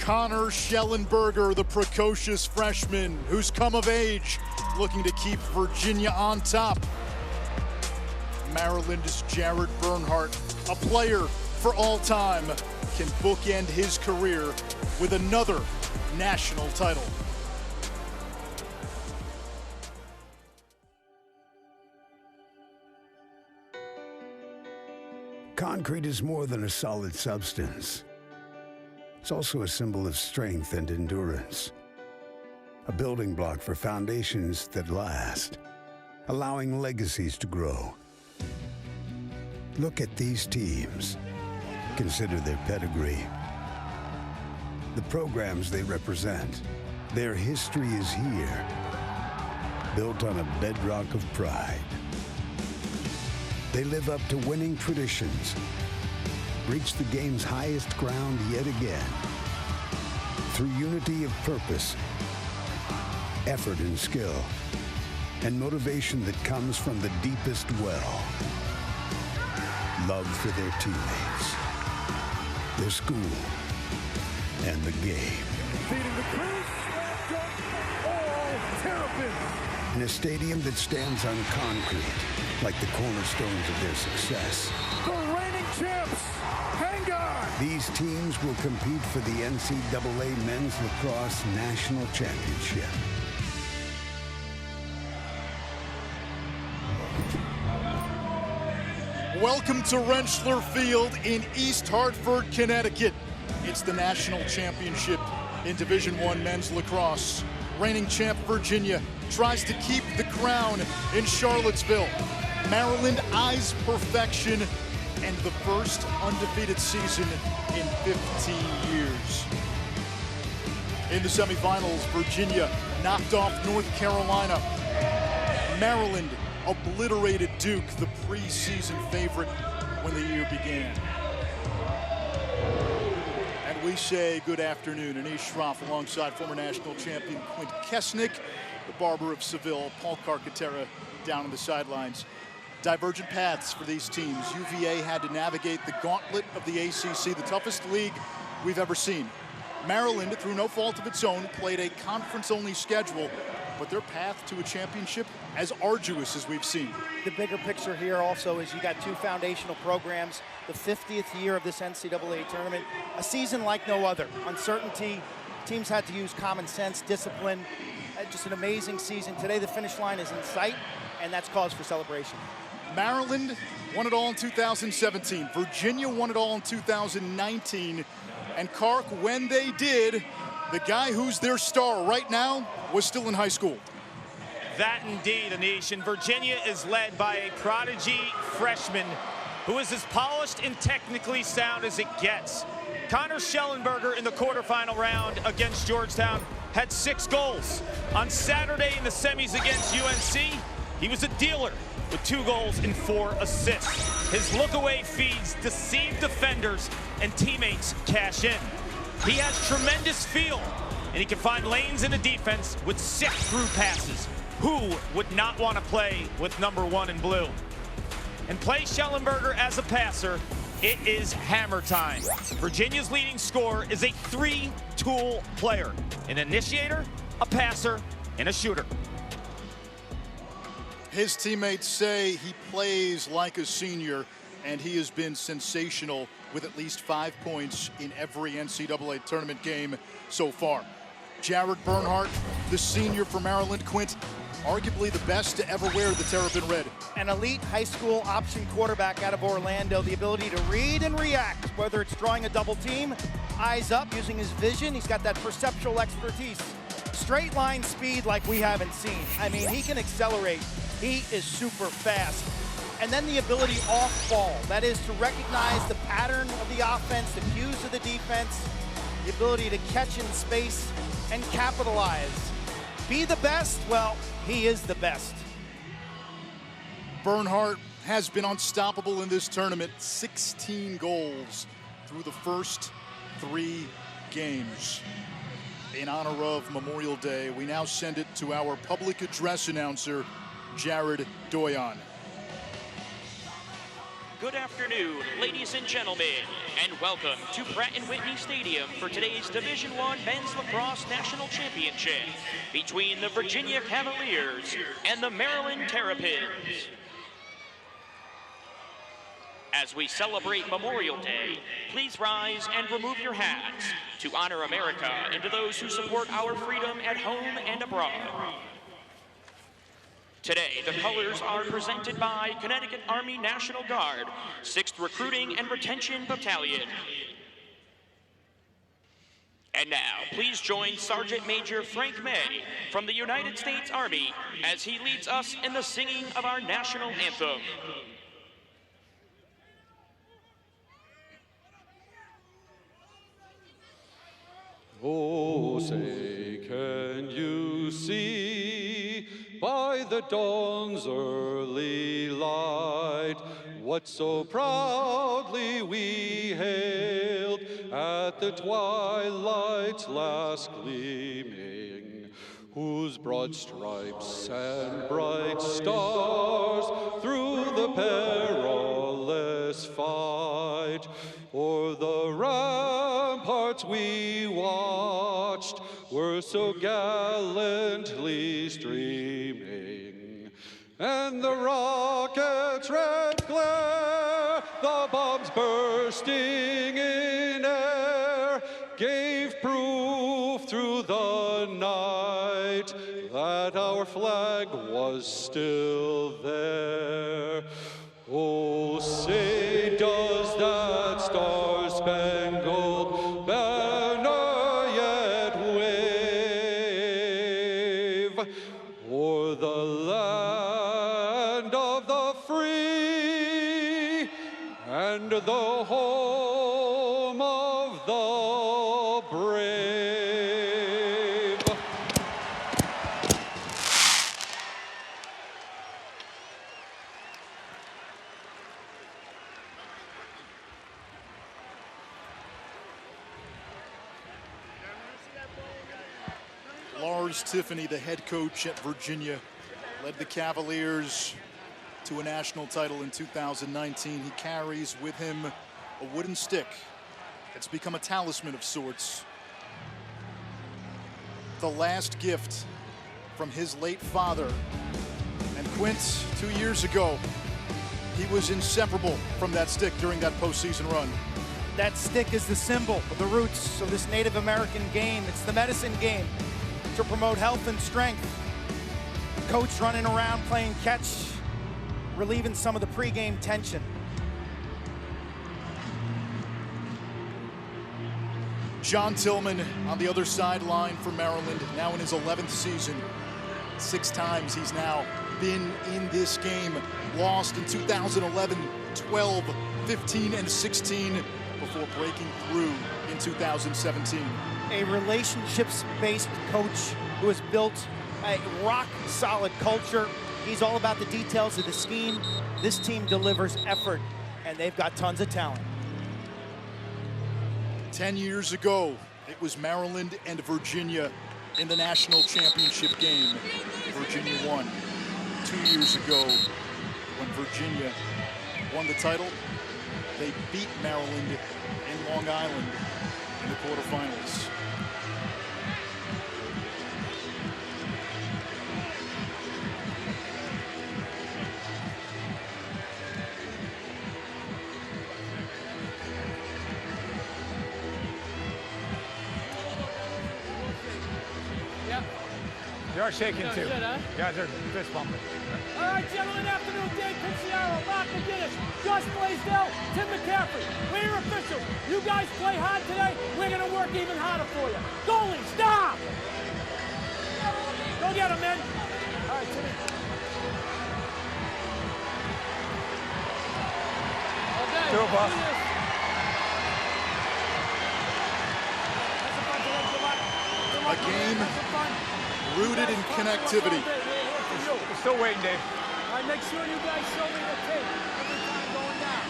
Connor Schellenberger, the precocious freshman who's come of age, looking to keep Virginia on top. Maryland's Jared Bernhardt, a player for all time, can bookend his career with another national title. Concrete is more than a solid substance. It's also a symbol of strength and endurance. A building block for foundations that last, allowing legacies to grow. Look at these teams. Consider their pedigree. The programs they represent. Their history is here, built on a bedrock of pride. They live up to winning traditions, reach the game's highest ground yet again. Through unity of purpose, effort and skill, and motivation that comes from the deepest well. Love for their teammates, their school, and the game. Feeding the crease, all Terrapins. In a stadium that stands on concrete, like the cornerstones of their success. The reigning champs, hang on! These teams will compete for the NCAA Men's Lacrosse National Championship. Welcome to Rentschler Field in East Hartford, Connecticut. It's the national championship in Division I men's lacrosse. Reigning champ Virginia tries to keep the crown in Charlottesville. Maryland eyes perfection and the first undefeated season in 15 years. In the semifinals, Virginia knocked off North Carolina. Maryland obliterated Duke, the preseason favorite, when the year began. And we say good afternoon. Anish Shroff alongside former national champion Quint Kesnick, the barber of Seville, Paul Carcaterra down on the sidelines. Divergent paths for these teams. UVA had to navigate the gauntlet of the ACC, the toughest league we've ever seen. Maryland, through no fault of its own, played a conference-only schedule, but their path to a championship as arduous as we've seen. The bigger picture here also is you got two foundational programs, the 50th year of this NCAA tournament, a season like no other. Uncertainty, teams had to use common sense, discipline, just an amazing season. Today the finish line is in sight, and that's cause for celebration. Maryland won it all in 2017. Virginia won it all in 2019. And Kark, when they did, the guy who's their star right now was still in high school. That indeed, Anish. And Virginia is led by a prodigy freshman who is as polished and technically sound as it gets. Connor Schellenberger in the quarterfinal round against Georgetown had 6 goals. On Saturday in the semis against UNC, he was a dealer with 2 goals and 4 assists. His look-away feeds deceive defenders and teammates cash in. He has tremendous feel, and he can find lanes in the defense with sick through passes. Who would not want to play with number 1 in blue? And play Schellenberger as a passer, it is hammer time. Virginia's leading scorer is a 3-tool player, an initiator, a passer, and a shooter. His teammates say he plays like a senior, and he has been sensational with at least 5 points in every NCAA tournament game so far. Jared Bernhardt, the senior for Maryland, Quint, arguably the best to ever wear the Terrapin Red. An elite high school option quarterback out of Orlando, the ability to read and react, whether it's drawing a double team, eyes up, using his vision. He's got that perceptual expertise. Straight line speed like we haven't seen. I mean, he can accelerate. He is super fast. And then the ability off ball, that is to recognize the pattern of the offense, the cues of the defense, the ability to catch in space and capitalize. Be the best? Well, he is the best. Bernhardt has been unstoppable in this tournament. 16 goals through the first 3 games. In honor of Memorial Day, we now send it to our public address announcer, Jared Doyon. Good afternoon, ladies and gentlemen, and welcome to Pratt & Whitney Stadium for today's Division I Men's Lacrosse National Championship between the Virginia Cavaliers and the Maryland Terrapins. As we celebrate Memorial Day, please rise and remove your hats to honor America and to those who support our freedom at home and abroad. Today, the colors are presented by Connecticut Army National Guard, 6th Recruiting and Retention Battalion. And now, please join Sergeant Major Frank May from the United States Army as he leads us in the singing of our national anthem. Oh, say, can you see by the dawn's early light what so proudly we hailed at the twilight's last gleaming, whose broad stripes and bright stars through the perilous fight o'er the ramparts we watched were so gallantly streaming, and the rocket's red glare, the bombs bursting in air, gave proof through the night that our flag was still there. Oh, say, does that star-spangled banner yet wave o'er the land of the free and the home of the brave? Lars Tiffany, the head coach at Virginia, led the Cavaliers to a national title in 2019. He carries with him a wooden stick. It's become a talisman of sorts. The last gift from his late father. And Quint, 2 years ago, he was inseparable from that stick during that postseason run. That stick is the symbol of the roots of this Native American game. It's the medicine game to promote health and strength. Coach running around playing catch, relieving some of the pregame tension. John Tillman on the other sideline for Maryland, now in his 11th season. 6 times he's now been in this game. Lost in 2011, 12, 15, and 16 before breaking through in 2017. A relationships-based coach who has built a rock-solid culture. He's all about the details of the scheme. This team delivers effort, and they've got tons of talent. 10 years ago, it was Maryland and Virginia in the national championship game. Virginia won. 2 years ago, when Virginia won the title, they beat Maryland in Long Island in the quarterfinals. You're shaking too. Shit, huh? Yeah, they're fist bumping. All right, gentlemen, afternoon, Dave Picciaro, Mark McGinnis, Josh Blaisdell, Tim McCaffrey. We're your officials. You guys play hard today, we're going to work even harder for you. Goalie, stop! Go get him, men. All right, Timmy. Okay. Do it, boss. A game rooted in connectivity. We're still waiting, Dave. All right, make sure you guys show me the tape every time going down.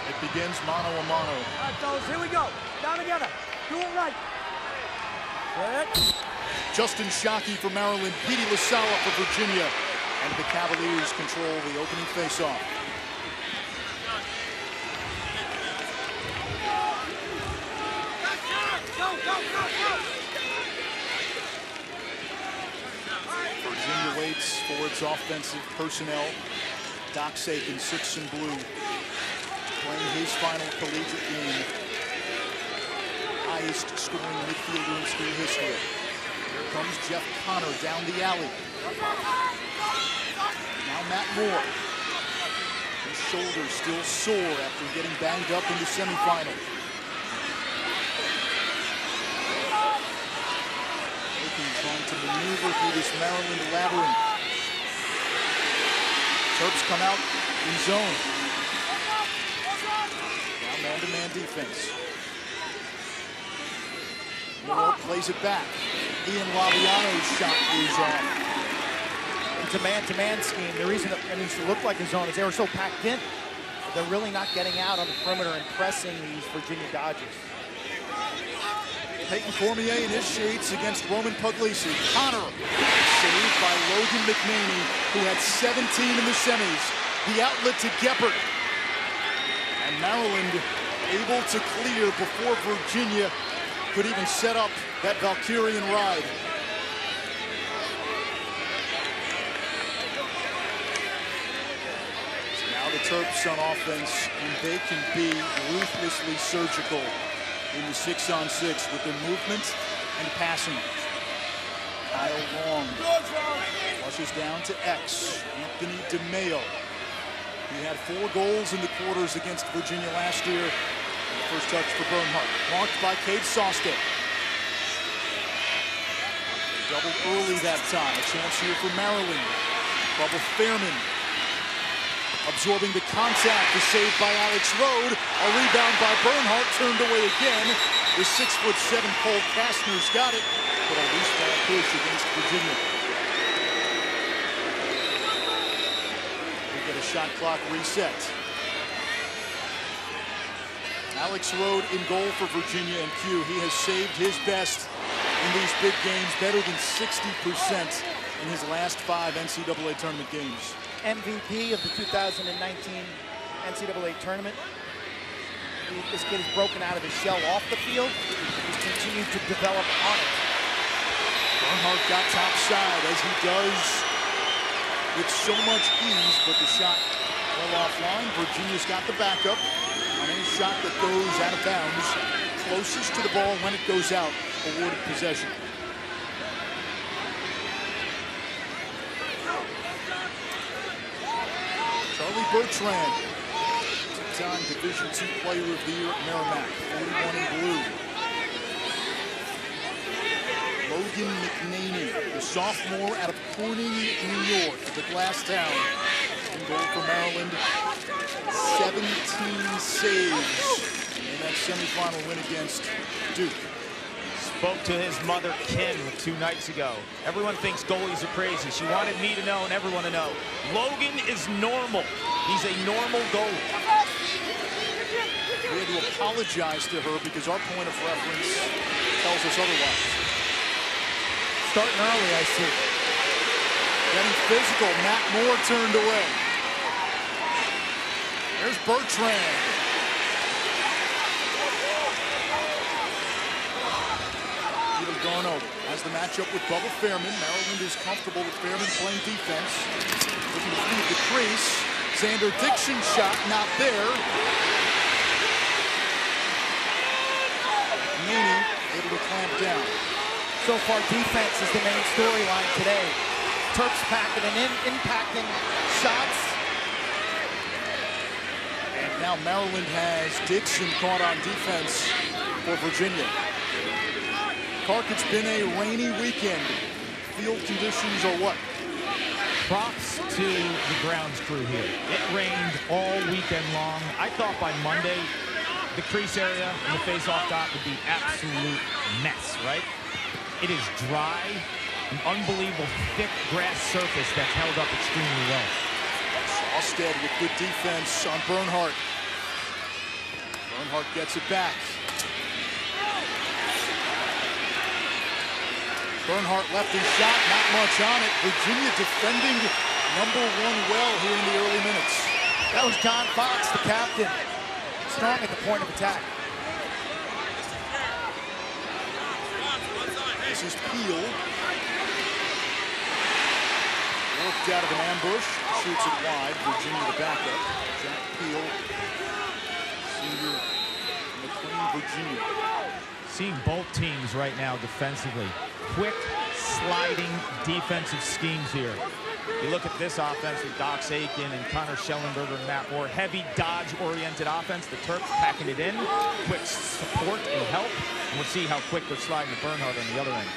It begins mano a mano. All right, fellas, here we go. Down together. Do it right. Good. Justin Shockey for Maryland, Petey LaSala for Virginia. And the Cavaliers control the opening faceoff. Virginia waits for its offensive personnel. Doc Sagan, 6 in blue, playing his final collegiate game. Highest scoring midfielder in school history. Here comes Jeff Connor down the alley. Now Matt Moore. His shoulders still sore after getting banged up in the semifinal. Trying to maneuver through this Maryland labyrinth. Terps come out in zone. Now man-to-man defense. Moore plays it back. Ian Laviano's shot goes off. It's a man-to-man scheme. The reason it needs to look like a zone is they were so packed in. They're really not getting out on the perimeter and pressing these Virginia Dodgers. Peyton Cormier initiates against Roman Puglisi. Connor saved by Logan McNaney, who had 17 in the semis. The outlet to Geppert. And Maryland able to clear before Virginia could even set up that Valkyrian ride. So now the Terps on offense, and they can be ruthlessly surgical in the 6-on-6 with their movement and passing. Kyle Long flushes down to X. Anthony DeMeo. He had 4 goals in the quarters against Virginia last year. And the first touch for Bernhardt. Marked by Cade Sostek. Doubled early that time. A chance here for Maryland. Bubba Fairman absorbing the contact, is saved by Alex Rode. A rebound by Bernhardt, turned away again. The 6'7" Cole Kastner's got it, but a loose ball push against Virginia. We get a shot clock reset. Alex Rode in goal for Virginia and Q. He has saved his best in these big games, better than 60% in his last 5 NCAA tournament games. MVP of the 2019 NCAA tournament. This kid has broken out of his shell off the field. He's continued to develop on it. Bernhardt got top side, as he does with so much ease, but the shot well offline. Virginia's got the backup on any shot that goes out of bounds. Closest to the ball when it goes out, awarded possession. Charlie Bertrand, two-time Division II Player of the Year at Merrimack, 41 in blue. Logan McNaney, the sophomore out of Corning, New York, the glass town. In goal for Maryland, 17 saves in that semifinal win against Duke. Spoke to his mother, Kim, 2 nights ago. Everyone thinks goalies are crazy. She wanted me to know and everyone to know. Logan is normal. He's a normal goalie. We had to apologize to her because our point of reference tells us otherwise. Starting early, I see. Getting physical. Matt Moore turned away. There's Bertrand. Going over. As the matchup with Bubba Fairman. Maryland is comfortable with Fairman playing defense. Looking to feed the crease. Xander Dixon's shot not there. McNaney able to clamp down. So far, defense is the main storyline today. Terps packing and impacting shots. And now Maryland has Dixon caught on defense for Virginia. Clark, it's been a rainy weekend. Field conditions are what? Props to the grounds crew here. It rained all weekend long. I thought by Monday, the crease area and the face-off dot would be absolute mess, right? It is dry, an unbelievable thick grass surface that's held up extremely well. Sosted with good defense on Bernhardt. Bernhardt gets it back. Bernhardt left his shot, not much on it. Virginia defending number 1 well here in the early minutes. That was John Fox, the captain. Strong at the point of attack. This is Peel. Worked out of an ambush, shoots it wide. Virginia the backup. Jack Peel, senior, McLean, Virginia. Seeing both teams right now defensively. Quick, sliding defensive schemes here. You look at this offense with Doc Aiken and Connor Schellenberger and Matt Moore. Heavy dodge-oriented offense. The Terps packing it in. Quick support and help. And we'll see how quick they're sliding to Bernhardt on the other end.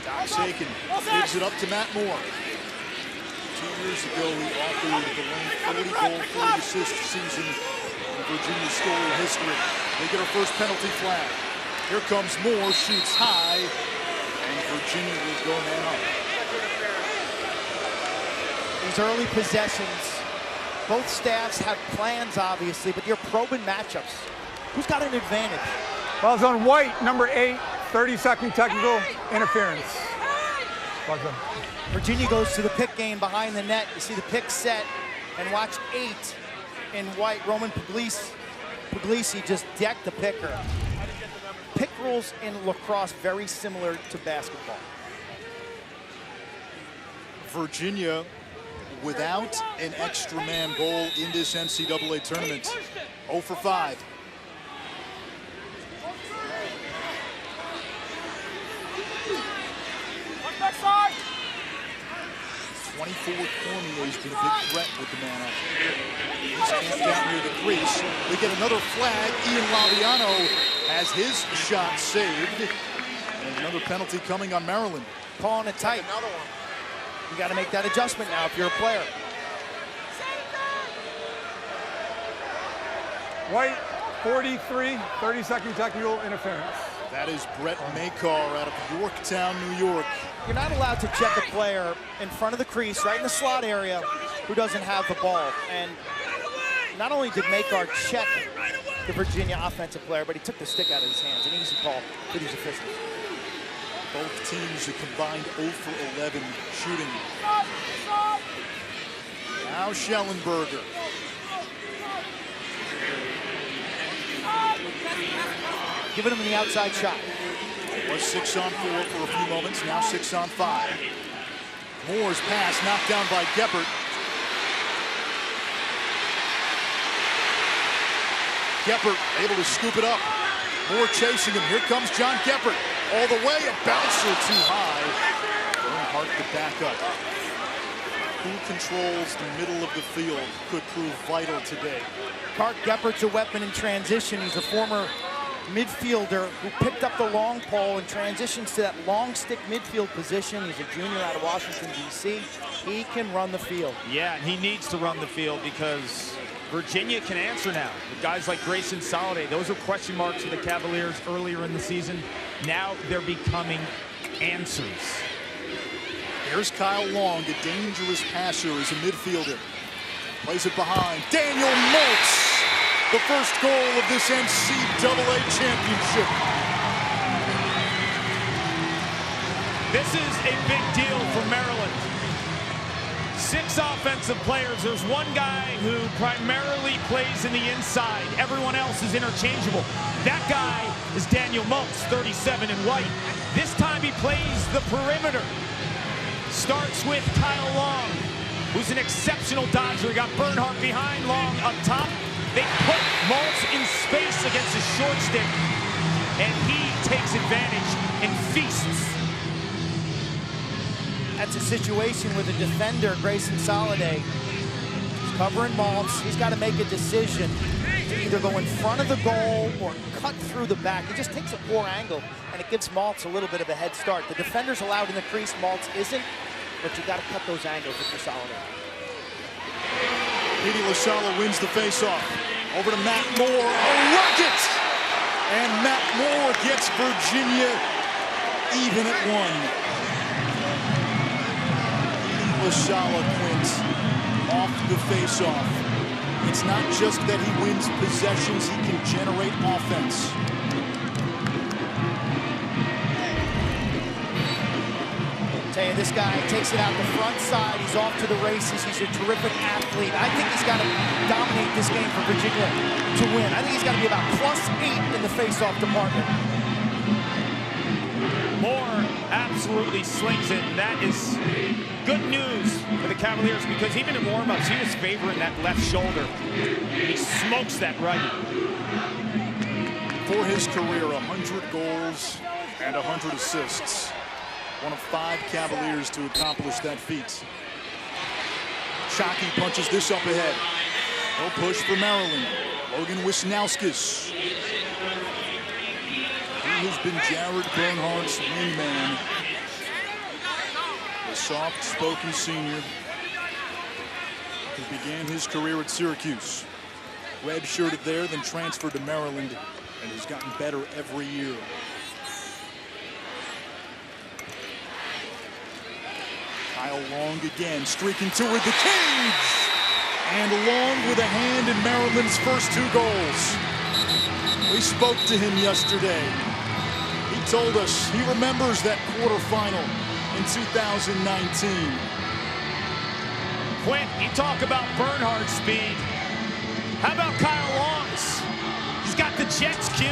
Doc Aiken gives it up to Matt Moore. 2 years ago, he authored the lane 40-goal, 40-assist season in Virginia's storied history. They get our first penalty flag. Here comes Moore, shoots high, and Virginia will go man up. These early possessions, both staffs have plans, obviously, but you're probing matchups. Who's got an advantage? Well, it's on White, number 8, 30-second technical interference. Virginia goes to the pick game behind the net. You see the pick set, and watch 8 in White. Roman Puglisi just decked the picker. Pick rules in lacrosse very similar to basketball. Virginia without an extra man goal in this NCAA tournament. 0 for 5. 24 Cormier's been a big threat with the man up. He's camped down near the crease. We get another flag. Ian Laviano has his shot saved. And another penalty coming on Maryland. Calling it tight. You got to make that adjustment now if you're a player. White, 43, 30-second technical interference. That is Brett Makar out of Yorktown, New York. You're not allowed to check a player in front of the crease, right in the slot area, who doesn't have the ball. And not only did Makar check the Virginia offensive player, but he took the stick out of his hands. An easy call for these officials. Both teams a combined 0 for 11 shooting. Now Schellenberger. Giving him the outside shot. It was 6 on 4 for a few moments, now 6 on 5. Moore's pass knocked down by Geppert. Geppert able to scoop it up. Moore chasing him. Here comes John Geppert. All the way, a bouncer too high. Bernhardt to back up. Who controls the middle of the field could prove vital today. Clark Geppert's a weapon in transition. He's a former midfielder who picked up the long pole and transitions to that long stick midfield position. He's a junior out of Washington, D.C. He can run the field. Yeah, and he needs to run the field because Virginia can answer now. With guys like Grayson Soliday, those were question marks for the Cavaliers earlier in the season. Now they're becoming answers. Here's Kyle Long, a dangerous passer as a midfielder. Plays it behind. Daniel Maltz. The first goal of this NCAA championship. This is a big deal for Maryland. 6 offensive players. There's one guy who primarily plays in the inside. Everyone else is interchangeable. That guy is Daniel Maltz, 37 in white. This time he plays the perimeter. Starts with Kyle Long, who's an exceptional dodger. He got Bernhardt behind, Long up top. They put Maltz in space against his short stick, and he takes advantage and feasts. That's a situation with a defender, Grayson Soliday. He's covering Maltz. He's got to make a decision to either go in front of the goal or cut through the back. He just takes a poor angle, and it gives Maltz a little bit of a head start. The defender's allowed in the crease, Maltz isn't, but you got to cut those angles if you're Soliday. Petey LaSala wins the faceoff. Over to Matt Moore, a rocket! And Matt Moore gets Virginia even at 1. Petey LaSala quints off the faceoff. It's not just that he wins possessions, he can generate offense. Tell you, this guy takes it out the front side. He's off to the races. He's a terrific athlete. I think he's got to dominate this game for Virginia to win. I think he's got to be about +8 in the face-off department. Moore absolutely slings it. That is good news for the Cavaliers because even in warm-ups, he was favoring that left shoulder. He smokes that right. For his career, 100 goals and 100 assists. One of 5 Cavaliers to accomplish that feat. Shockey punches this up ahead. No push for Maryland. Logan Wisnauskas. He has been Jared Bernhardt's wingman. The soft-spoken senior who began his career at Syracuse. Red-shirted there, then transferred to Maryland, and has gotten better every year. Kyle Long again, streaking toward the cage. And Long with a hand in Maryland's first 2 goals. We spoke to him yesterday. He told us he remembers that quarterfinal in 2019. Quint, you talk about Bernhardt's speed. How about Kyle Long's? He's got the Jets, Q.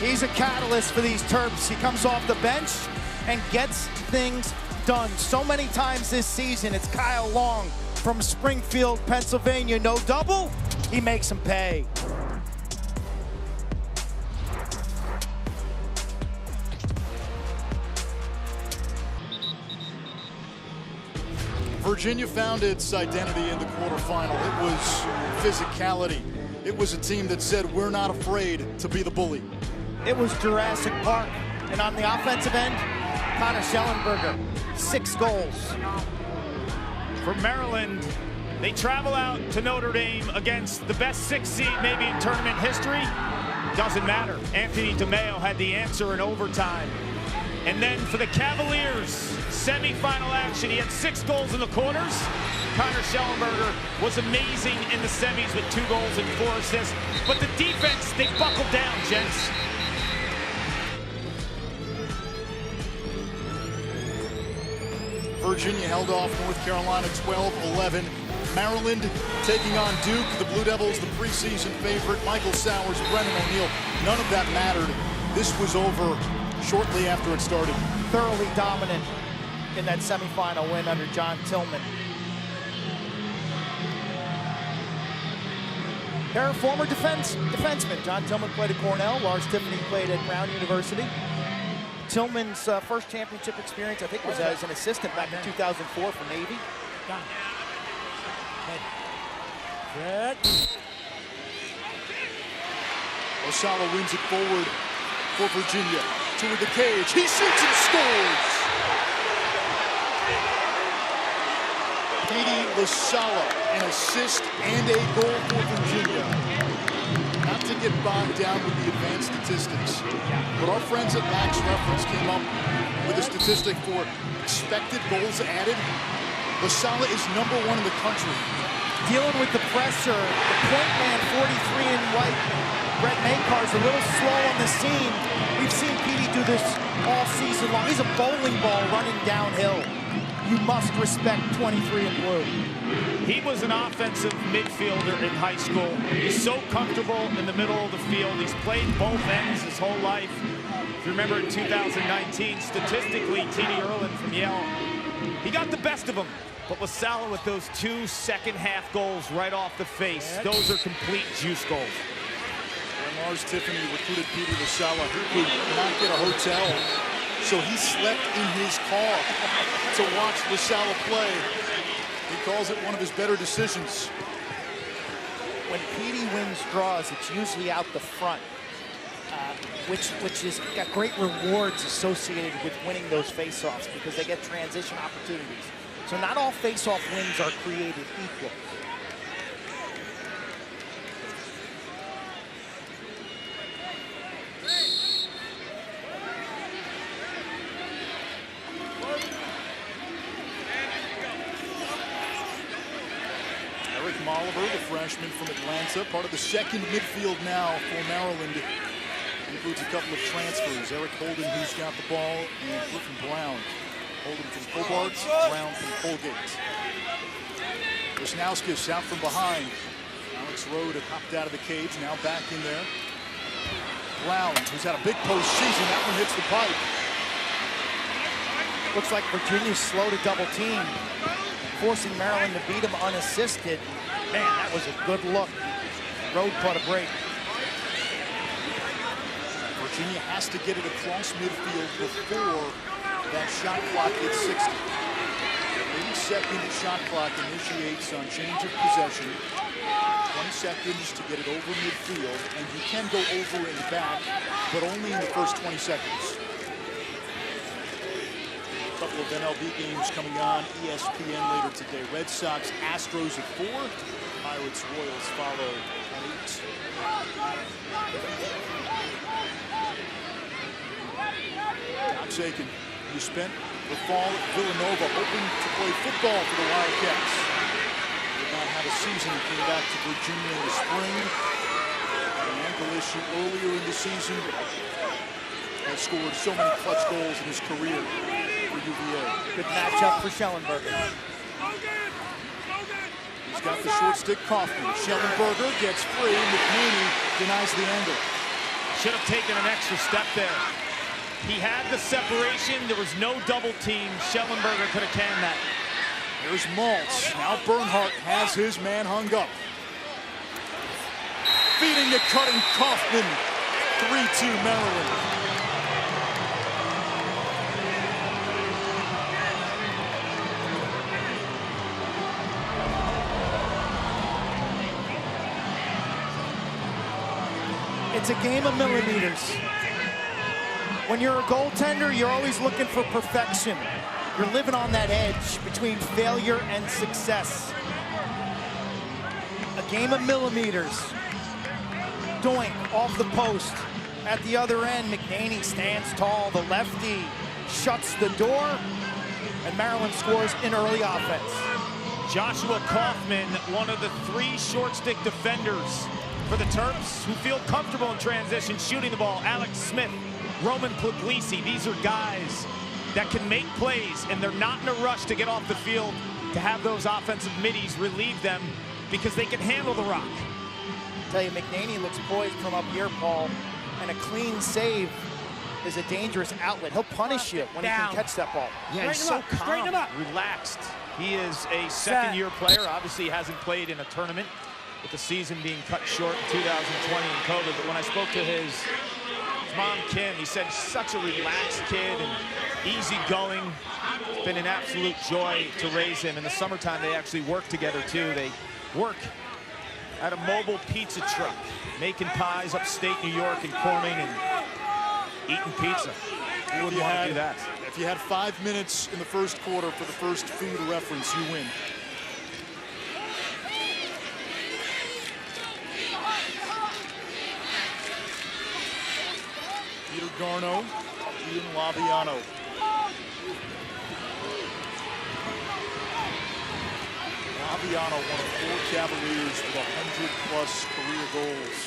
He's a catalyst for these Terps. He comes off the bench and gets things done. So many times this season, it's Kyle Long from Springfield, Pennsylvania. No double, he makes him pay. Virginia found its identity in the quarterfinal. It was physicality. It was a team that said, we're not afraid to be the bully. It was Jurassic Park. And on the offensive end, Connor Schellenberger, 6 goals. For Maryland, they travel out to Notre Dame against the best 6 seed maybe in tournament history. Doesn't matter. Anthony DeMeo had the answer in overtime. And then for the Cavaliers, semifinal action, he had 6 goals in the quarters. Connor Schellenberger was amazing in the semis with 2 goals and 4 assists. But the defense, they buckled down, gents. Virginia held off North Carolina 12-11. Maryland taking on Duke. The Blue Devils, the preseason favorite. Michael Sowers, Brennan O'Neill. None of that mattered. This was over shortly after it started. Thoroughly dominant in that semifinal win under John Tillman. They're former defensemen. John Tillman played at Cornell. Lars Tiffany played at Brown University. Tillman's first championship experience, I think, was as an assistant back in 2004 for Navy. Osala wins it forward for Virginia. Toward the cage. He shoots and scores! Petey Lasala, an assist and a goal for Virginia. Not to get bogged down with the advanced statistics, but our friends at Max Reference came up with a statistic for expected goals added. Lasala is #1 in the country. Dealing with the pressure, the point man, 43 in white. Brett Makar's a little slow on the scene. We've seen Petey do this all season long. He's a bowling ball running downhill. You must respect 23 in blue. He was an offensive midfielder in high school. He's so comfortable in the middle of the field. He's played both ends his whole life. If you remember in 2019, statistically, T.D. Erlin from Yale, he got the best of him. But Lasala with those 2 second-half goals right off the face, those are complete juice goals. And Lars Tiffany recruited Petey Lasala, who could not get a hotel, so he slept in his car to watch Lasala play. He calls it one of his better decisions. When Petey wins draws, it's usually out the front, which has got great rewards associated with winning those face-offs because they get transition opportunities. So not all face-off wins are created equal. Oliver, the freshman from Atlanta, part of the second midfield now for Maryland. Includes a couple of transfers. Eric Holden, who's got the ball, and Griffin Brown. Holden from Hobart, Brown from Colgate. Wisnowskis out from behind. Alex Rode had hopped out of the cage, now back in there. Brown, who's had a big postseason, that one hits the pipe. Looks like Virginia's slow to double team, forcing Maryland to beat him unassisted. Man, that was a good look. Rode caught a break. Virginia has to get it across midfield before that shot clock hits 60. The 80-second shot clock initiates on change of possession. 20 seconds to get it over midfield, and you can go over and back, but only in the first 20 seconds. A couple of MLB games coming on ESPN later today. Red Sox, Astros at 4. Pirates, Royals follow at 8. Doc Aiken, you spent the fall at Villanova hoping to play football for the Wildcats. Did not have a season. He came back to Virginia in the spring. An ankle issue earlier in the season. Has scored so many clutch goals in his career for UVA. Good matchup for Schellenberger. He's got the short stick Kaufman. Schellenberger gets free. McNaney denies the angle. Should have taken an extra step there. He had the separation. There was no double team. Schellenberger could have canned that. Here's Maltz. Now Bernhardt has his man hung up. Feeding to cutting Kaufman. 3-2 Maryland. It's a game of millimeters. When you're a goaltender, you're always looking for perfection. You're living on that edge between failure and success. A game of millimeters. Doink off the post. At the other end, McNaney stands tall. The lefty shuts the door, and Maryland scores an early offense. Joshua Kaufman, one of the 3 short stick defenders for the Terps, who feel comfortable in transition shooting the ball. Alex Smith, Roman Puglisi, these are guys that can make plays, and they're not in a rush to get off the field to have those offensive middies relieve them because they can handle the rock. I tell you, McNaney looks poised from up here, Paul, and a clean save is a dangerous outlet. He'll punish you when he can catch that ball. Yeah, he's so calm, relaxed. He is a second-year player. Obviously, he hasn't played in a tournament, with the season being cut short in 2020 in COVID. But when I spoke to his mom, Kim, he said such a relaxed kid and easygoing. It's been an absolute joy to raise him. In the summertime, they actually work together, too. They work at a mobile pizza truck, making pies upstate New York and Corning and eating pizza. Who wouldn't want to do that? If you had 5 minutes in the first quarter for the first food reference, you win. Peter Garno, Ian Laviano. Laviano, one of 4 Cavaliers with 100-plus career goals.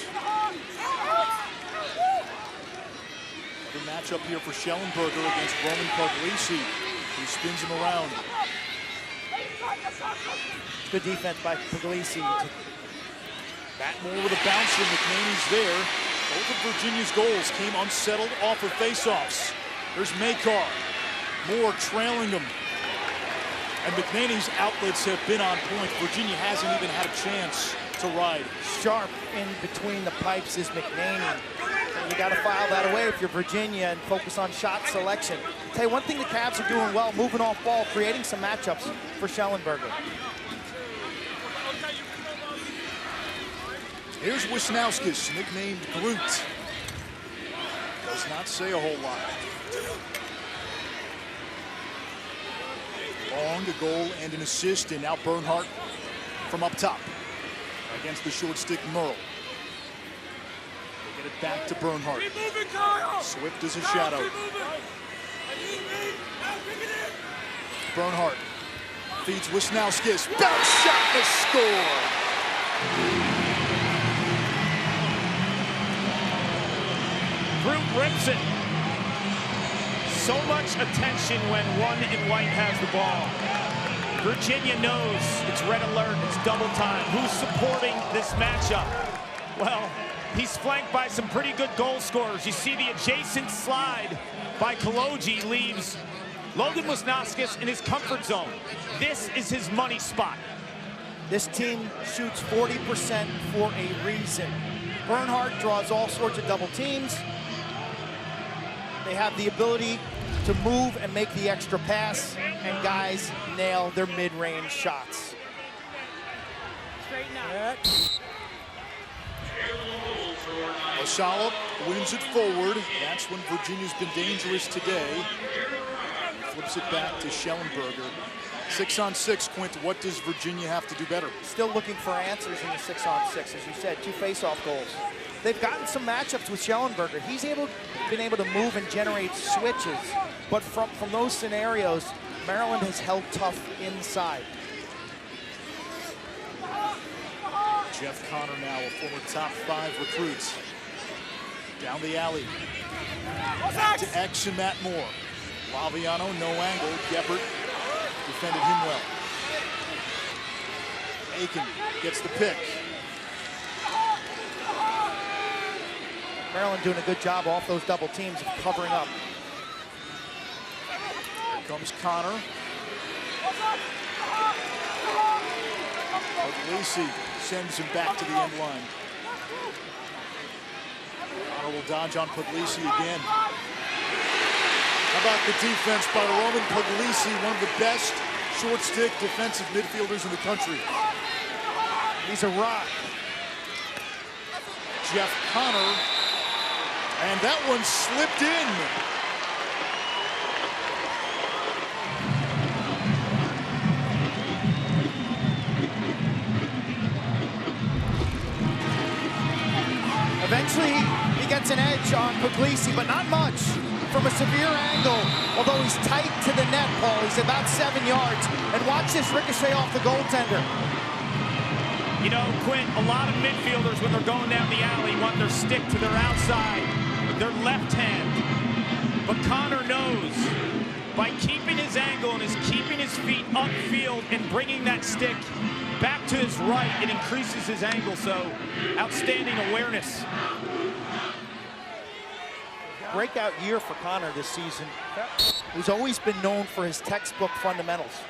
Another matchup here for Schellenberger against Roman Puglisi, who spins him around. Good defense by Puglisi. Batmore with a bouncer. McNaney's there. Both of Virginia's goals came unsettled off of faceoffs. There's Makar. Moore trailing him. And McNaney's outlets have been on point. Virginia hasn't even had a chance to ride. Sharp in between the pipes is McNaney. And you got to file that away if you're Virginia and focus on shot selection. Tell you one thing the Cavs are doing well, moving off ball, creating some matchups for Schellenberger. Here's Wisnowskis, nicknamed Groot. Does not say a whole lot. Long, a goal and an assist, and now Bernhardt from up top against the short stick Merle. They get it back to Bernhardt. Swift as a shadow. Bernhardt feeds Wisnowskis. Bounce shot to score. Groot rips it. so much attention when one in white has the ball. Virginia knows it's red alert, it's double time. Who's supporting this matchup? Well, he's flanked by some pretty good goal scorers. You see the adjacent slide by Kaloji leaves Logan Wisnauskas in his comfort zone. This is his money spot. This team shoots 40% for a reason. Bernhardt draws all sorts of double teams. They have the ability to move and make the extra pass, and guys nail their mid-range shots. Straighten out. Osala wins it forward. That's when Virginia's been dangerous today. Flips it back to Schellenberger. 6-on-6, Quint, what does Virginia have to do better? Still looking for answers in the 6-on-6, as you said, 2 face-off goals. They've gotten some matchups with Schellenberger. He's been able to move and generate switches, but from those scenarios, Maryland has held tough inside. Jeff Connor now, a former top 5 recruit. Down the alley. Back to X and Matt Moore. Laviano, no angle. Gebert defended him well. Aiken gets the pick. Maryland doing a good job off those double teams of covering up. Here comes Connor. Puglisi sends him back to the end line. Connor will dodge on Puglisi again. How about the defense by Roman Puglisi, one of the best short stick defensive midfielders in the country. He's a rock. Jeff Connor, and that one slipped in. Eventually, he gets an edge on Puglisi, but not much. From a severe angle, although he's tight to the net, Paul. He's about 7 yards. And watch this ricochet off the goaltender. You know, Quint, a lot of midfielders, when they're going down the alley, want their stick to their outside, their left hand. But Connor knows, by keeping his angle and keeping his feet upfield and bringing that stick back to his right, it increases his angle, so outstanding awareness. Breakout year for Connor this season, who's always been known for his textbook fundamentals.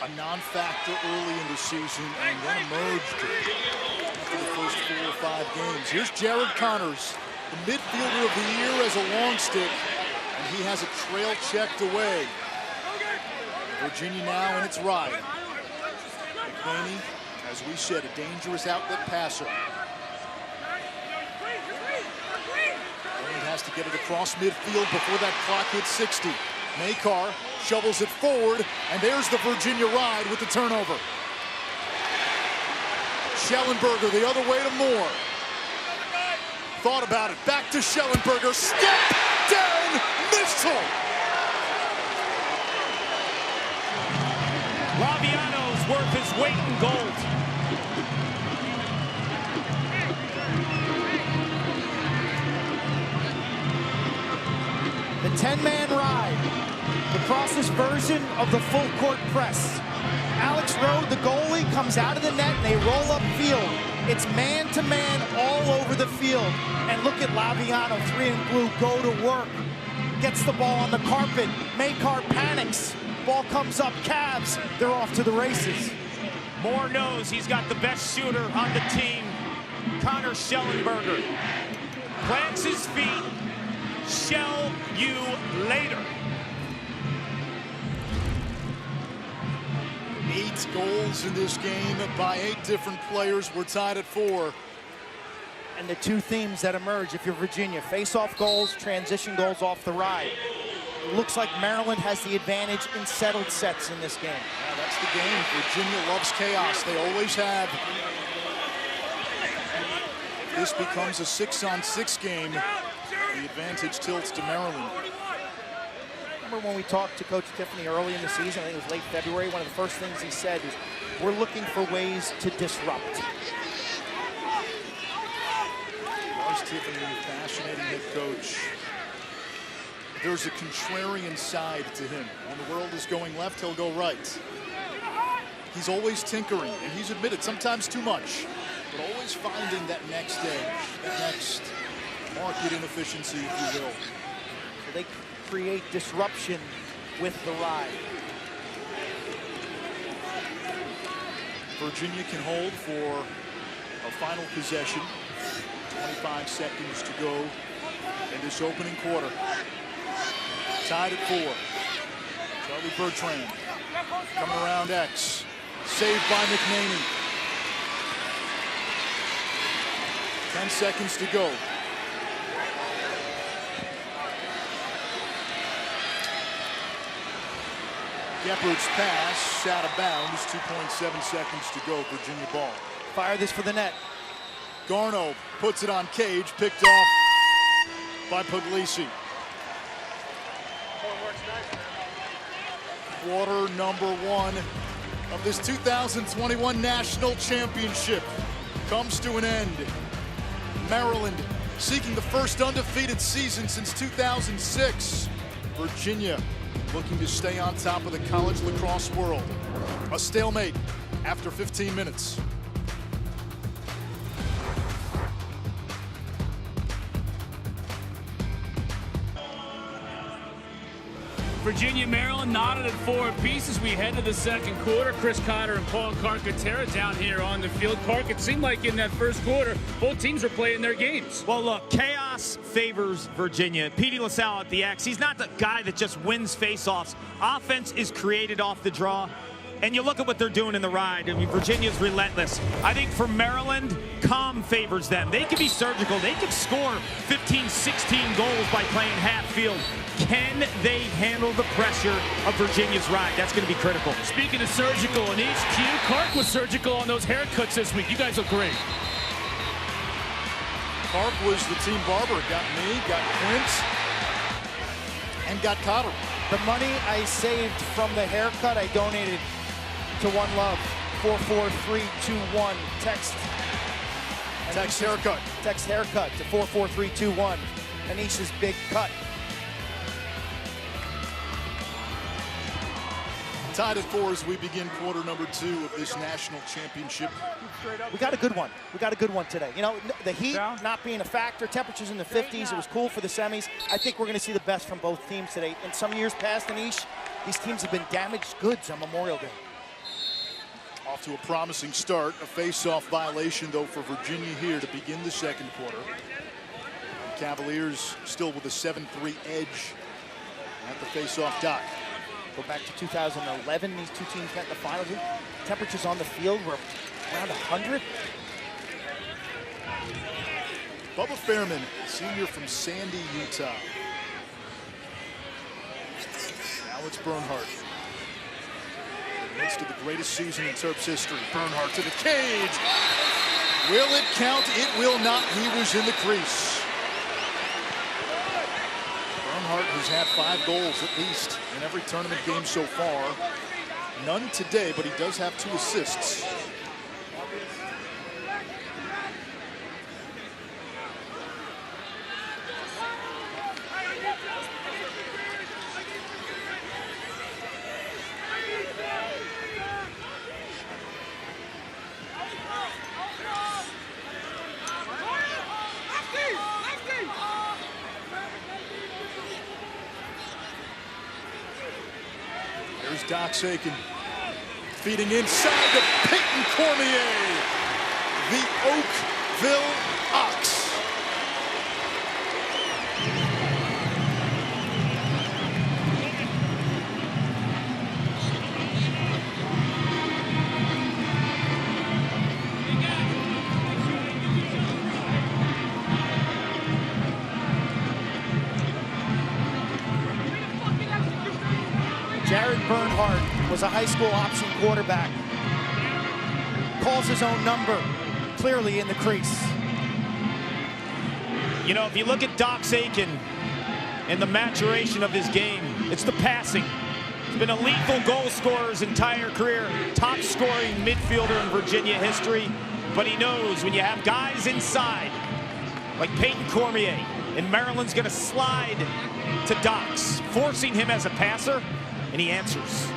A non-factor early in the season and then emerged after the first 4 or 5 games. Here's Jared Connors, the midfielder of the year as a long stick, and he has a trail checked away. Virginia now in its ride. McNaney, as we said, a dangerous outlet passer. Has to get it across midfield before that clock hits 60. Makar shovels it forward, and there's the Virginia ride with the turnover. Schellenberger the other way to Moore. Thought about it, back to Schellenberger, step down missile. Laviano's worth his weight in gold. The 10-man ride, the Cross's version of the full court press. Alex Rode, the goalie, comes out of the net and they roll up field. It's man-to-man all over the field. And look at Laviano, 3 and blue, go to work. Gets the ball on the carpet. Makar panics. Ball comes up, Cavs, they're off to the races. Moore knows he's got the best shooter on the team, Connor Schellenberger. Plants his feet. Shell you later. 8 goals in this game by 8 different players. We're tied at 4. And the 2 themes that emerge if you're Virginia, face-off goals, transition goals off the ride. It looks like Maryland has the advantage in settled sets in this game. Yeah, that's the game. Virginia loves chaos. They always have. This becomes a 6-on-6 game. The advantage tilts to Maryland. Remember when we talked to Coach Tiffany early in the season, I think it was late February, one of the first things he said is, we're looking for ways to disrupt. Lars Tiffany, fascinating head coach. there's a contrarian side to him. When the world is going left, he'll go right. He's always tinkering, and he's admitted sometimes too much, but always finding that next edge, that next market inefficiency, if you will. So they create disruption with the ride. Virginia can hold for a final possession. 25 seconds to go in this opening quarter. Tied at 4. Charlie Bertrand coming around X. Saved by McNaney. 10 seconds to go. Geppert's pass out of bounds. 2.7 seconds to go. Virginia ball. Fire this for the net. Garno puts it on Cage, picked off by Puglisi. Quarter number 1 of this 2021 National Championship comes to an end. Maryland seeking the first undefeated season since 2006. Virginia looking to stay on top of the college lacrosse world. A stalemate after 15 minutes. Virginia, Maryland knotted at 4 apiece as we head to the second quarter. Chris Cotter and Paul Carcaterra down here on the field. Carc, it seemed like in that first quarter, both teams were playing their games. Well, look, chaos favors Virginia. Petey LaSalle at the X. He's not the guy that just wins faceoffs. Offense is created off the draw. And you look at what they're doing in the ride. I mean, Virginia's relentless. I think for Maryland, calm favors them. They can be surgical. They can score 15, 16 goals by playing half field. Can they handle the pressure of Virginia's ride? That's going to be critical. Speaking of surgical in HQ, Carc was surgical on those haircuts this week. You guys look great. Carp was the team barber. Got me, got Quint, and got Cotter. The money I saved from the haircut, I donated to One Love. 44321. Text haircut. Text haircut to 44321. Anisha's big cut. Tied at 4 as we begin quarter number 2 of this national championship. We got a good one. We got a good one today. You know, the heat not being a factor, temperatures in the 50s, it was cool for the semis. I think we're going to see the best from both teams today. In some years past, Anish, these teams have been damaged goods on Memorial Day. Off to a promising start. A face-off violation, though, for Virginia here to begin the second quarter. Cavaliers still with a 7-3 edge at the face-off dot. Go back to 2011, these two teams met in the finals. Temperatures on the field were around 100. Bubba Fairman, senior from Sandy, Utah. Now it's Bernhardt. In the midst of the greatest season in Terps history. Bernhardt to the cage. Will it count? It will not. He was in the crease. Bernhardt has had 5 goals at least in every tournament game so far. None today, but he does have 2 assists. There's Doc Sakin feeding inside to Peyton Cormier, the Oakville Ox. Jared Bernhardt was a high school option quarterback. Calls his own number, clearly in the crease. You know, if you look at Doc Sakin and the maturation of his game, it's the passing. He's been a lethal goal scorer his entire career, top scoring midfielder in Virginia history, but he knows when you have guys inside, like Peyton Cormier, And Maryland's going to slide to Dox, forcing him as a passer, and he answers.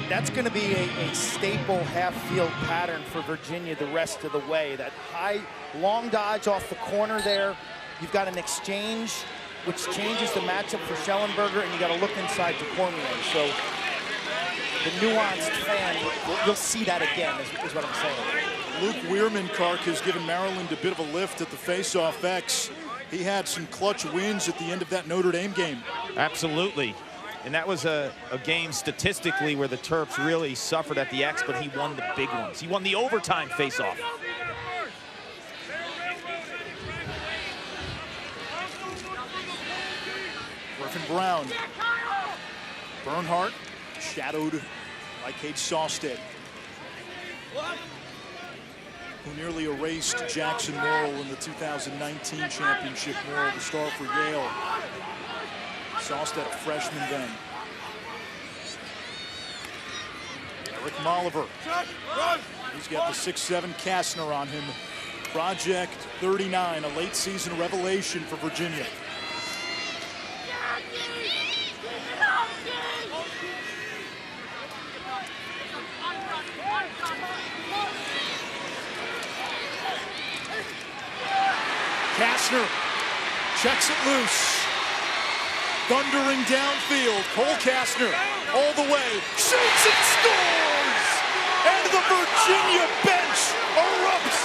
That's going to be a staple half-field pattern for Virginia the rest of the way. That high, long dodge off the corner there. You've got an exchange, which changes the matchup for Schellenberger, and you got to look inside to Cormier. So the nuanced fan, you'll see that again, is what I'm saying. Luke Weirman-Kark has given Maryland a bit of a lift at the face-off X. He had some clutch wins at the end of that Notre Dame game. Absolutely. And that was a game statistically where the Terps really suffered at the X, but he won the big ones. He won the overtime face-off. Griffin Brown. Bernhardt shadowed by Kate Sawstead, who nearly erased Jackson Morrill in the 2019 championship. Morrill, the star for Yale. Sawstead, a freshman then. Eric Molliver. He's got the 6'7" Kastner on him. Project 39, a late season revelation for Virginia. Kastner checks it loose. Thundering downfield, Cole Kastner all the way, shoots and scores! And the Virginia bench erupts!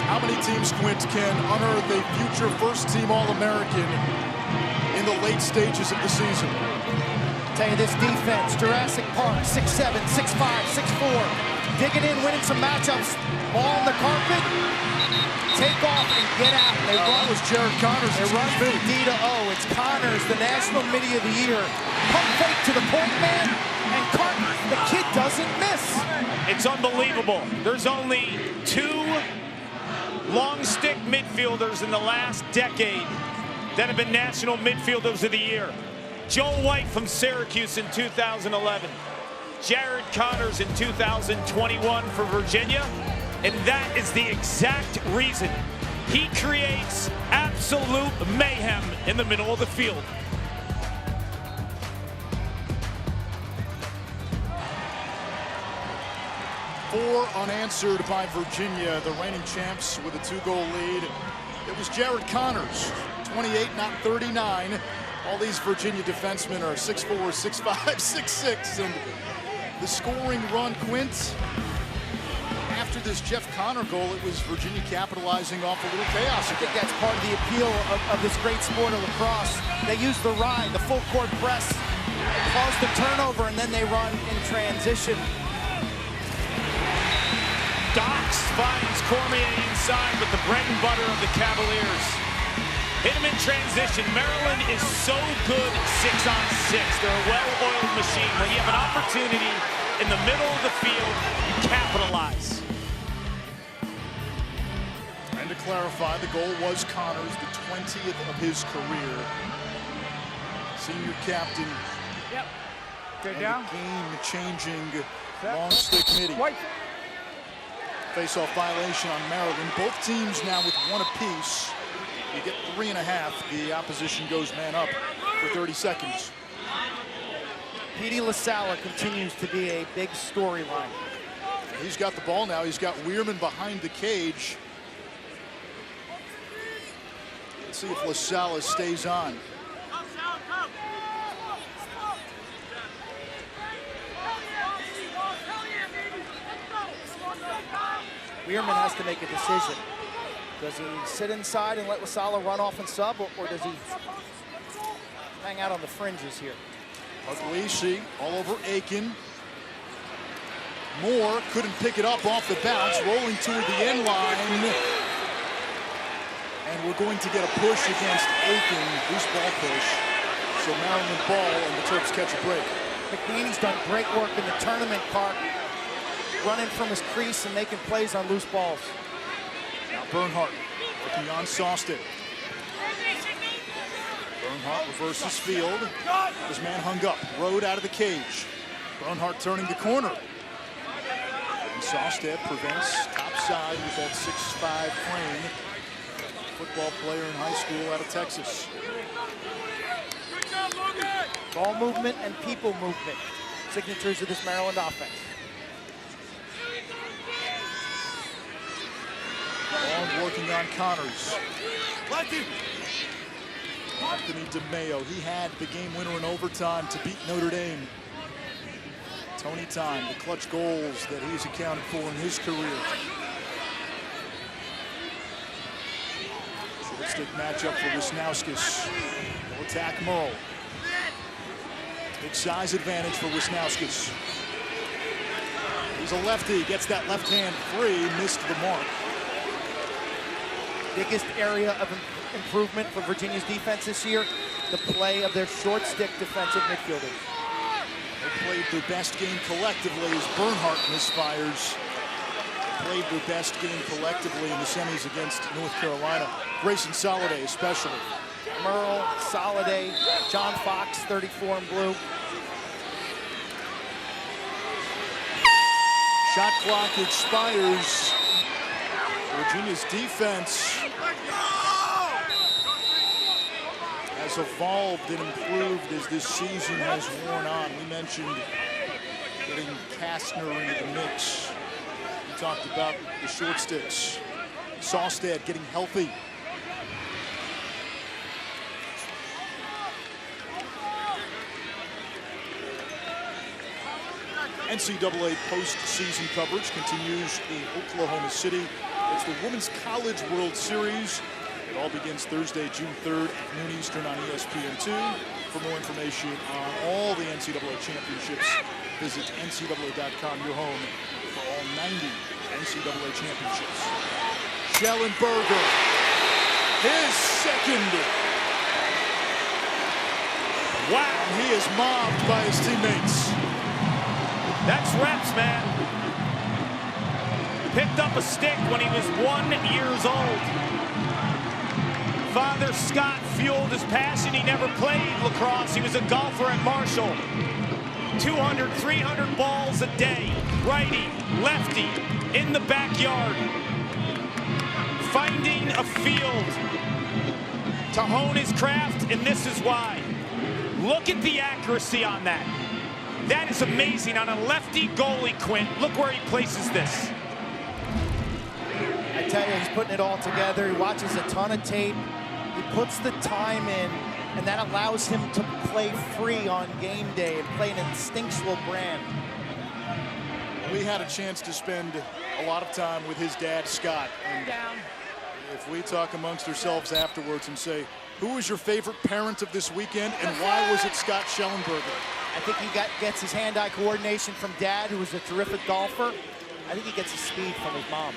How many teams, Quint, can unearth a future first-team All-American in the late stages of the season? Tell you this defense, Jurassic Park, 6'7", 6'5", 6'4", digging in, winning some matchups, ball on the carpet, take off and get out. They run was Jared Connors. They run from D to O. It's Connors, the National Midi of the Year. Pump fake to the point man, and Carter, the kid doesn't miss. It's unbelievable. There's only 2 long stick midfielders in the last decade that have been National Midfielders of the Year. Joe White from Syracuse in 2011. Jared Connors in 2021 for Virginia. And that is the exact reason he creates absolute mayhem in the middle of the field. Four unanswered by Virginia, the reigning champs with a 2-goal lead. It was Jared Connors, 28, not 39. All these Virginia defensemen are 6'4", 6'5", 6'6", and the scoring run, Quint. After this Jeff Connor goal, it was Virginia capitalizing off a little chaos. I think that's part of the appeal of this great sport of lacrosse. They use the ride, the full court press, cause the turnover, and then they run in transition. Dox finds Cormier inside with the bread and butter of the Cavaliers. Hit him in transition. Maryland is so good 6-on-6. They're a well-oiled machine. When you have an opportunity in the middle of the field, you capitalize. And to clarify, the goal was Connors, the 20th of his career. Senior captain. Yep. Good and down. Game-changing long stick midi. White. Face-off violation on Maryland. Both teams now with 1 apiece. You get 3.5. The opposition goes man up for 30 seconds. Petey LaSala continues to be a big storyline. He's got the ball now. He's got Weirman behind the cage. Let's see if LaSala stays on. Weirman has to make a decision. Does he sit inside and let LaSala run off and sub, or does he hang out on the fringes here? Puglisi all over Aiken. Moore couldn't pick it up off the bounce, rolling toward the end line. And we're going to get a push against Aiken, loose ball push. So Maryland ball, and the Terps catch a break. McNeely's done great work in the tournament, Park, running from his crease and making plays on loose balls. Now Bernhardt looking on Sawstead. Bernhardt reverses field. His man hung up. Rode out of the cage. Bernhardt turning the corner. And Sawstead prevents topside with that 6'5" frame. Football player in high school out of Texas. Ball movement and people movement. Signatures of this Maryland offense. Long working on Connors. Anthony DeMeo, he had the game winner in overtime to beat Notre Dame. Tony Time, the clutch goals that he's accounted for in his career. Short stick matchup for Wisnauskas. He'll attack Merle. Big size advantage for Wisnauskas. He's a lefty, gets that left hand free, missed the mark. Biggest area of improvement for Virginia's defense this year, the play of their short stick defensive midfielders. They played their best game collectively as Bernhardt misfires. Played their best game collectively in the semis against North Carolina. Grayson Soliday especially. Merle, Soliday, John Fox, 34 in blue. Shot clock expires. Virginia's defense has evolved and improved as this season has worn on. We mentioned getting Kastner into the mix. We talked about the short sticks. Sawstead getting healthy. NCAA postseason coverage continues in Oklahoma City. It's the Women's College World Series. It all begins Thursday, June 3rd at noon Eastern on ESPN2. For more information on all the NCAA championships, visit ncaa.com, your home for all 90 NCAA championships. Schellenberger, his second. Wow, he is mobbed by his teammates. That's reps, man. Picked up a stick when he was 1 year old. Father Scott fueled his passion. He never played lacrosse. He was a golfer at Marshall. 200, 300 balls a day. Righty, lefty, in the backyard. Finding a field to hone his craft, and this is why. Look at the accuracy on that. That is amazing on a lefty goalie, Quint. Look where he places this. I tell you, he's putting it all together. He watches a ton of tape. He puts the time in, and that allows him to play free on game day and play an instinctual brand. We had a chance to spend a lot of time with his dad, Scott. And if we talk amongst ourselves afterwards and say, who was your favorite parent of this weekend and why was it Scott Schellenberger? I think he gets his hand-eye coordination from Dad, who was a terrific golfer. I think he gets his speed from his mom.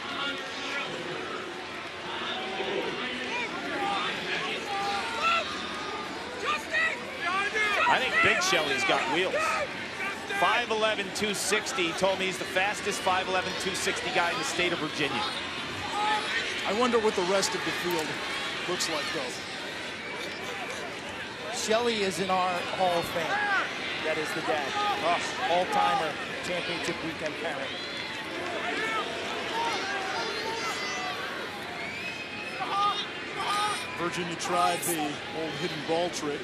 I think Big Shelly's got wheels. 5'11", 260. He told me he's the fastest 5'11", 260 guy in the state of Virginia. I wonder what the rest of the field looks like, though. Shelly is in our Hall of Fame. That is the dad. All-timer, championship weekend parent. Virginia tried the old hidden ball trick.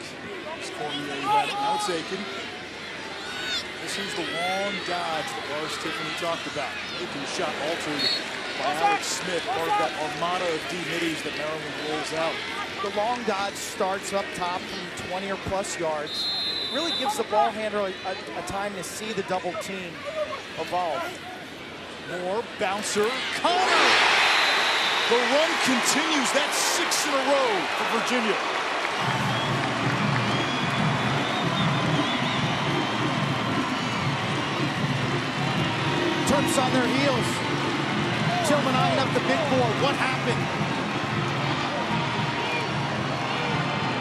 Cormier had it. Now it's Aiken. This is the long dodge that Lars Tiffany talked about. Aiken's shot altered by Alex Smith, part of that armada of D-middies that Maryland rolls out. The long dodge starts up top from 20 or plus yards. Really gives the ball handler a time to see the double team evolve. More bouncer. Connor! The run continues. That's 6 in a row for Virginia. Terps on their heels. Tillman eyeing up the big board. What happened?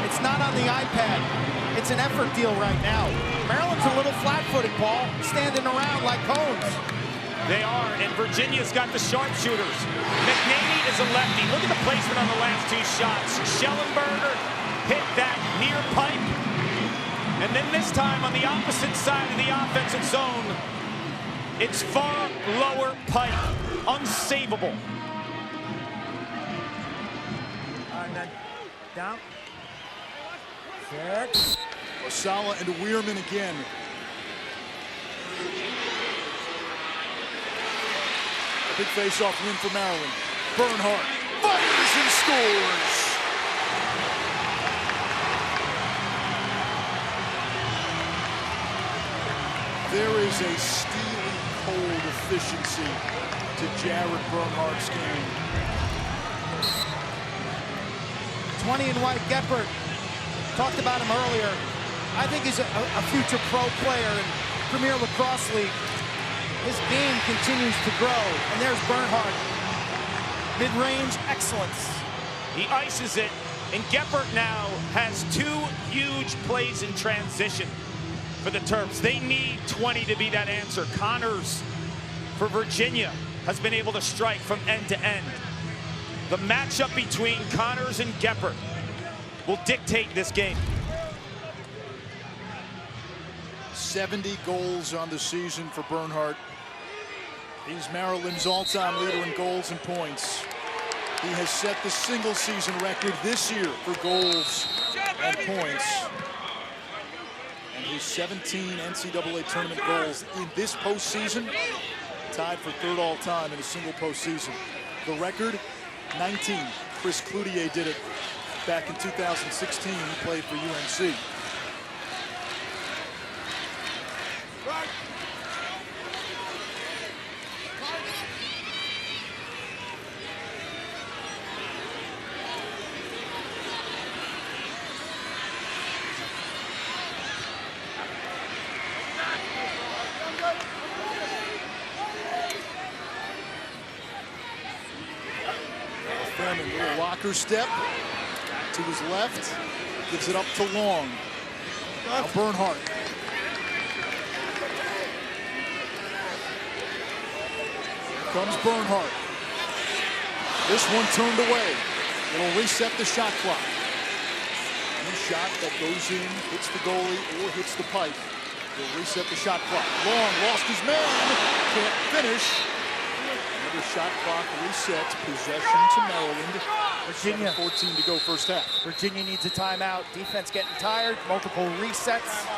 It's not on the iPad. It's an effort deal right now. Maryland's a little flat-footed, Paul, standing around like cones. They are, and Virginia's got the sharpshooters. McNaney is a lefty. Look at the placement on the last two shots. Schellenberger hit that near pipe. And then this time on the opposite side of the offensive zone, it's far lower pipe. Unsavable. All right, man. Down. Six. Osala and Weirman again. A big face-off win for Maryland. Bernhardt fires and scores. There is a steely cold efficiency to Jared Bernhardt's game. 20 and white Geppert. Talked about him earlier. I think he's a future pro player in Premier Lacrosse League. His game continues to grow. And there's Bernhardt. Mid-range excellence. He ices it, and Geppert now has 2 huge plays in transition for the Terps. They need 20 to be that answer. Connors for Virginia has been able to strike from end to end. The matchup between Connors and Geppert will dictate this game. 70 goals on the season for Bernhardt. He's Maryland's all-time leader in goals and points. He has set the single-season record this year for goals and points. And his 17 NCAA tournament goals in this postseason, tied for 3rd all-time in a single postseason. The record, 19. Chris Cloutier did it back in 2016. He played for UNC. Furman, little locker step to his left, gives it up to Long. Now Bernhardt. Here comes Bernhardt. This one turned away. It'll reset the shot clock. Any shot that goes in, hits the goalie, or hits the pipe, will reset the shot clock. Long lost his man, can't finish. Another shot clock resets, possession to Maryland. Virginia. 14 to go first half. Virginia needs a timeout. Defense getting tired. Multiple resets.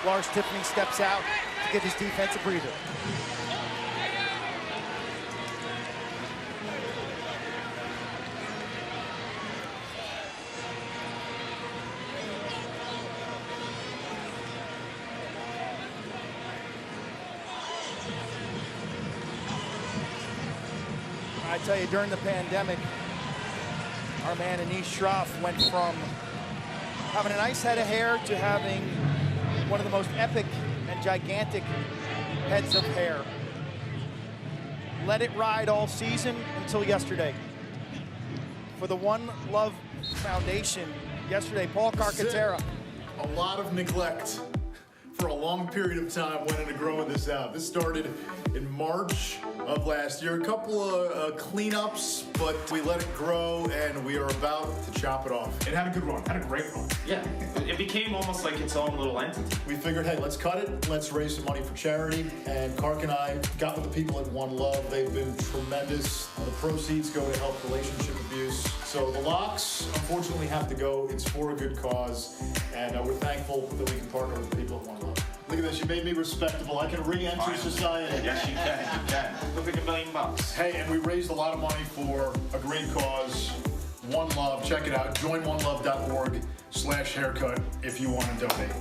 Lars Tiffany steps out to give his defense a breather. I tell you, during the pandemic, our man Anish Shroff went from having a nice head of hair to having one of the most epic and gigantic heads of hair. Let it ride all season until yesterday. For the One Love Foundation, yesterday, Paul Carcaterra. A lot of neglect for a long period of time went into growing this out. This started in March of last year. A couple of cleanups, but we let it grow, and we are about to chop it off. It had a good run, had a great run. Yeah, it became almost like its own little entity. We figured, hey, let's cut it. Let's raise some money for charity. And Kark and I got with the people at One Love. They've been tremendous. The proceeds go to help relationship abuse. So the locks, unfortunately, have to go. It's for a good cause, and we're thankful that we can partner with the people at One Love. Look at this, you made me respectable. I can re-enter society. Yes, you can. Look like $1 million. Hey, and we raised a lot of money for a great cause. One Love, check it out. JoinOneLove.org/haircut if you want to donate.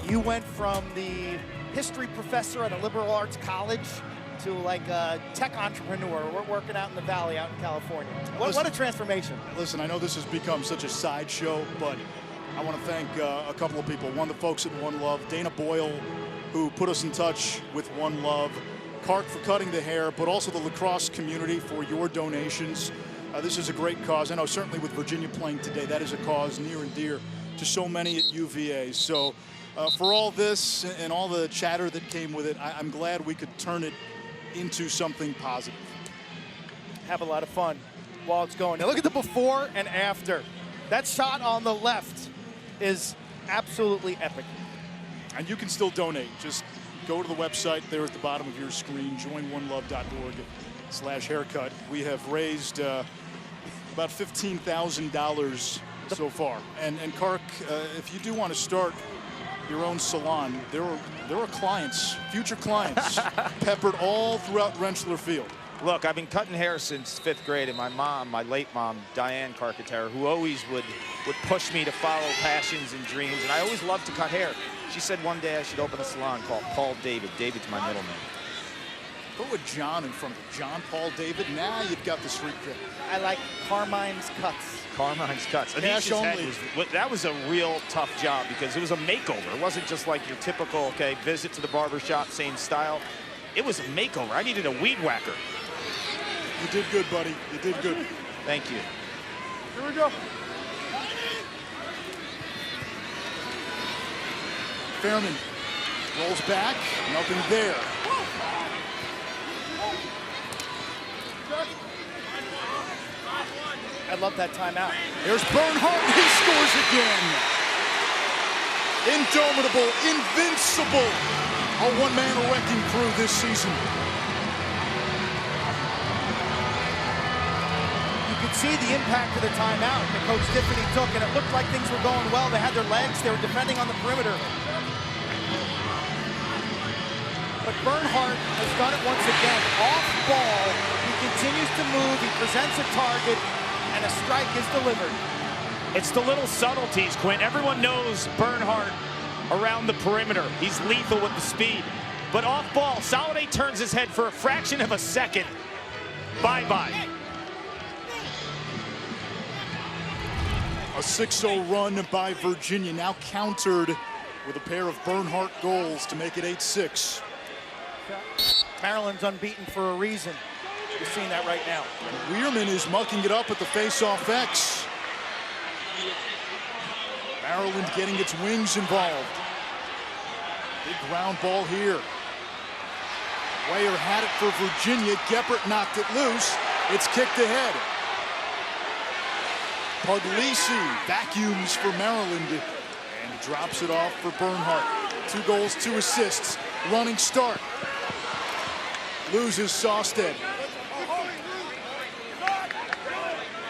You went from the history professor at a liberal arts college to like a tech entrepreneur. We're working out in the valley out in California. What a transformation. Listen, I know this has become such a sideshow, but I want to thank a couple of people. One, the folks at One Love, Dana Boyle, who put us in touch with One Love, Kark for cutting the hair, but also the lacrosse community for your donations. This is a great cause. I know certainly with Virginia playing today, that is a cause near and dear to so many at UVA. So for all this and all the chatter that came with it, I'm glad we could turn it into something positive. Have a lot of fun. while it's going. Now look at the before and after. That shot on the left is absolutely epic. And you can still donate. Just go to the website there at the bottom of your screen, joinonelove.org/haircut. We have raised about $15,000 so far. And Kark, if you do want to start your own salon, there are clients, future clients, peppered all throughout Rentschler Field. Look, I've been cutting hair since 5th grade, and my mom, my late mom, Diane Carcaterra, who always would push me to follow passions and dreams, and I always loved to cut hair. She said one day I should open a salon called Paul David. David's my middle name. Put with John in front of it. John Paul David. Now you've got the street cred. I like Carmine's Cuts. Carmine's Cuts. Cash only. That was a real tough job because it was a makeover. It wasn't just like your typical, okay, visit to the barber shop, same style. It was a makeover. I needed a weed whacker. You did good, buddy. You did good. Thank you. Here we go. Fairman rolls back. Nothing there. I love that timeout. There's Bernhardt. He scores again. Indomitable, invincible. A one-man wrecking crew this season. You could see the impact of the timeout that Coach Tiffany took, and it looked like things were going well. They had their legs. They were defending on the perimeter. But Bernhardt has done it once again. Off ball, he continues to move. He presents a target, and a strike is delivered. It's the little subtleties, Quinn. Everyone knows Bernhardt around the perimeter. He's lethal with the speed. But off ball, Soliday turns his head for a fraction of a second. Bye-bye. A 6-0 run by Virginia, now countered with a pair of Bernhardt goals to make it 8-6. Maryland's unbeaten for a reason. You're seeing that right now. Weirman is mucking it up at the face-off X. Maryland getting its wings involved. Big ground ball here. Weyer had it for Virginia. Geppert knocked it loose. It's kicked ahead. Puglisi vacuums for Maryland and drops it off for Bernhardt. 2 goals, 2 assists. Running start. Loses Sawstead.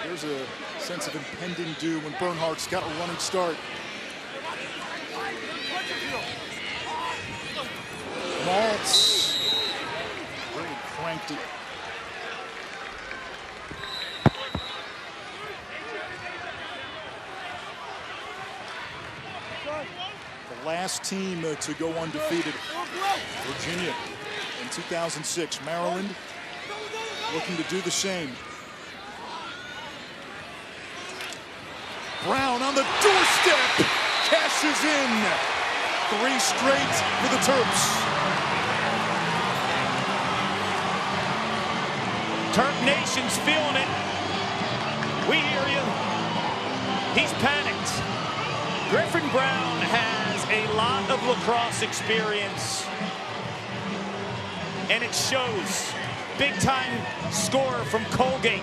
There's a sense of impending doom when Bernhardt's got a running start. Maltz really cranked it. The last team to go undefeated, Virginia in 2006. Maryland looking to do the same. Brown on the doorstep, cashes in. 3 straight for the Terps. Terp Nation's feeling it. We hear you. He's panicked. Griffin Brown has a lot of lacrosse experience, and it shows. Big-time scorer from Colgate.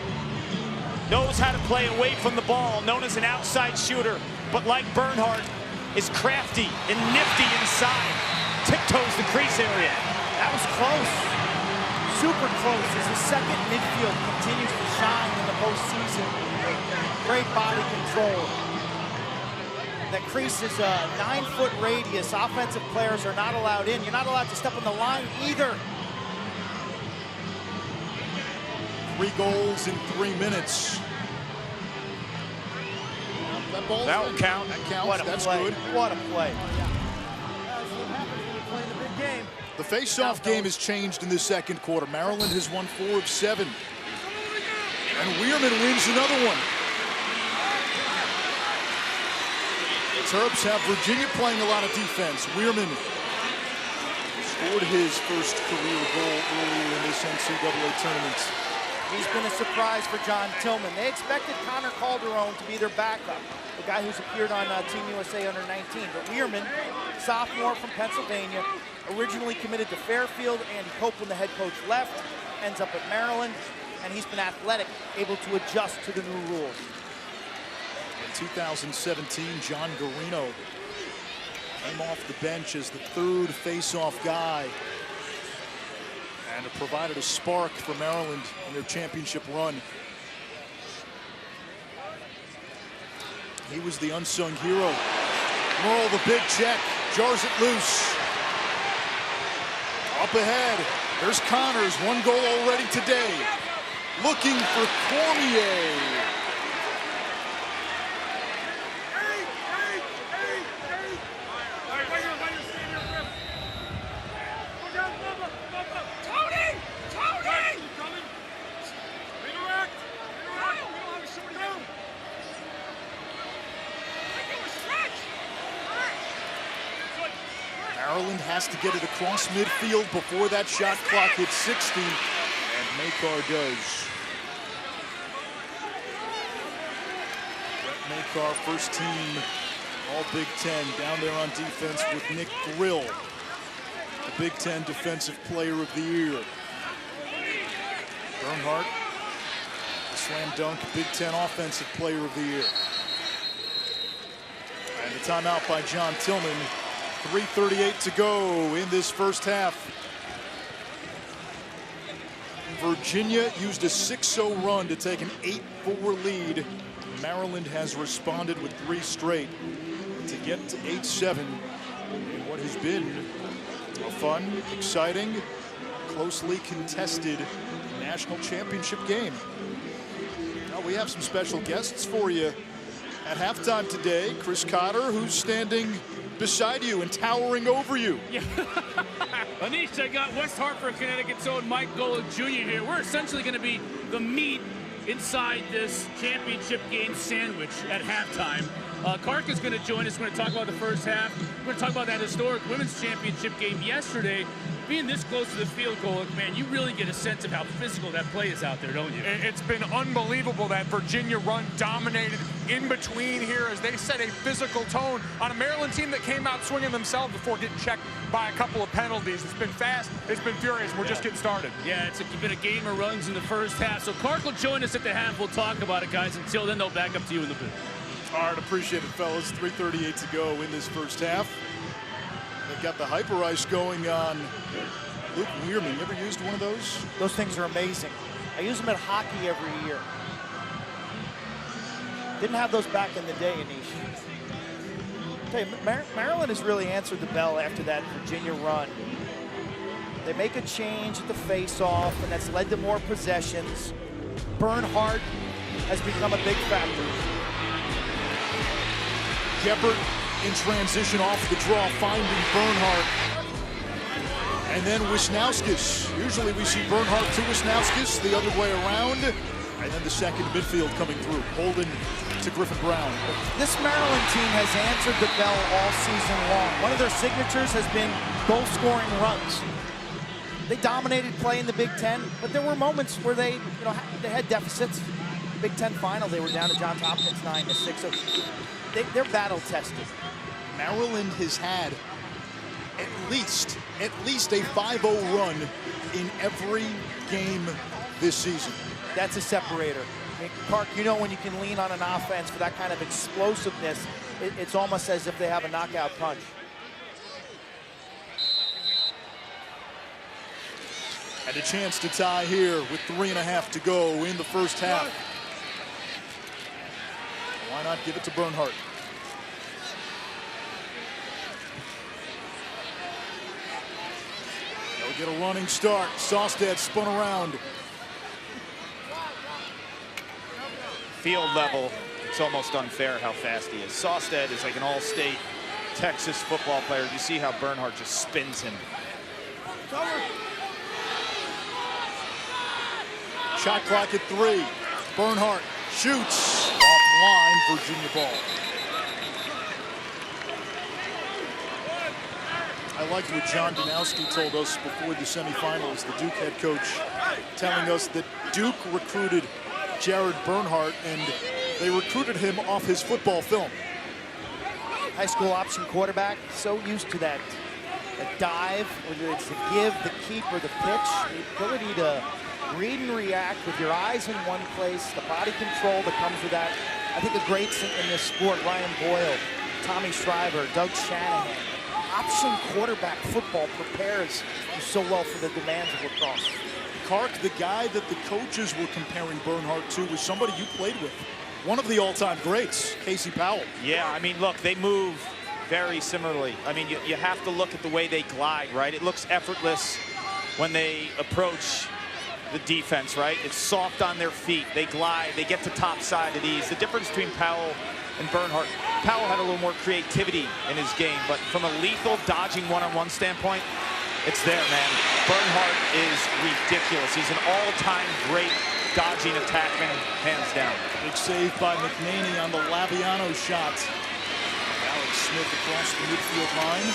Knows how to play away from the ball, known as an outside shooter, but like Bernhardt, is crafty and nifty inside. Tiptoes the crease area. That was close. Super close as the second midfield continues to shine in the postseason. Great body control. That crease is a 9-foot radius. Offensive players are not allowed in. You're not allowed to step on the line either. 3 goals in 3 minutes. That will count. That counts. What a That's play. good. What a play. The face-off game has changed in the second quarter. Maryland has won 4 of 7. And Weirman wins another one. The Terps have Virginia playing a lot of defense. Weirman scored his first career goal earlier in this NCAA tournament. He's been a surprise for John Tillman. They expected Connor Calderon to be their backup, the guy who's appeared on Team USA under 19. But Weirman, sophomore from Pennsylvania, originally committed to Fairfield. Andy Copeland, the head coach, left, ends up at Maryland. and he's been athletic, able to adjust to the new rules. In 2017, John Garino came off the bench as the third face-off guy and it provided a spark for Maryland in their championship run. He was the unsung hero. Merle, the big check, jars it loose. Up ahead, there's Connors, 1 goal already today. Looking for Cormier. Maryland has to get it across midfield before that shot clock hits 60, and Makar does. Makar, first team All Big Ten, down there on defense with Nick Grill, the Big Ten Defensive Player of the Year. Bernhardt, the slam dunk Big Ten Offensive Player of the Year. And the timeout by John Tillman. 3:38 to go in this first half. Virginia used a 6-0 run to take an 8-4 lead. Maryland has responded with 3 straight to get to 8-7 in what has been a fun, exciting, closely contested national championship game. Now we have some special guests for you at halftime today. Chris Cotter, who's standing beside you and towering over you. Yeah. Anish, I got West Hartford, Connecticut's own Mike Golick Jr. here. We're essentially going to be the meat inside this championship game sandwich at halftime. Kark is going to join us. We're going to talk about the first half. We're going to talk about that historic women's championship game yesterday. Being this close to the field goal, man, you really get a sense of how physical that play is out there, don't you? It's been unbelievable that Virginia run dominated in between here as they set a physical tone on a Maryland team that came out swinging themselves before getting checked by a couple of penalties. It's been fast, it's been furious, we're just getting started. Yeah, it's been a game of runs in the first half. So Kark will join us at the half. We'll talk about it, guys. Until then, they'll back up to you in the booth. All right, appreciate it, fellas. 3:38 to go in this first half. They've got the hyper ice going on. Luke Weirman, you ever used one of those? Those things are amazing. I use them at hockey every year. Didn't have those back in the day, Anish. Tell you, Maryland has really answered the bell after that Virginia run. They make a change at the face-off, and that's led to more possessions. Bernhardt has become a big factor. Geppert in transition off the draw, finding Bernhardt. And then Wisnauskas. Usually we see Bernhardt to Wisnauskas, the other way around. And then the second midfield coming through. Holden to Griffin Brown. This Maryland team has answered the bell all season long. One of their signatures has been goal-scoring runs. They dominated play in the Big Ten, but there were moments where they had deficits. Big Ten final, they were down to Johns Hopkins 9-6. So they're battle-tested. Maryland has had at least a 5-0 run in every game this season. That's a separator. I mean, Kark, you know when you can lean on an offense for that kind of explosiveness, it's almost as if they have a knockout punch. And a chance to tie here with 3.5 to go in the first half. Why not give it to Bernhardt? They'll get a running start. Sawstead spun around. Field level, it's almost unfair how fast he is. Sawstead is like an all-state Texas football player. You see how Bernhardt just spins him. Shot clock at 3. Bernhardt shoots offline. Virginia ball. I liked what John Danowski told us before the semifinals, the Duke head coach, telling us that Duke recruited Jared Bernhardt and they recruited him off his football film. High school option quarterback, so used to that. A dive, whether it's the give, the keep, or the pitch, the ability to Read and react with your eyes in one place, the body control that comes with that. I think the greats in this sport, Ryan Boyle, Tommy Shriver, Doug Shanahan, option quarterback football prepares you so well for the demands of lacrosse. Kark, the guy that the coaches were comparing Bernhardt to was somebody you played with. One of the all-time greats, Casey Powell. Yeah, I mean, look, they move very similarly. I mean, you have to look at the way they glide, right? It looks effortless when they approach the defense, right? It's soft on their feet. They glide. They get to top side at ease. The difference between Powell and Bernhardt, Powell had a little more creativity in his game, but from a lethal dodging one-on-one standpoint, it's there, man. Bernhardt is ridiculous. He's an all-time great dodging attackman, hands down. Big save by McNaney on the Laviano shot. Alex Smith across the midfield line.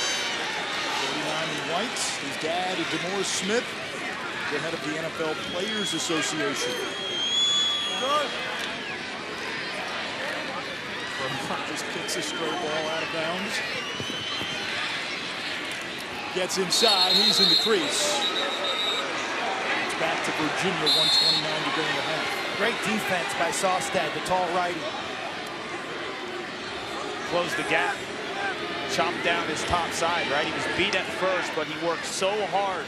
39 in white. His dad, DeMaurice Smith, the head of the NFL Players Association. Bernhardt just kicks a stray ball out of bounds. Gets inside, he's in the crease. It's back to Virginia, 1:29 to go in the half. Great defense by Sostad, the tall righty. Close the gap. Chopped down his top side, right? He was beat at first, but he worked so hard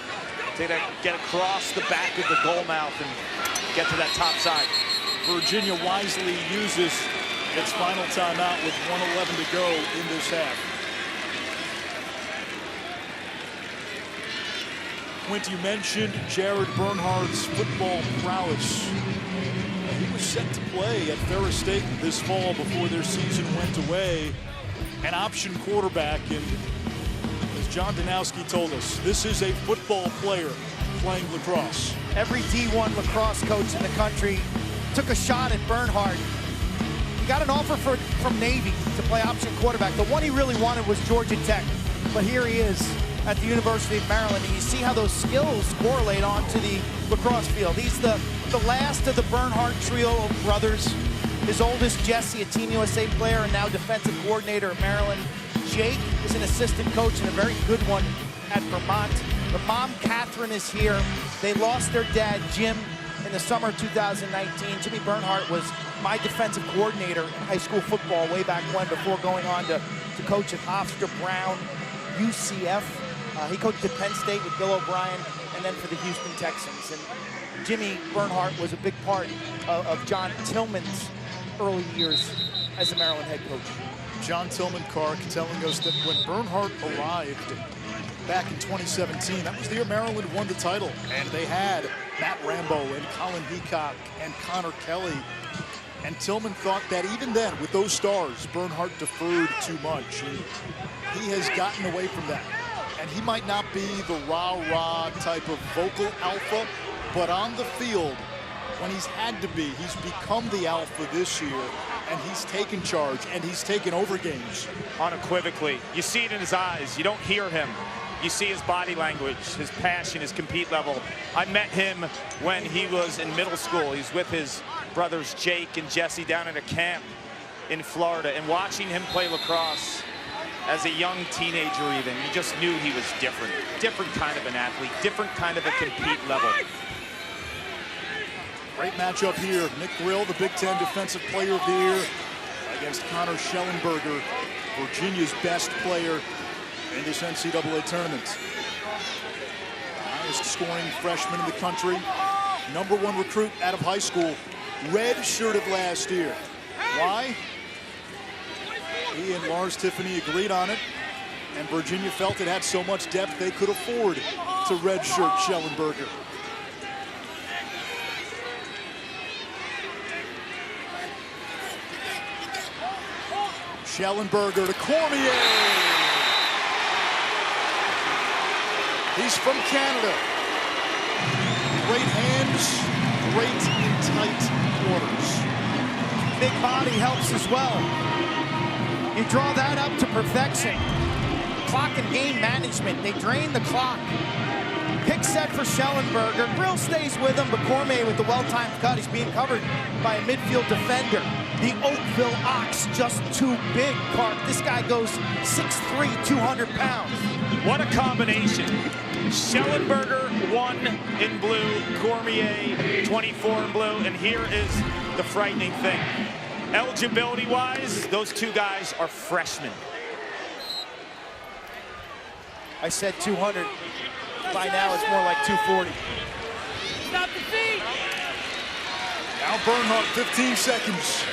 to get across the back of the goal mouth and get to that top side. Virginia wisely uses its final timeout with 1:11 to go in this half. Quint, you mentioned Jared Bernhardt's football prowess. He was set to play at Ferris State this fall before their season went away. An option quarterback, and as John Danowski told us, this is a football player playing lacrosse. Every D1 lacrosse coach in the country took a shot at Bernhardt. He got an offer from Navy to play option quarterback. The one he really wanted was Georgia Tech, but here he is at the University of Maryland, and you see how those skills correlate onto the lacrosse field. He's the last of the Bernhardt trio of brothers. His oldest, Jesse, a Team USA player and now defensive coordinator at Maryland. Jake is an assistant coach and a very good one at Vermont. The mom, Catherine, is here. They lost their dad, Jim, in the summer of 2019. Jimmy Bernhardt was my defensive coordinator in high school football way back when, before going on to coach at Hofstra Brown, UCF. He coached at Penn State with Bill O'Brien, and then for the Houston Texans. And Jimmy Bernhardt was a big part of John Tillman's early years as the Maryland head coach. John Tillman, Kark, telling us that when Bernhardt arrived back in 2017, that was the year Maryland won the title, and they had Matt Rambo and Colin Heacock and Connor Kelly. And Tillman thought that even then, with those stars, Bernhardt deferred too much. And he has gotten away from that. And he might not be the rah-rah type of vocal alpha, but on the field, when he's had to be, he's become the alpha this year, and he's taken charge, and he's taken over games. Unequivocally. You see it in his eyes. You don't hear him. You see his body language, his passion, his compete level. I met him when he was in middle school. He's with his brothers Jake and Jesse down at a camp in Florida, and watching him play lacrosse as a young teenager even, you just knew he was different. Different kind of an athlete, different kind of a compete level. Great matchup here. Nick Grill, the Big Ten Defensive Player of the Year, against Connor Schellenberger, Virginia's best player in this NCAA tournament. Highest scoring freshman in the country, #1 recruit out of high school, red-shirted last year. Why? He and Lars Tiffany agreed on it, and Virginia felt it had so much depth they could afford to redshirt Schellenberger. Schellenberger to Cormier. He's from Canada. Great hands, great in tight quarters. Big body helps as well. You draw that up to perfection. Clock and game management. They drain the clock. Pick set for Schellenberger. Brill stays with him, but Cormier with the well-timed cut. He's being covered by a midfield defender. The Oakville Ox, just too big, Kark. This guy goes 6'3", 200 pounds. What a combination. Schellenberger 1 in blue, Cormier 24 in blue, and here is the frightening thing. Eligibility-wise, those two guys are freshmen. I said 200. By now, it's more like 240. Stop the feet. Now Bernhardt, 15 seconds.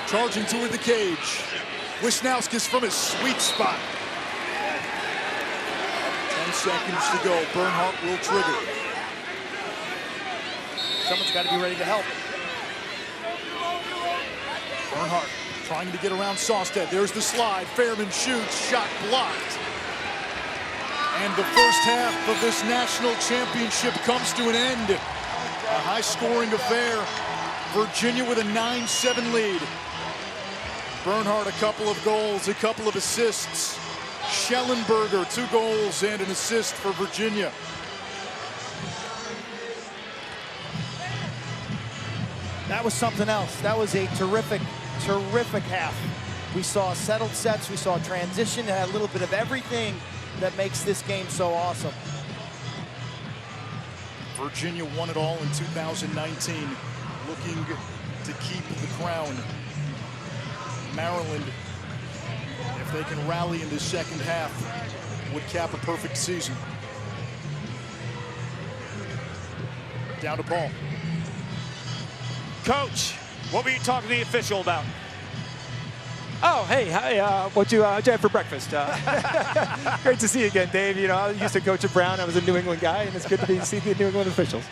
Charging toward the cage. Wisnauskas from his sweet spot. 10 seconds to go. Bernhardt will trigger. Someone's got to be ready to help. Bernhardt trying to get around Sawstead. There's the slide. Fairman shoots. Shot blocked. And the first half of this national championship comes to an end. A high-scoring affair. Virginia with a 9-7 lead. Bernhardt, a couple of goals, a couple of assists. Schellenberger, 2 goals and an assist for Virginia. That was something else. That was a terrific, terrific half. We saw settled sets, we saw transition, and a little bit of everything that makes this game so awesome. Virginia won it all in 2019, looking to keep the crown. Maryland, if they can rally in the second half, would cap a perfect season. Down to Paul. Coach, what were you talking to the official about? Oh, hey, hi, what'd you have for breakfast? Great to see you again, Dave. You know, I used to coach at Brown. I was a New England guy, and it's good to see the New England officials.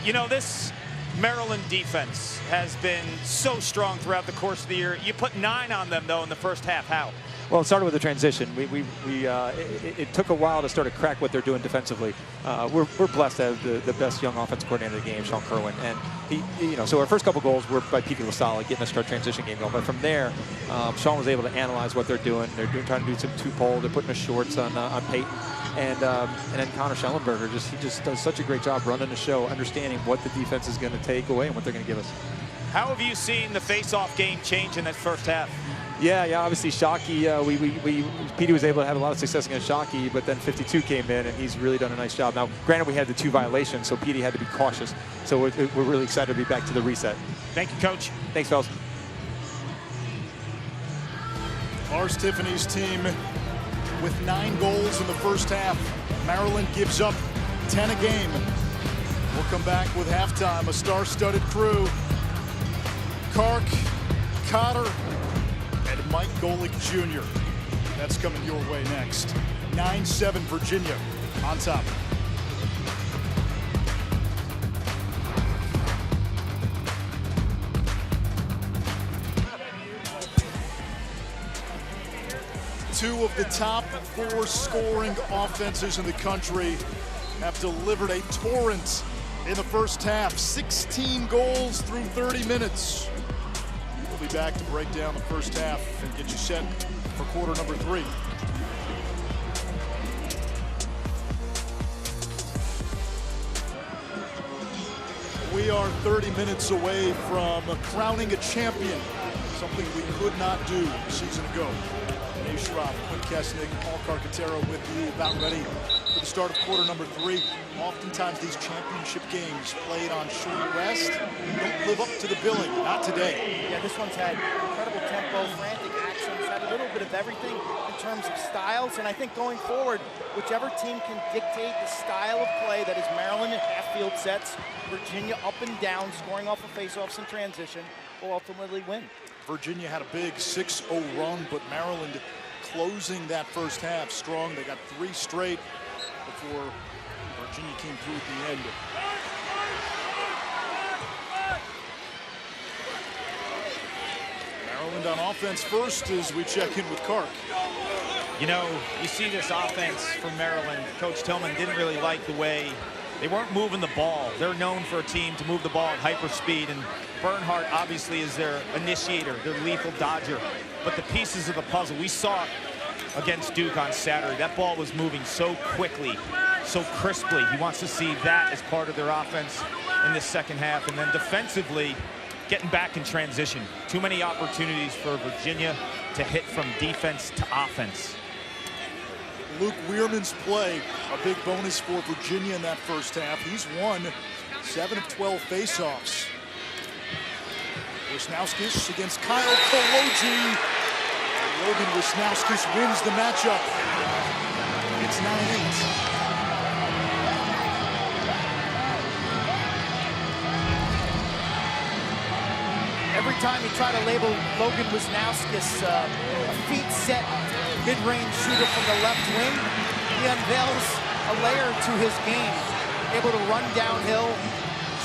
You know, this Maryland defense has been so strong throughout the course of the year. You put 9 on them, though, in the first half. How? Well, it started with the transition. It took a while to start to crack what they're doing defensively. We're blessed to have the best young offensive coordinator of the game, Sean Kerwin, and so our first couple goals were by Pico Lasala getting us our transition game going. But from there, Sean was able to analyze what they're doing. They're trying to do some 2-pole. They're putting the shorts on Peyton, and then Connor Schellenberger he just does such a great job running the show, understanding what the defense is going to take away and what they're going to give us. How have you seen the face-off game change in that first half? Yeah, obviously Shockey, Petey was able to have a lot of success against Shockey, but then 52 came in, and he's really done a nice job. Now, granted, we had the 2 violations, so Petey had to be cautious. So we're really excited to be back to the reset. Thank you, Coach. Thanks, fellas. Lars Tiffany's team with 9 goals in the first half. Maryland gives up 10 a game. We'll come back with halftime. A star-studded crew. Kark, Cotter, and Mike Golick Jr. That's coming your way next. 9-7 Virginia on top. Two of the top 4 scoring offenses in the country have delivered a torrent in the first half. 16 goals through 30 minutes. We'll be back to break down the first half and get you set for quarter number 3. We are 30 minutes away from crowning a champion, something we could not do a season ago. Dave Schroff, Quinn Kesnick, Paul Carcaterra with you, about ready for the start of quarter number 3. Oftentimes these championship games played on short rest don't live up to the billing. Not today. Yeah, this one's had incredible tempo, frantic actions, had a little bit of everything in terms of styles. And I think going forward, whichever team can dictate the style of play that is Maryland in half-field sets, Virginia up and down, scoring off of face-offs and transition, will ultimately win. Virginia had a big 6-0 run, but Maryland closing that first half strong. They got 3 straight before Virginia came through at the end. Maryland on offense first as we check in with Kark. You know, you see this offense from Maryland. Coach Tillman didn't really like the way they weren't moving the ball. They're known for a team to move the ball at hyper speed, and Bernhardt obviously is their initiator, their lethal dodger. But the pieces of the puzzle, we saw against Duke on Saturday, that ball was moving so quickly, so crisply. He wants to see that as part of their offense in the second half. And then defensively, getting back in transition. Too many opportunities for Virginia to hit from defense to offense. Luke Weirman's play, a big bonus for Virginia in that first half. He's won 7 of 12 faceoffs. Wisnauskas against Kyle Koloji. Logan Wisnauskas wins the matchup. It's 9-8. Every time you try to label Logan Wisnauskas a feet set mid-range shooter from the left wing, he unveils a layer to his game. Able to run downhill,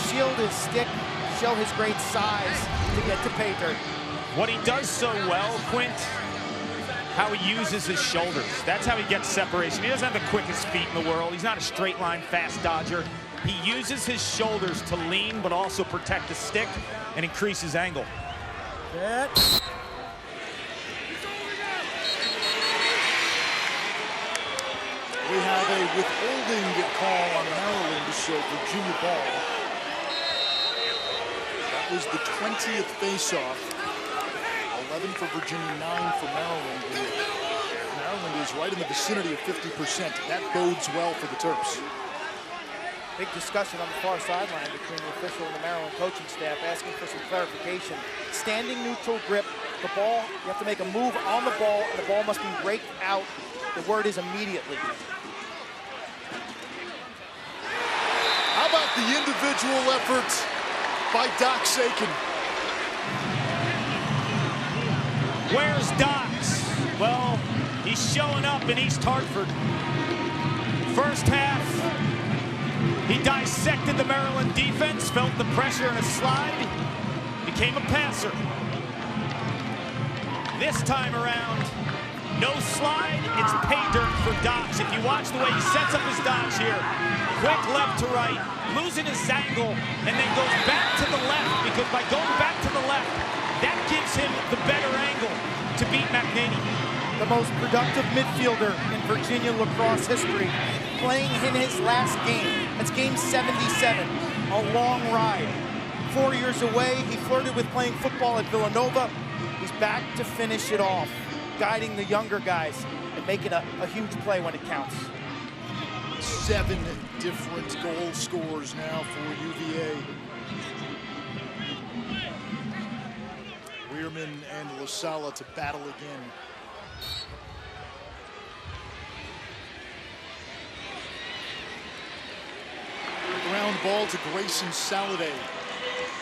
shield his stick, show his great size to get to pay dirt. What he does so well, Quint, how he uses his shoulders. That's how he gets separation. He doesn't have the quickest feet in the world. He's not a straight line fast dodger. He uses his shoulders to lean, but also protect the stick and increase his angle. We have a withholding call on Maryland, so Virginia ball. That was the 20th faceoff. 11 for Virginia, 9 for Maryland. Maryland is right in the vicinity of 50%. That bodes well for the Terps. Big discussion on the far sideline between the official and the Maryland coaching staff asking for some clarification. Standing neutral grip, the ball, you have to make a move on the ball, and the ball must be raked out. The word is immediately. How about the individual effort by Doc Sakin? Where's Docs? Well, he's showing up in East Hartford. First half, he dissected the Maryland defense, felt the pressure in a slide, became a passer. This time around, no slide, it's pay dirt for Docs. If you watch the way he sets up his dodge here, quick left to right, losing his angle, and then goes back to the left, because by going back to the left, that gives him the better angle to beat McNaney. The most productive midfielder in Virginia lacrosse history, playing in his last game. That's game 77, a long ride. 4 years away, he flirted with playing football at Villanova. He's back to finish it off, guiding the younger guys and making a huge play when it counts. 7 different goal scorers now for UVA. Weirman and LaSala to battle again. Ground ball to Grayson Saladay.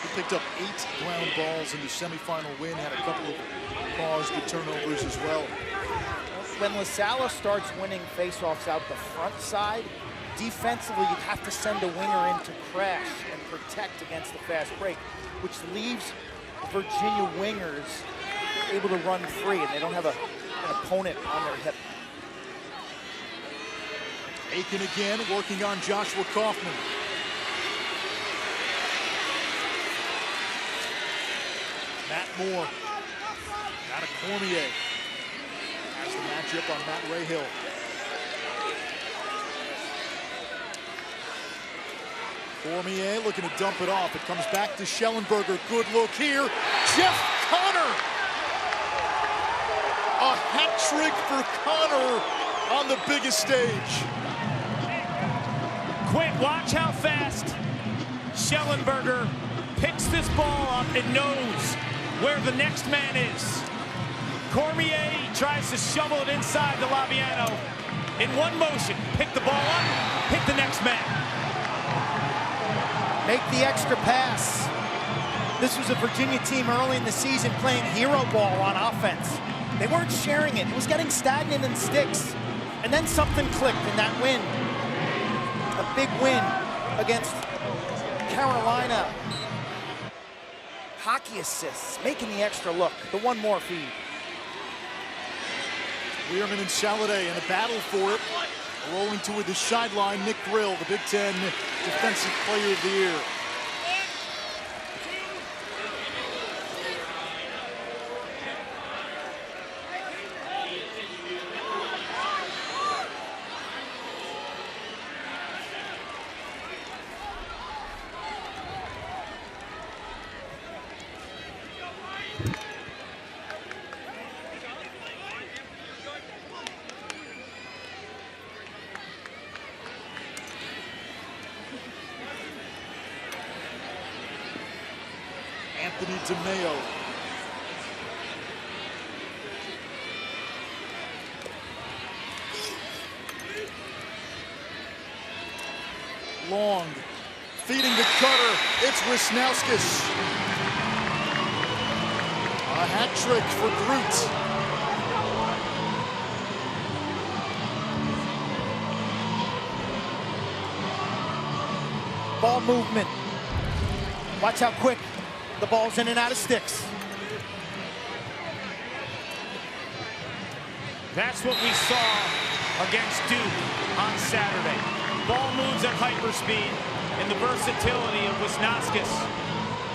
He picked up 8 ground balls in the semifinal win, had a couple of caused turnovers as well. When LaSala starts winning faceoffs out the front side, defensively you have to send a winger in to crash and protect against the fast break, which leaves Virginia wingers able to run free, and they don't have an opponent on their hip. Aiken again, working on Joshua Kaufman. Matt Moore, out of Cormier. Has the matchup on Matt Rahill. Cormier looking to dump it off. It comes back to Schellenberger. Good look here. Jeff Connor. A hat trick for Connor on the biggest stage. Quint, watch how fast Schellenberger picks this ball up and knows where the next man is. Cormier tries to shovel it inside to Laviano. In one motion, pick the ball up, hit the next man. Make the extra pass. This was a Virginia team early in the season playing hero ball on offense. They weren't sharing it. It was getting stagnant in sticks. And then something clicked in that win. A big win against Carolina. Hockey assists, making the extra look. The one more feed. Weirman and Saladay in a battle for it. Rolling to the sideline, Nick Grill, the Big Ten Defensive Player of the Year. Anthony DeMeo. Long, feeding the cutter. It's Wisnauskas. A hat trick for Groot. Ball movement. Watch how quick the ball's in and out of sticks. That's what we saw against Duke on Saturday. Ball moves at hyperspeed and the versatility of Wisnauskas,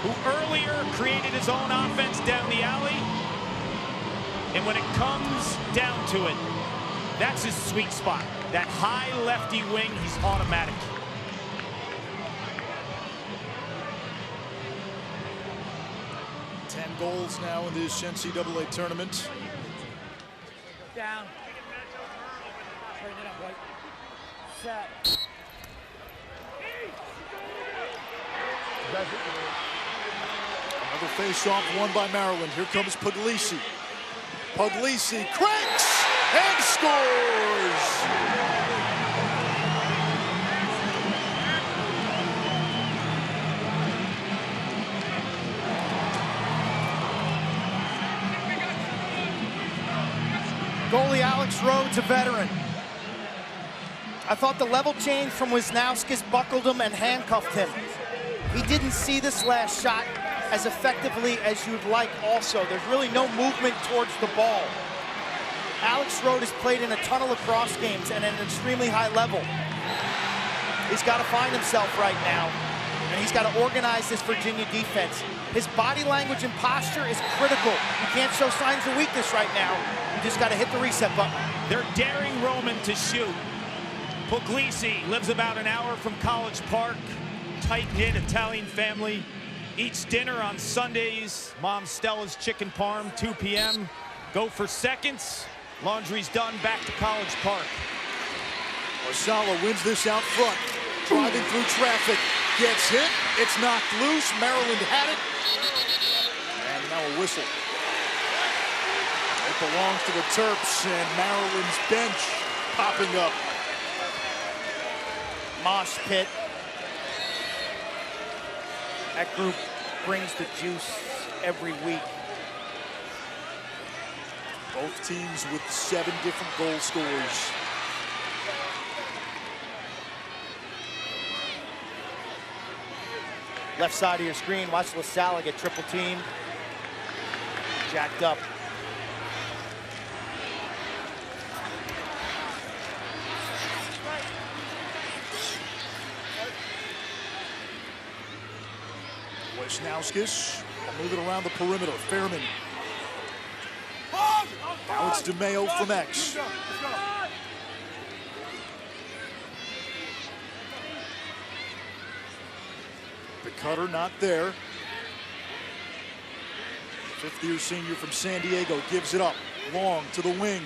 who earlier created his own offense down the alley. And when it comes down to it, that's his sweet spot. That high lefty wing, he's automatic. Goals now in this NCAA tournament. Down. Straighten it up, White. Set. Another face-off won by Maryland. Here comes Puglisi. Puglisi cranks and scores! Goalie Alex Rhodes, a veteran. I thought the level change from Wisnauskas buckled him and handcuffed him. He didn't see this last shot as effectively as you'd like also. There's really no movement towards the ball. Alex Rhodes has played in a ton of lacrosse games and at an extremely high level. He's got to find himself right now, and he's got to organize this Virginia defense. His body language and posture is critical. He can't show signs of weakness right now. You just got to hit the reset button. They're daring Roman to shoot. Puglisi lives about an hour from College Park. Tight-knit Italian family. Eats dinner on Sundays. Mom Stella's chicken parm, 2 p.m. Go for seconds. Laundry's done, back to College Park. Marsala wins this out front. Driving through traffic. Gets hit. It's knocked loose. Maryland had it. And now a whistle. It belongs to the Terps, and Maryland's bench popping up. Mosh pit. That group brings the juice every week. Both teams with 7 different goal scorers. Left side of your screen, watch LaSalle get triple teamed. Jacked up. Wisnauskas moving around the perimeter. Fairman. Now it's DeMeo from X. The cutter not there. Fifth-year senior from San Diego gives it up. Long to the wing.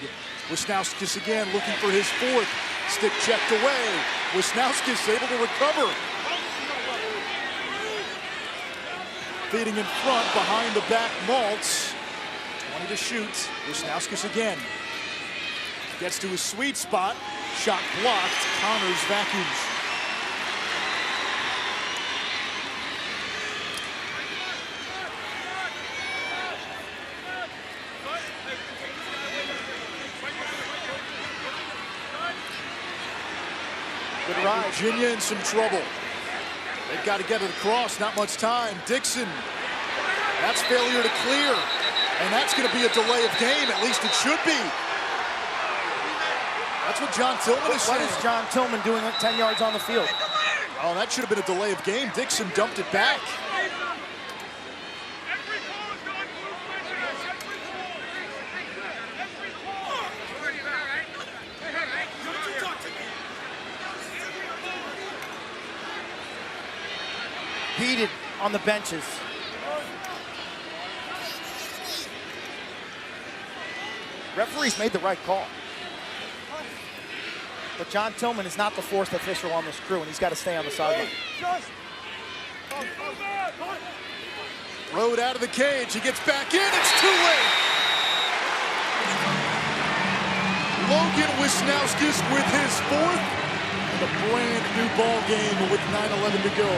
Wisnauskas again looking for his 4th. Stick checked away. Wisnauskas able to recover. Feeding in front behind the back Maltz. 20 to shoot. Wisnauskas again. Gets to his sweet spot. Shot blocked. Connors vacuums. Good ride. Virginia in some trouble. They've got to get it across, not much time. Dixon, that's failure to clear. And that's going to be a delay of game, at least it should be. That's what John Tillman is saying. What is John Tillman doing at 10 yards on the field? Oh, that should have been a delay of game. Dixon dumped it back. Heated on the benches. Referees made the right call. But John Tillman is not the 4th official on this crew, and he's got to stay on the sideline. Rode out of the cage. He gets back in. It's too late. Logan Wisnauskas with his fourth. And a brand new ball game with 9:11 to go.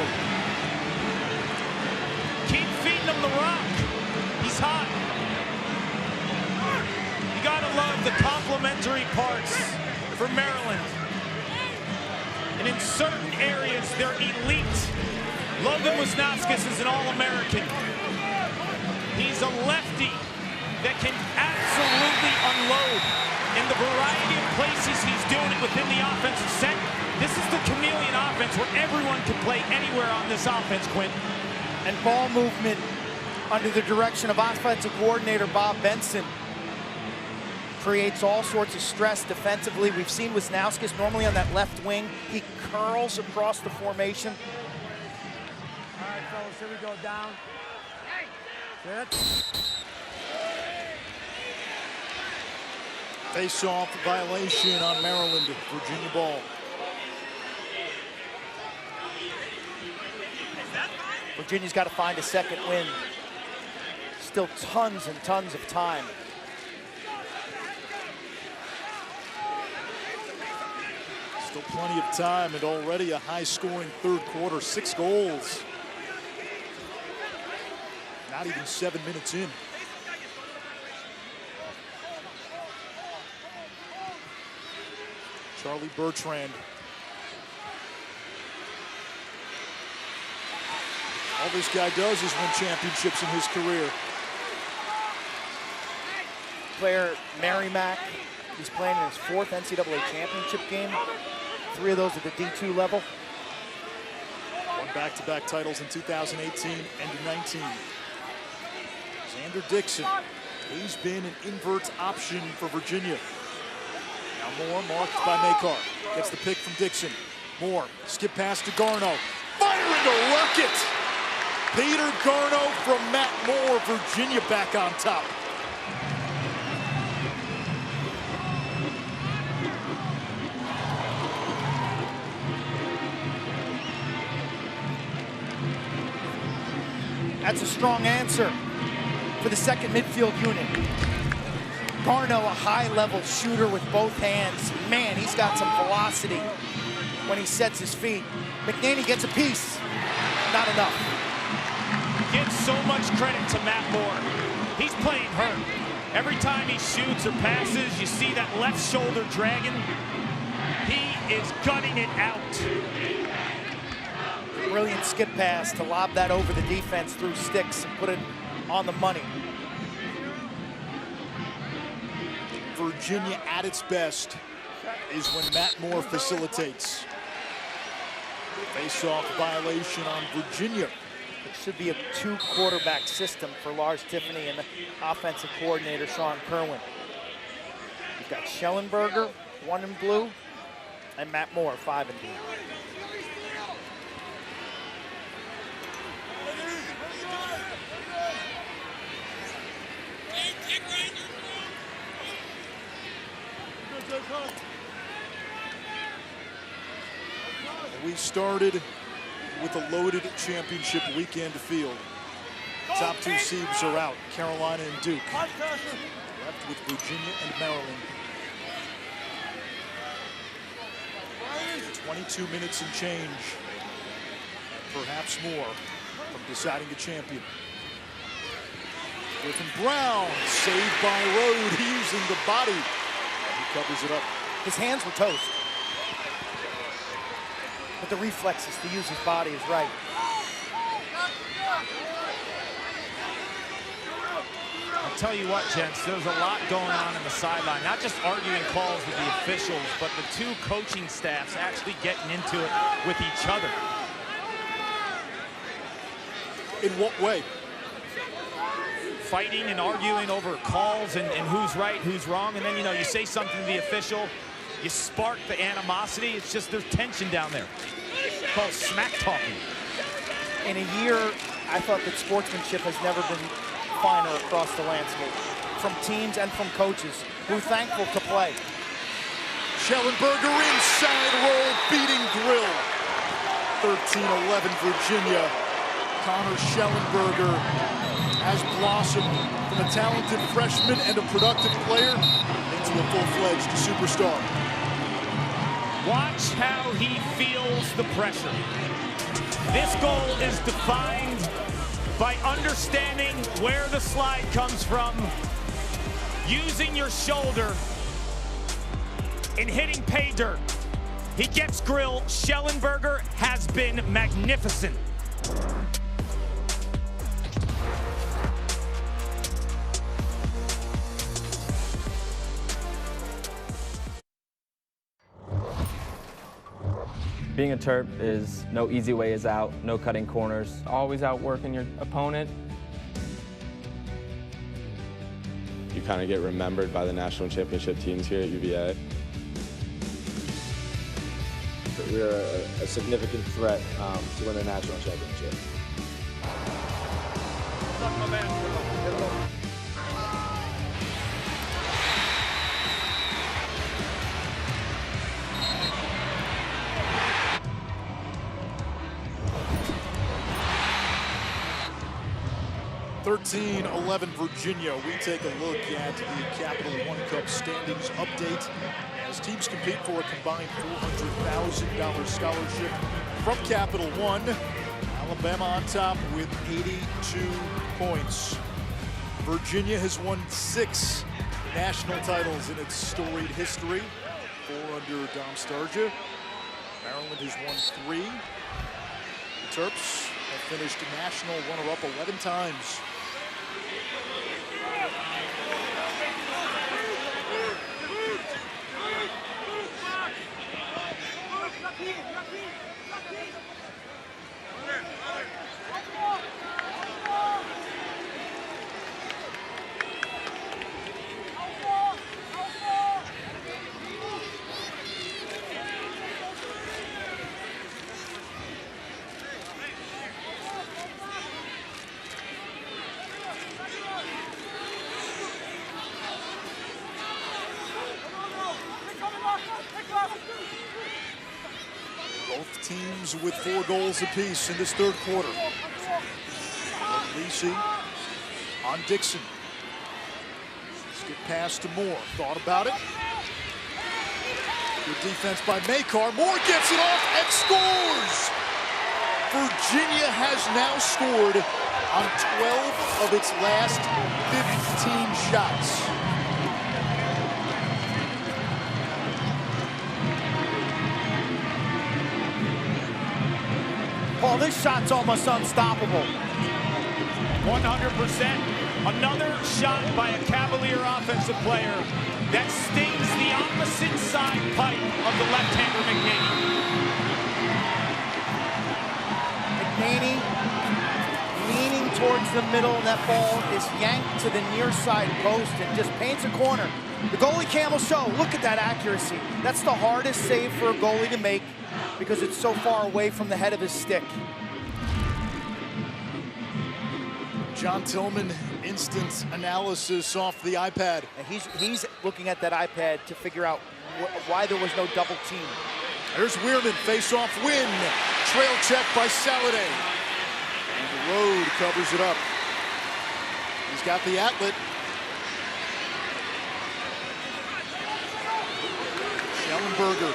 Keep feeding him the rock. He's hot. You gotta love the complementary parts for Maryland. And in certain areas, they're elite. Logan Wisnauskas is an All-American. He's a lefty that can absolutely unload. In the variety of places he's doing it within the offensive set, this is the chameleon offense where everyone can play anywhere on this offense, Quinn. And ball movement under the direction of offensive coordinator Bob Benson creates all sorts of stress defensively. We've seen Wisnauskas normally on that left wing. He curls across the formation. All right, fellas, here we go. Down. Good. Face-off violation on Maryland. Virginia ball. Virginia's got to find a second win. Still tons and tons of time. Still plenty of time and already a high-scoring third quarter. 6 goals. Not even 7 minutes in. Charlie Bertrand. All this guy does is win championships in his career. Player Merrimack, he's playing in his 4th NCAA championship game. 3 of those at the D2 level. Won back-to-back titles in 2018 and 19. Xander Dixon, he's been an invert option for Virginia. Now Moore marked by Makar. Gets the pick from Dixon. Moore, skip pass to Garno. Firing a rocket! Peter Garno from Matt Moore. Virginia back on top. That's a strong answer for the second midfield unit. Garno, a high-level shooter with both hands. Man, he's got some velocity when he sets his feet. McNaney gets a piece. Not enough. Give so much credit to Matt Moore. He's playing hurt. Every time he shoots or passes, you see that left shoulder dragging. He is gutting it out. Brilliant skip pass to lob that over the defense through sticks and put it on the money. Virginia at its best is when Matt Moore facilitates. Face-off violation on Virginia. It should be a 2-quarterback system for Lars Tiffany and the offensive coordinator Sean Kerwin. You've got Schellenberger, 1 in blue, and Matt Moore, 5 in blue. We started with a loaded championship weekend field. Top 2 seeds are out, Carolina and Duke. Left with Virginia and Maryland. 22 minutes and change, perhaps more, from deciding a champion. Griffin Brown, saved by Rode, using the body. He covers it up. His hands were toast. But the reflexes to use his body is right. I'll tell you what, gents, there's a lot going on in the sideline. Not just arguing calls with the officials, but the 2 coaching staffs actually getting into it with each other. In what way? Fighting and arguing over calls and who's right, who's wrong, and then, you know, you say something to the official, you spark the animosity. It's just there's tension down there. It's called smack talking. In a year, I thought that sportsmanship has never been finer across the landscape, from teams and from coaches who are thankful to play. Schellenberger inside roll, beating Grill. 13-11 Virginia. Connor Schellenberger has blossomed from a talented freshman and a productive player into a full-fledged superstar. Watch how he feels the pressure. This goal is defined by understanding where the slide comes from, using your shoulder, and hitting pay dirt. He gets grill. Schellenberger has been magnificent. Being a Terp is no easy ways out, no cutting corners. Always outworking your opponent. You kind of get remembered by the national championship teams here at UVA. We're a significant threat to win the national championship. (13-11) Virginia. We take a look at the Capital One Cup standings update as teams compete for a combined $400,000 scholarship from Capital One. Alabama on top with 82 points. Virginia has won 6 national titles in its storied history, 4 under Dom Starja. Maryland has won 3. The Terps have finished national runner-up 11 times. Both teams with 4 goals apiece in this third quarter. Lisi on Dixon. Skip pass to Moore. Thought about it. Good defense by Makar. Moore gets it off and scores! Virginia has now scored on 12 of its last 15 shots. Paul, this shot's almost unstoppable. 100%. Another shot by a Cavalier offensive player that stings the opposite side pipe of the left-hander McNaney leaning towards the middle, and that ball is yanked to the near side post and just paints a corner. The goalie cam will show. Look at that accuracy. That's the hardest save for a goalie to make because it's so far away from the head of his stick. John Tillman, instant analysis off the iPad. And he's looking at that iPad to figure out why there was no double team. There's Weirman, face-off win. Trail check by Saladay. And the road covers it up. He's got the outlet. Schellenberger.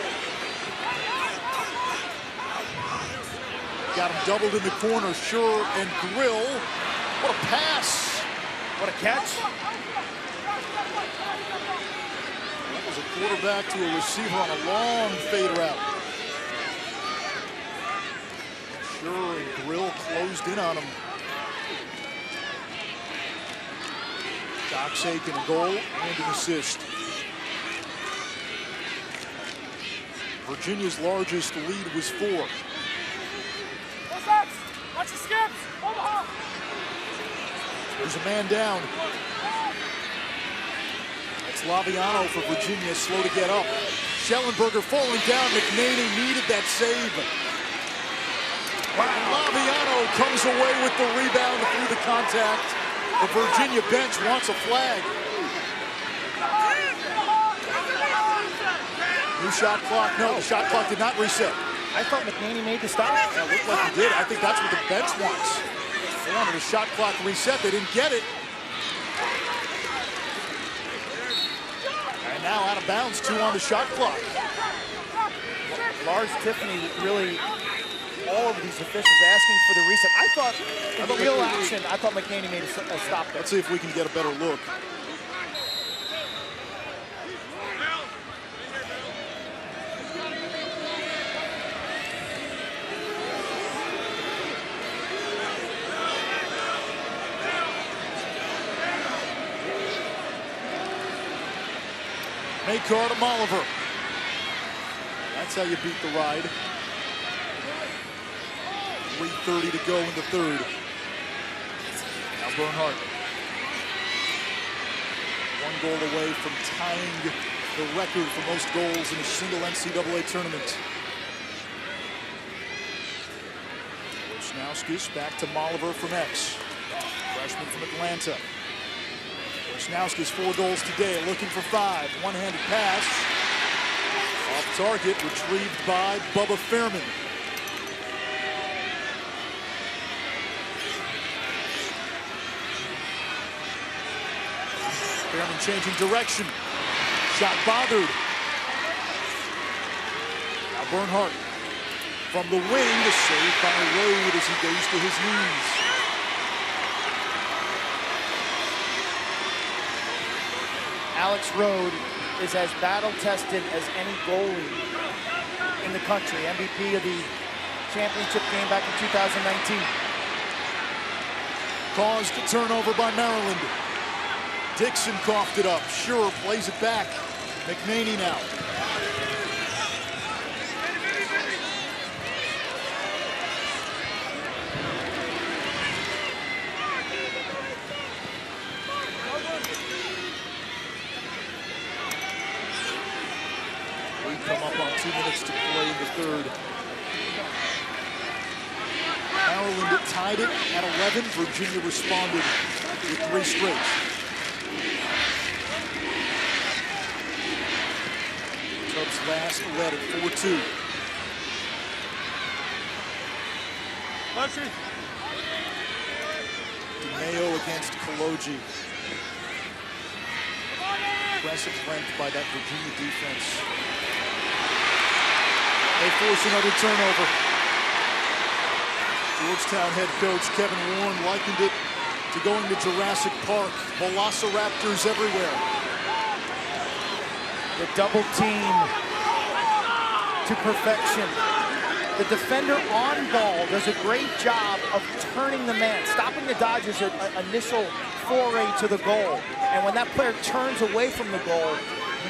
Got him doubled in the corner, Schur and Grill. What a pass. What a catch. That was a quarterback to a receiver on a long fade route. Schur and Grill closed in on him. Doc Sakin a goal and an assist. Virginia's largest lead was 4. Watch the skips. Omaha. There's a man down. It's Laviano for Virginia, slow to get up. Schellenberger falling down. McNaney needed that save. And Laviano comes away with the rebound through the contact. The Virginia bench wants a flag. New shot clock. No, the shot clock did not reset. I thought McNaney made the stop. Yeah, it looked like he did. I think that's what the bench wants. They wanted a shot clock reset. They didn't get it. And now out of bounds, 2 on the shot clock. Lars Tiffany really all over these officials asking for the reset. I thought in real action, I thought McNaney made a stop there. Let's see if we can get a better look. Makar to Molliver. That's how you beat the ride. 3:30 to go in the third. Now Bernhardt. 1 goal away from tying the record for most goals in a single NCAA tournament. Wisnowskis back to Molliver from X. Freshman from Atlanta. Wisnowskis 4 goals today, looking for 5. One-handed pass. Off target, retrieved by Bubba Fairman. Fairman changing direction. Shot bothered. Now Bernhardt from the wing, the save by Rode as he goes to his knees. Alex Rode is as battle-tested as any goalie in the country. MVP of the championship game back in 2019. Caused a turnover by Maryland. Dixon coughed it up. Sure plays it back. McNaney now. We come up on 2 minutes to play in the third. Maryland tied it at 11. Virginia responded with 3 straight. Cubs last led at 4-2. DeMayo against Kaloji. Impressive length by that Virginia defense. They force another turnover. Georgetown head coach Kevin Warren likened it to going to Jurassic Park. Velociraptors everywhere. The double team to perfection. The defender on ball does a great job of turning the man, stopping the Dodgers' initial foray to the goal. And when that player turns away from the goal,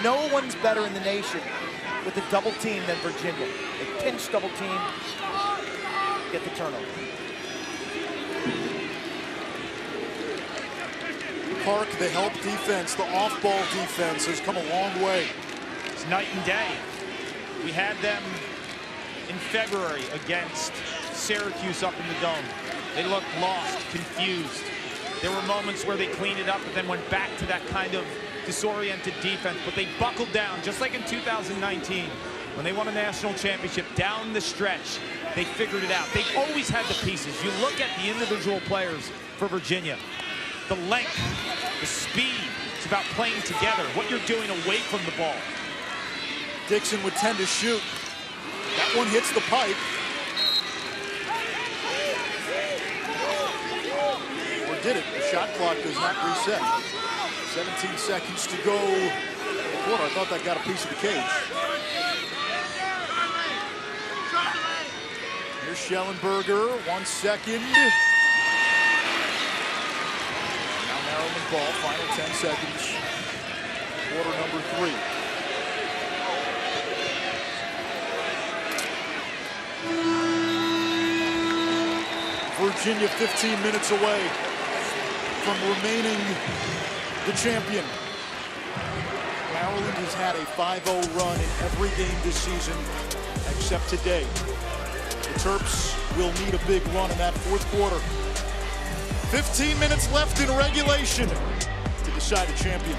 no one's better in the nation with a double team than Virginia. They pinch double team, get the turnover. Park, the help defense, the off-ball defense has come a long way. It's night and day. We had them in February against Syracuse up in the Dome. They looked lost, confused. There were moments where they cleaned it up but then went back to that kind of disoriented defense, but they buckled down, just like in 2019 when they won a national championship. Down the stretch, they figured it out. They've always had the pieces. You look at the individual players for Virginia, the length, the speed. It's about playing together, what you're doing away from the ball. Dixon would tend to shoot. That one hits the pipe. Or did it? The shot clock does not reset. 17 seconds to go in the quarter. I thought that got a piece of the cage. Here's Schellenberger, 1 second. Now Maryland ball, final 10 seconds. Quarter number 3. Virginia 15 minutes away from remaining the champion. Maryland has had a 5-0 run in every game this season except today. The Terps will need a big run in that 4th quarter. 15 minutes left in regulation to decide a champion.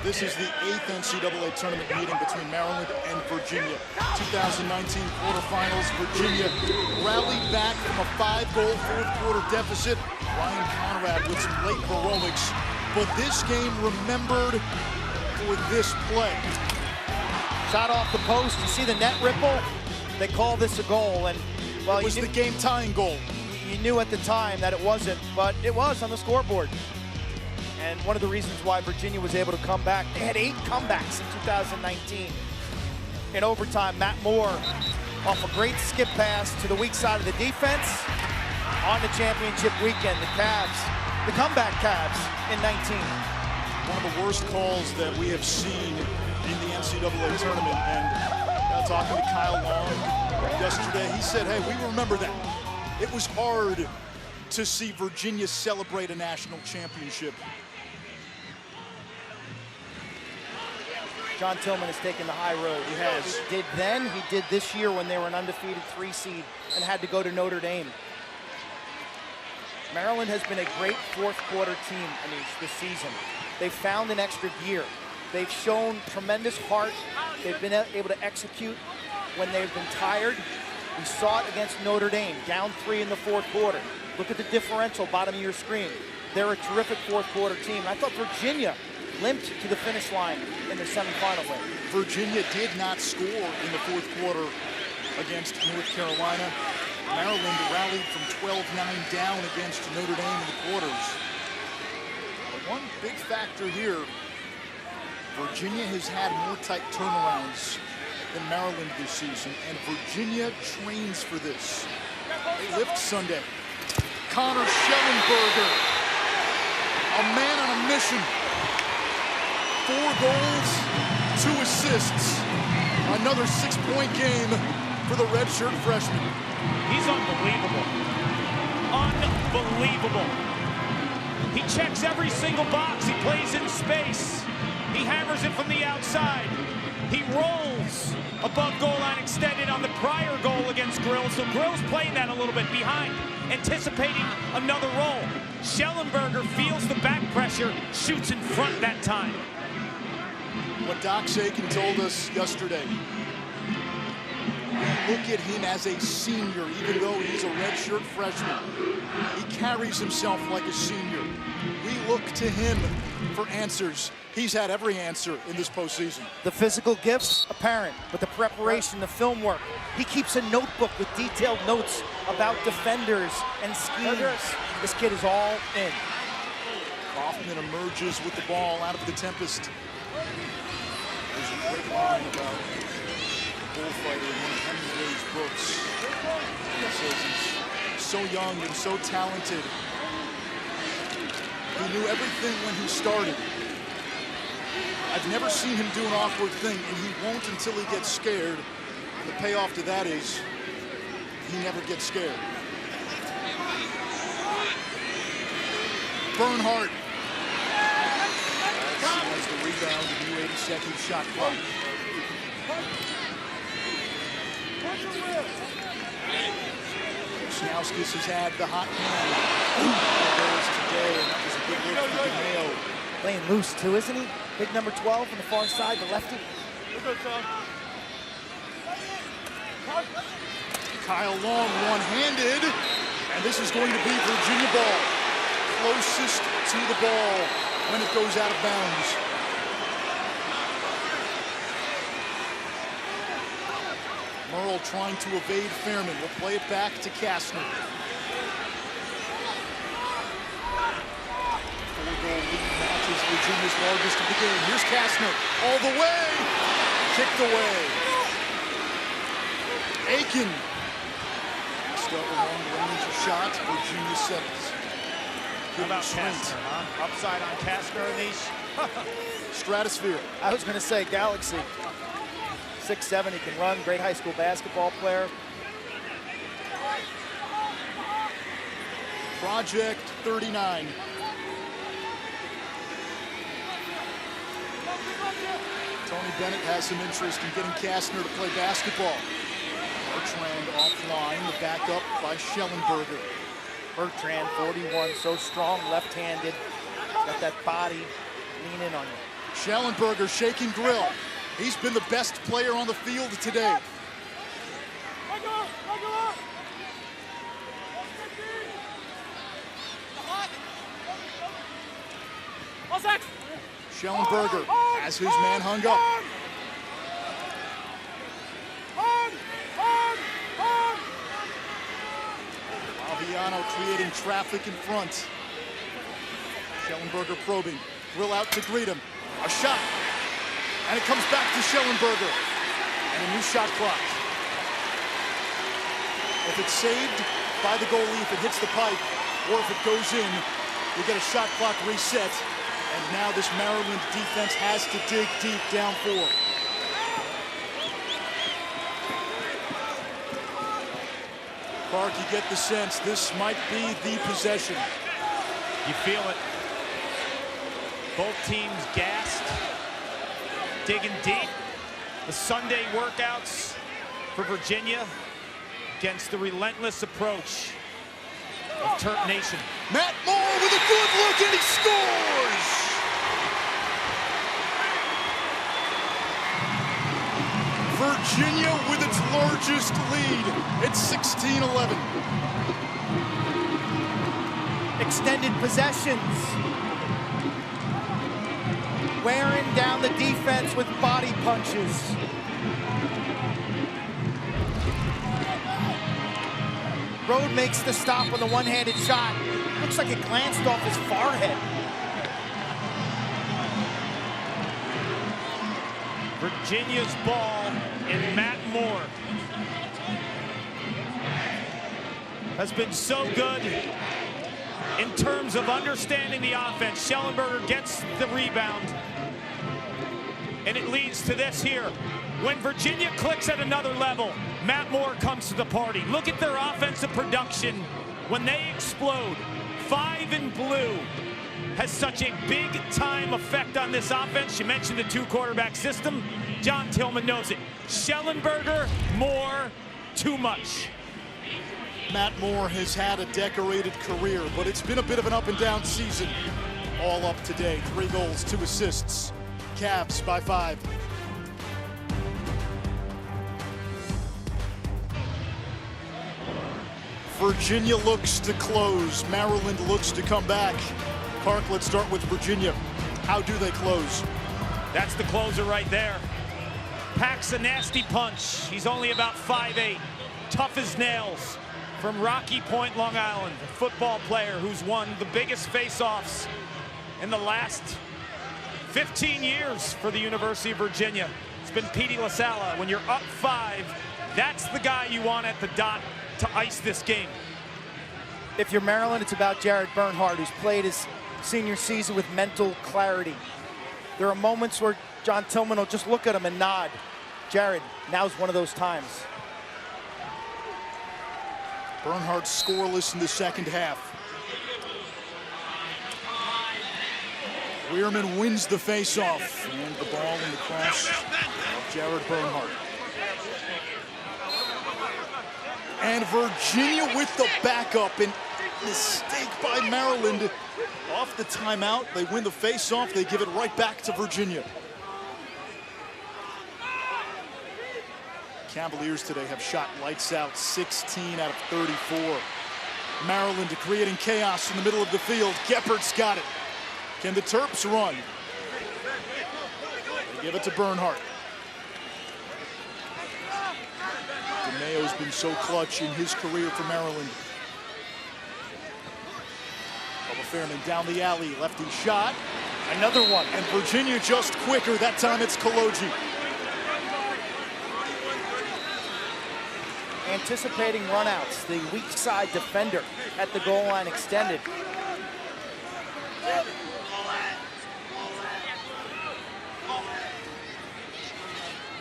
This is the 8th NCAA tournament meeting between Maryland and Virginia. 2019 quarterfinals, Virginia rallied back from a 5-goal fourth-quarter deficit. Ryan Conrad with some late heroics, but this game remembered for this play. Shot off the post, you see the net ripple? They call this a goal, and well, it was the game-tying goal. You knew at the time that it wasn't, but it was on the scoreboard. And one of the reasons why Virginia was able to come back, they had 8 comebacks in 2019. In overtime, Matt Moore off a great skip pass to the weak side of the defense. On the championship weekend, the Cavs, the comeback Cavs in 19. One of the worst calls that we have seen in the NCAA tournament. And talking to Kyle Long yesterday, he said, hey, we remember that. It was hard to see Virginia celebrate a national championship. John Tillman has taken the high road. He has. He did then, he did this year when they were an undefeated 3 seed and had to go to Notre Dame. Maryland has been a great fourth-quarter team, Anish, this season. They've found an extra gear. They've shown tremendous heart. They've been able to execute when they've been tired. We saw it against Notre Dame, down 3 in the fourth quarter. Look at the differential, bottom of your screen. They're a terrific fourth-quarter team. I thought Virginia limped to the finish line in the semifinal win. Virginia did not score in the fourth quarter against North Carolina. Maryland rallied from 12-9 down against Notre Dame in the quarters. But one big factor here, Virginia has had more tight turnarounds than Maryland this season, and Virginia trains for this. They lift Sunday. Connor Schellenberger, a man on a mission. 4 goals, 2 assists. Another 6-point game for the redshirt freshman. He's unbelievable. Unbelievable. He checks every single box. He plays in space. He hammers it from the outside. He rolls above goal line extended on the prior goal against Grill. So Grill's playing that a little bit behind, anticipating another roll. Schellenberger feels the back pressure, shoots in front that time. What Doc Sagan told us yesterday, look at him as a senior, even though he's a redshirt freshman. He carries himself like a senior. We look to him for answers. He's had every answer in this postseason. The physical gifts, apparent, but the preparation, the film work. He keeps a notebook with detailed notes about defenders and schemes. This kid is all in. Kaufman emerges with the ball out of the Tempest. There's a great line about the bullfighter in one of Hemingway's books. He says he's so young and so talented. He knew everything when he started. I've never seen him do an awkward thing, and he won't until he gets scared. And the payoff to that is he never gets scared. Bernhardt has the rebound, the new 82nd shot clock. Snouskas has had the hot hand today, and that was a big hit for DeMeo. Playing loose too, isn't he? Big number 12 on the far side, the lefty. Kyle Long one-handed, and this is going to be Virginia ball. Closest to the ball when it goes out of bounds. Merle trying to evade Fairman. We'll play it back to Kastner. 4-goal lead matches Virginia's largest of the game. Here's Kastner all the way. Kicked away. Aiken. Still a long-range shot. Virginia 7th. How about Kastner, huh? Upside on Kastner, Anish. Stratosphere. I was going to say Galaxy. 6'7", he can run, great high school basketball player. Project 39. Tony Bennett has some interest in getting Kastner to play basketball. Bertrand offline, the backup by Schellenberger. Bertrand, 41, so strong, left-handed. Got that body, lean in on you. Schellenberger shaking Grill. He's been the best player on the field today. Schellenberger has his man hung up. Laviano creating traffic in front. Schellenberger probing. Grill out to greet him. A shot. And it comes back to Schellenberger. And a new shot clock. If it's saved by the goalie, if it hits the pipe, or if it goes in, we get a shot clock reset. And now this Maryland defense has to dig deep down 4. Clark, you get the sense this might be the possession. You feel it. Both teams gassed, digging deep. The Sunday workouts for Virginia against the relentless approach of Terp Nation. Matt Moore with a good look, and he scores! Virginia with its largest lead. It's 16-11. Extended possessions. Wearing down the defense with body punches. Rode makes the stop on the one-handed shot. Looks like it glanced off his forehead. Virginia's ball, and Matt Moore has been so good in terms of understanding the offense. Schellenberger gets the rebound, and it leads to this here. When Virginia clicks at another level, Matt Moore comes to the party. Look at their offensive production when they explode. 5 in blue has such a big-time effect on this offense. You mentioned the 2-quarterback system. John Tillman knows it. Schellenberger, Moore, too much. Matt Moore has had a decorated career, but it's been a bit of an up-and-down season. All up today. 3 goals, 2 assists. Cavs by 5. Virginia looks to close. Maryland looks to come back. Clark, let's start with Virginia. How do they close? That's the closer right there. Packs a nasty punch. He's only about 5'8", tough as nails. From Rocky Point, Long Island, a football player who's won the biggest face-offs in the last 15 years for the University of Virginia. It's been Petey LaSalla. When you're up 5, that's the guy you want at the dot to ice this game. If you're Maryland, it's about Jared Bernhardt, who's played his senior season with mental clarity. There are moments where John Tillman will just look at him and nod. Jared, now's one of those times. Bernhardt scoreless in the second half. Weirman wins the face-off, and the ball in the cross of Jared Bernhardt. And Virginia with the backup, and mistake by Maryland. Off the timeout, they win the face-off, they give it right back to Virginia. Cavaliers today have shot lights out, 16 out of 34. Maryland creating chaos in the middle of the field. Geppert's got it. Can the Terps run? They give it to Bernhardt. DeMayo's been so clutch in his career for Maryland. Fairman down the alley, lefty shot. Another one, and Virginia just quicker. That time it's Koloji. Anticipating runouts, the weak side defender at the goal line extended.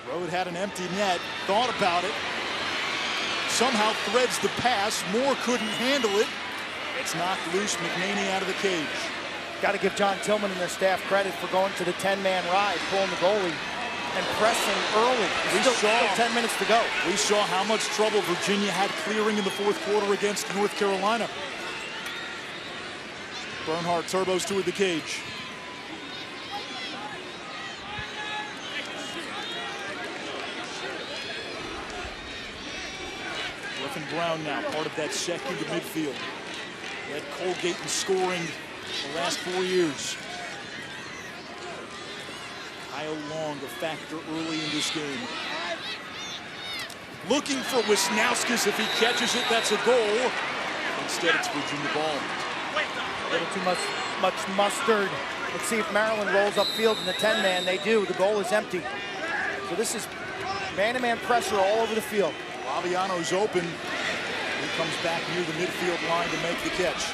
Rode had an empty net, thought about it. Somehow threads the pass. Moore couldn't handle it. It's knocked loose. McNaney out of the cage. Got to give John Tillman and their staff credit for going to the 10-man ride, pulling the goalie and pressing early. Still 10 minutes to go. We saw how much trouble Virginia had clearing in the 4th quarter against North Carolina. Bernhardt turbos toward the cage. Griffin Brown now part of that second midfield. Led Colgate in scoring the last 4 years. Kyle Long a factor early in this game. Looking for Wisnauskas. If he catches it, that's a goal. Instead, it's Virginia ball. A little too much mustard. Let's see if Maryland rolls upfield in the 10-man. They do. The goal is empty. So this is man-to-man pressure all over the field. Laviano's open. He comes back near the midfield line to make the catch.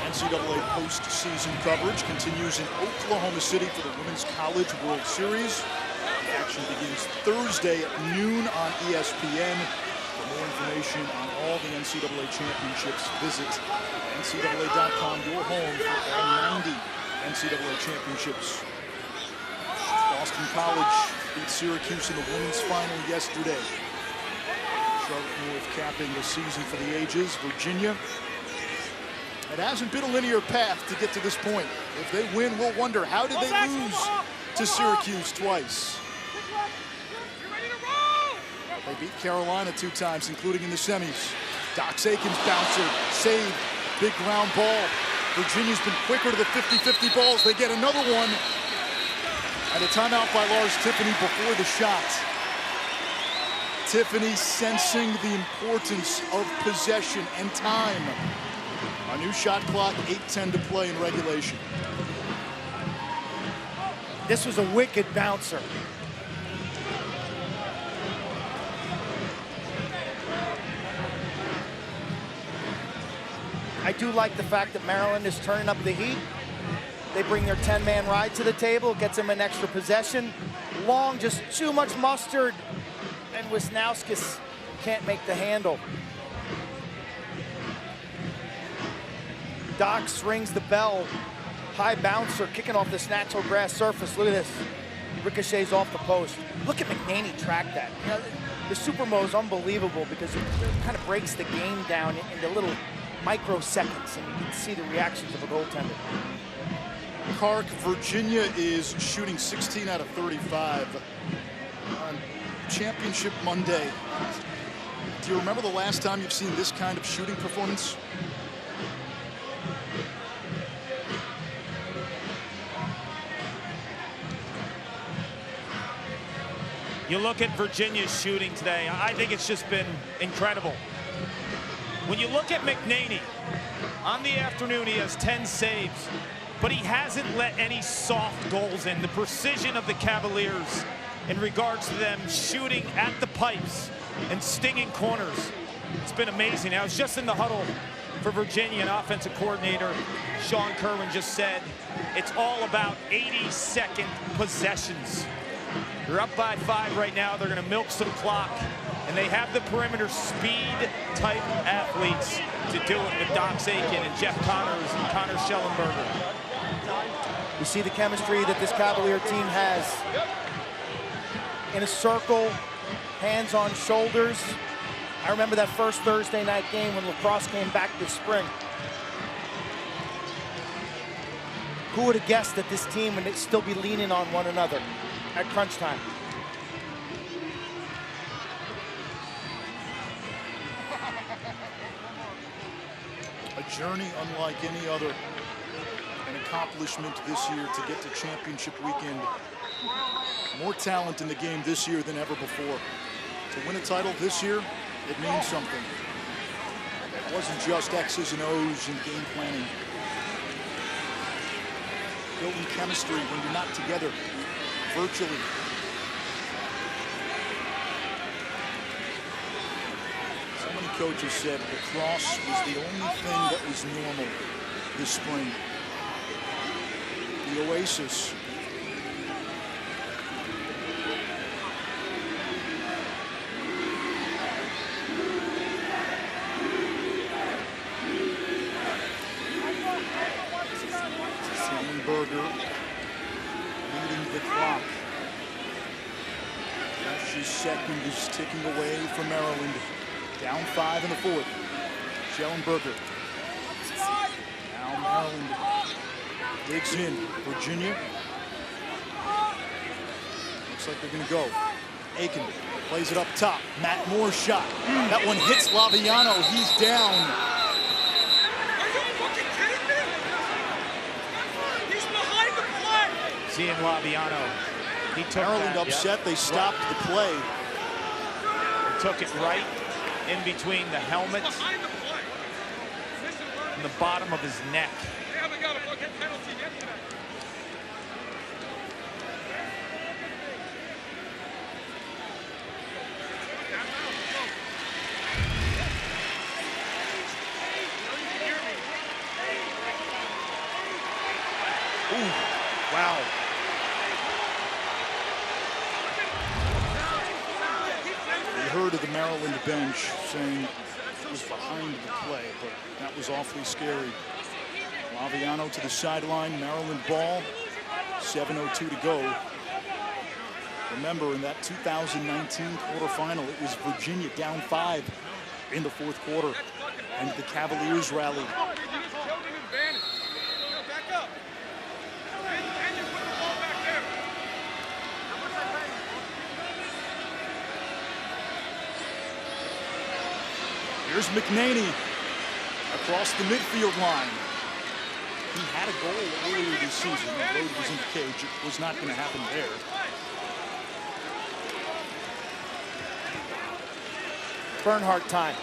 NCAA postseason coverage continues in Oklahoma City for the Women's College World Series. The action begins Thursday at noon on ESPN. For more information on all the NCAA championships, visit NCAA.com, your home for all 90 NCAA championships. Boston College beat Syracuse in the women's final yesterday. Charlotte North capping the season for the ages. Virginia, it hasn't been a linear path to get to this point. If they win, we'll wonder, how did they lose to Syracuse twice? They beat Carolina 2 times, including in the semis. Dox Aikens bouncer, save, big ground ball. Virginia's been quicker to the 50-50 balls. They get another one. And a timeout by Lars Tiffany before the shot. Tiffany sensing the importance of possession and time. A new shot clock, 8:10 to play in regulation. This was a wicked bouncer. I do like the fact that Maryland is turning up the heat. They bring their 10-man ride to the table, gets them an extra possession. Long, just too much mustard, and Wisnauskas can't make the handle. Dox rings the bell. High bouncer, kicking off this natural grass surface. Look at this. Ricochets off the post. Look at McNaney track that. You know, the Supermo is unbelievable because it kind of breaks the game down into little microseconds, and you can see the reactions of a goaltender. Clark, Virginia is shooting 16 out of 35 on Championship Monday. Do you remember the last time you've seen this kind of shooting performance? You look at Virginia's shooting today, I think it's just been incredible. When you look at McNaney, on the afternoon he has 10 saves, but he hasn't let any soft goals in. The precision of the Cavaliers in regards to them shooting at the pipes and stinging corners, it's been amazing. I was just in the huddle for Virginia, and offensive coordinator Sean Kerwin just said it's all about 80-second possessions. They're up by 5 right now. They're going to milk some clock, and they have the perimeter speed-type athletes to do it with Dox Aiken and Jeff Connors and Connor Schellenberger. You see the chemistry that this Cavalier team has. In a circle, hands on shoulders. I remember that first Thursday night game when lacrosse came back this spring. Who would have guessed that this team would still be leaning on one another at crunch time? A journey unlike any other. An accomplishment this year to get to championship weekend. More talent in the game this year than ever before. To win a title this year, it means something. It wasn't just X's and O's and game planning. Building chemistry when you're not together virtually. So many coaches said lacrosse was the only thing that was normal this spring. The oasis. Schellenberger leading the clock. She's second is ticking away from Maryland. Down 5 in the 4th. Schellenberger. Now Maryland Digs in. Virginia. Looks like they're going to go. Aiken plays it up top. Matt Moore's shot. That one hits Laviano. He's down. He's behind the play. Seeing Laviano. He took Maryland that, upset. yeah. They stopped the play. They took it right in between the helmet and the bottom of his neck. They haven't got a fucking penalty yet today. Ooh, wow. We heard of the Maryland bench saying it was behind the play, but that was awfully scary. Laviano to the sideline, Maryland ball, 7:02 to go. Remember, in that 2019 quarterfinal, it was Virginia down 5 in the fourth quarter, and the Cavaliers rallied. Here's McNaney across the midfield line. He had a goal earlier this season. The road was in the cage. It was not going to happen there. Bernhardt time.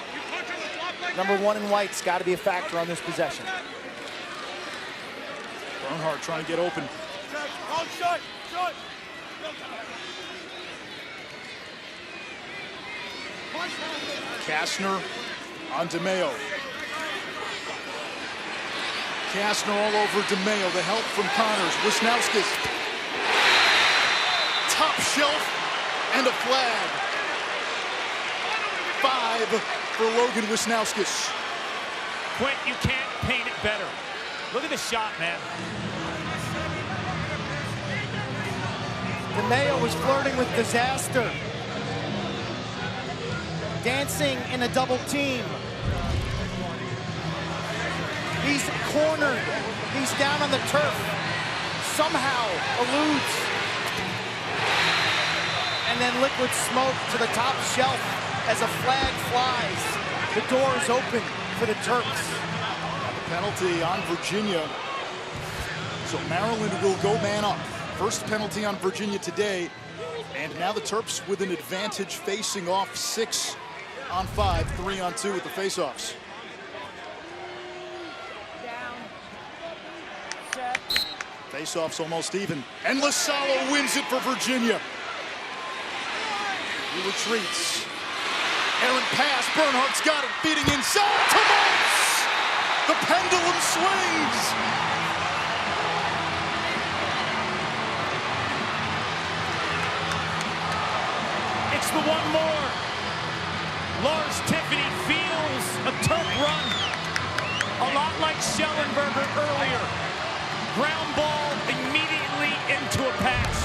Number 1 in white's got to be a factor on this possession. Bernhardt trying to get open. Kastner on DeMeo. Kastner all over DeMeo. The help from Connors. Wisnauskas. Top shelf and a flag. 5 for Logan Wisnauskas. Quint, you can't paint it better. Look at the shot, man. DeMeo was flirting with disaster. Dancing in a double team. He's cornered. He's down on the turf. Somehow eludes. And then liquid smoke to the top shelf as a flag flies. The door is open for the Terps. The penalty on Virginia. So Maryland will go man up. First penalty on Virginia today. And now the Terps with an advantage facing off 6 on 5, 3 on 2 with the faceoffs. Faceoffs almost even. And Lasalo wins it for Virginia. He retreats. Errant pass. Bernhardt's got it. Feeding inside. Tomas! The pendulum swings. It's the one more. Lars Tiffany feels a Terp run. A lot like Schellenberger earlier. Ground ball immediately into a pass.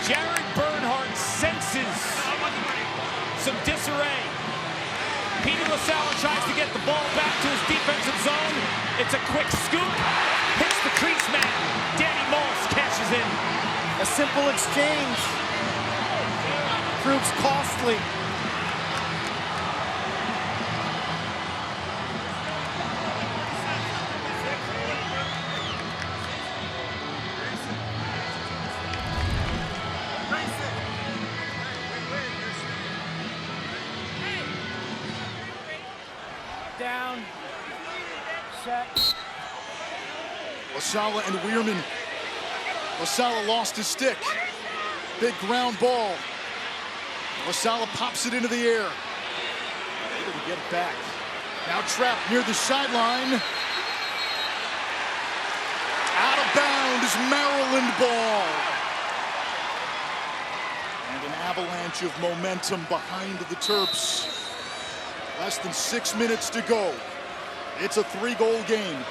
Jared Bernhardt senses some disarray. Petey LaSalle tries to get the ball back to his defensive zone. It's a quick scoop. Hits the crease man. Danny Moss cashes in. A simple exchange proves costly. Down. Set. LaSala and Weirman. LaSala lost his stick. Big ground ball. LaSala pops it into the air. Able to get it back. Now trapped near the sideline. Out of bounds, Maryland ball. And an avalanche of momentum behind the Terps. Less than 6 minutes to go. It's a 3-goal game.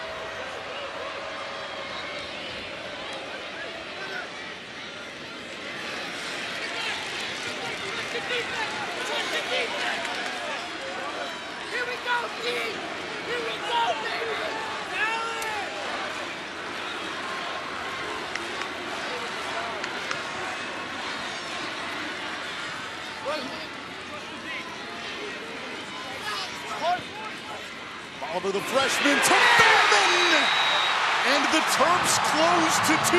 Oliver, the freshman, to Fairman! And the Terps close to 2.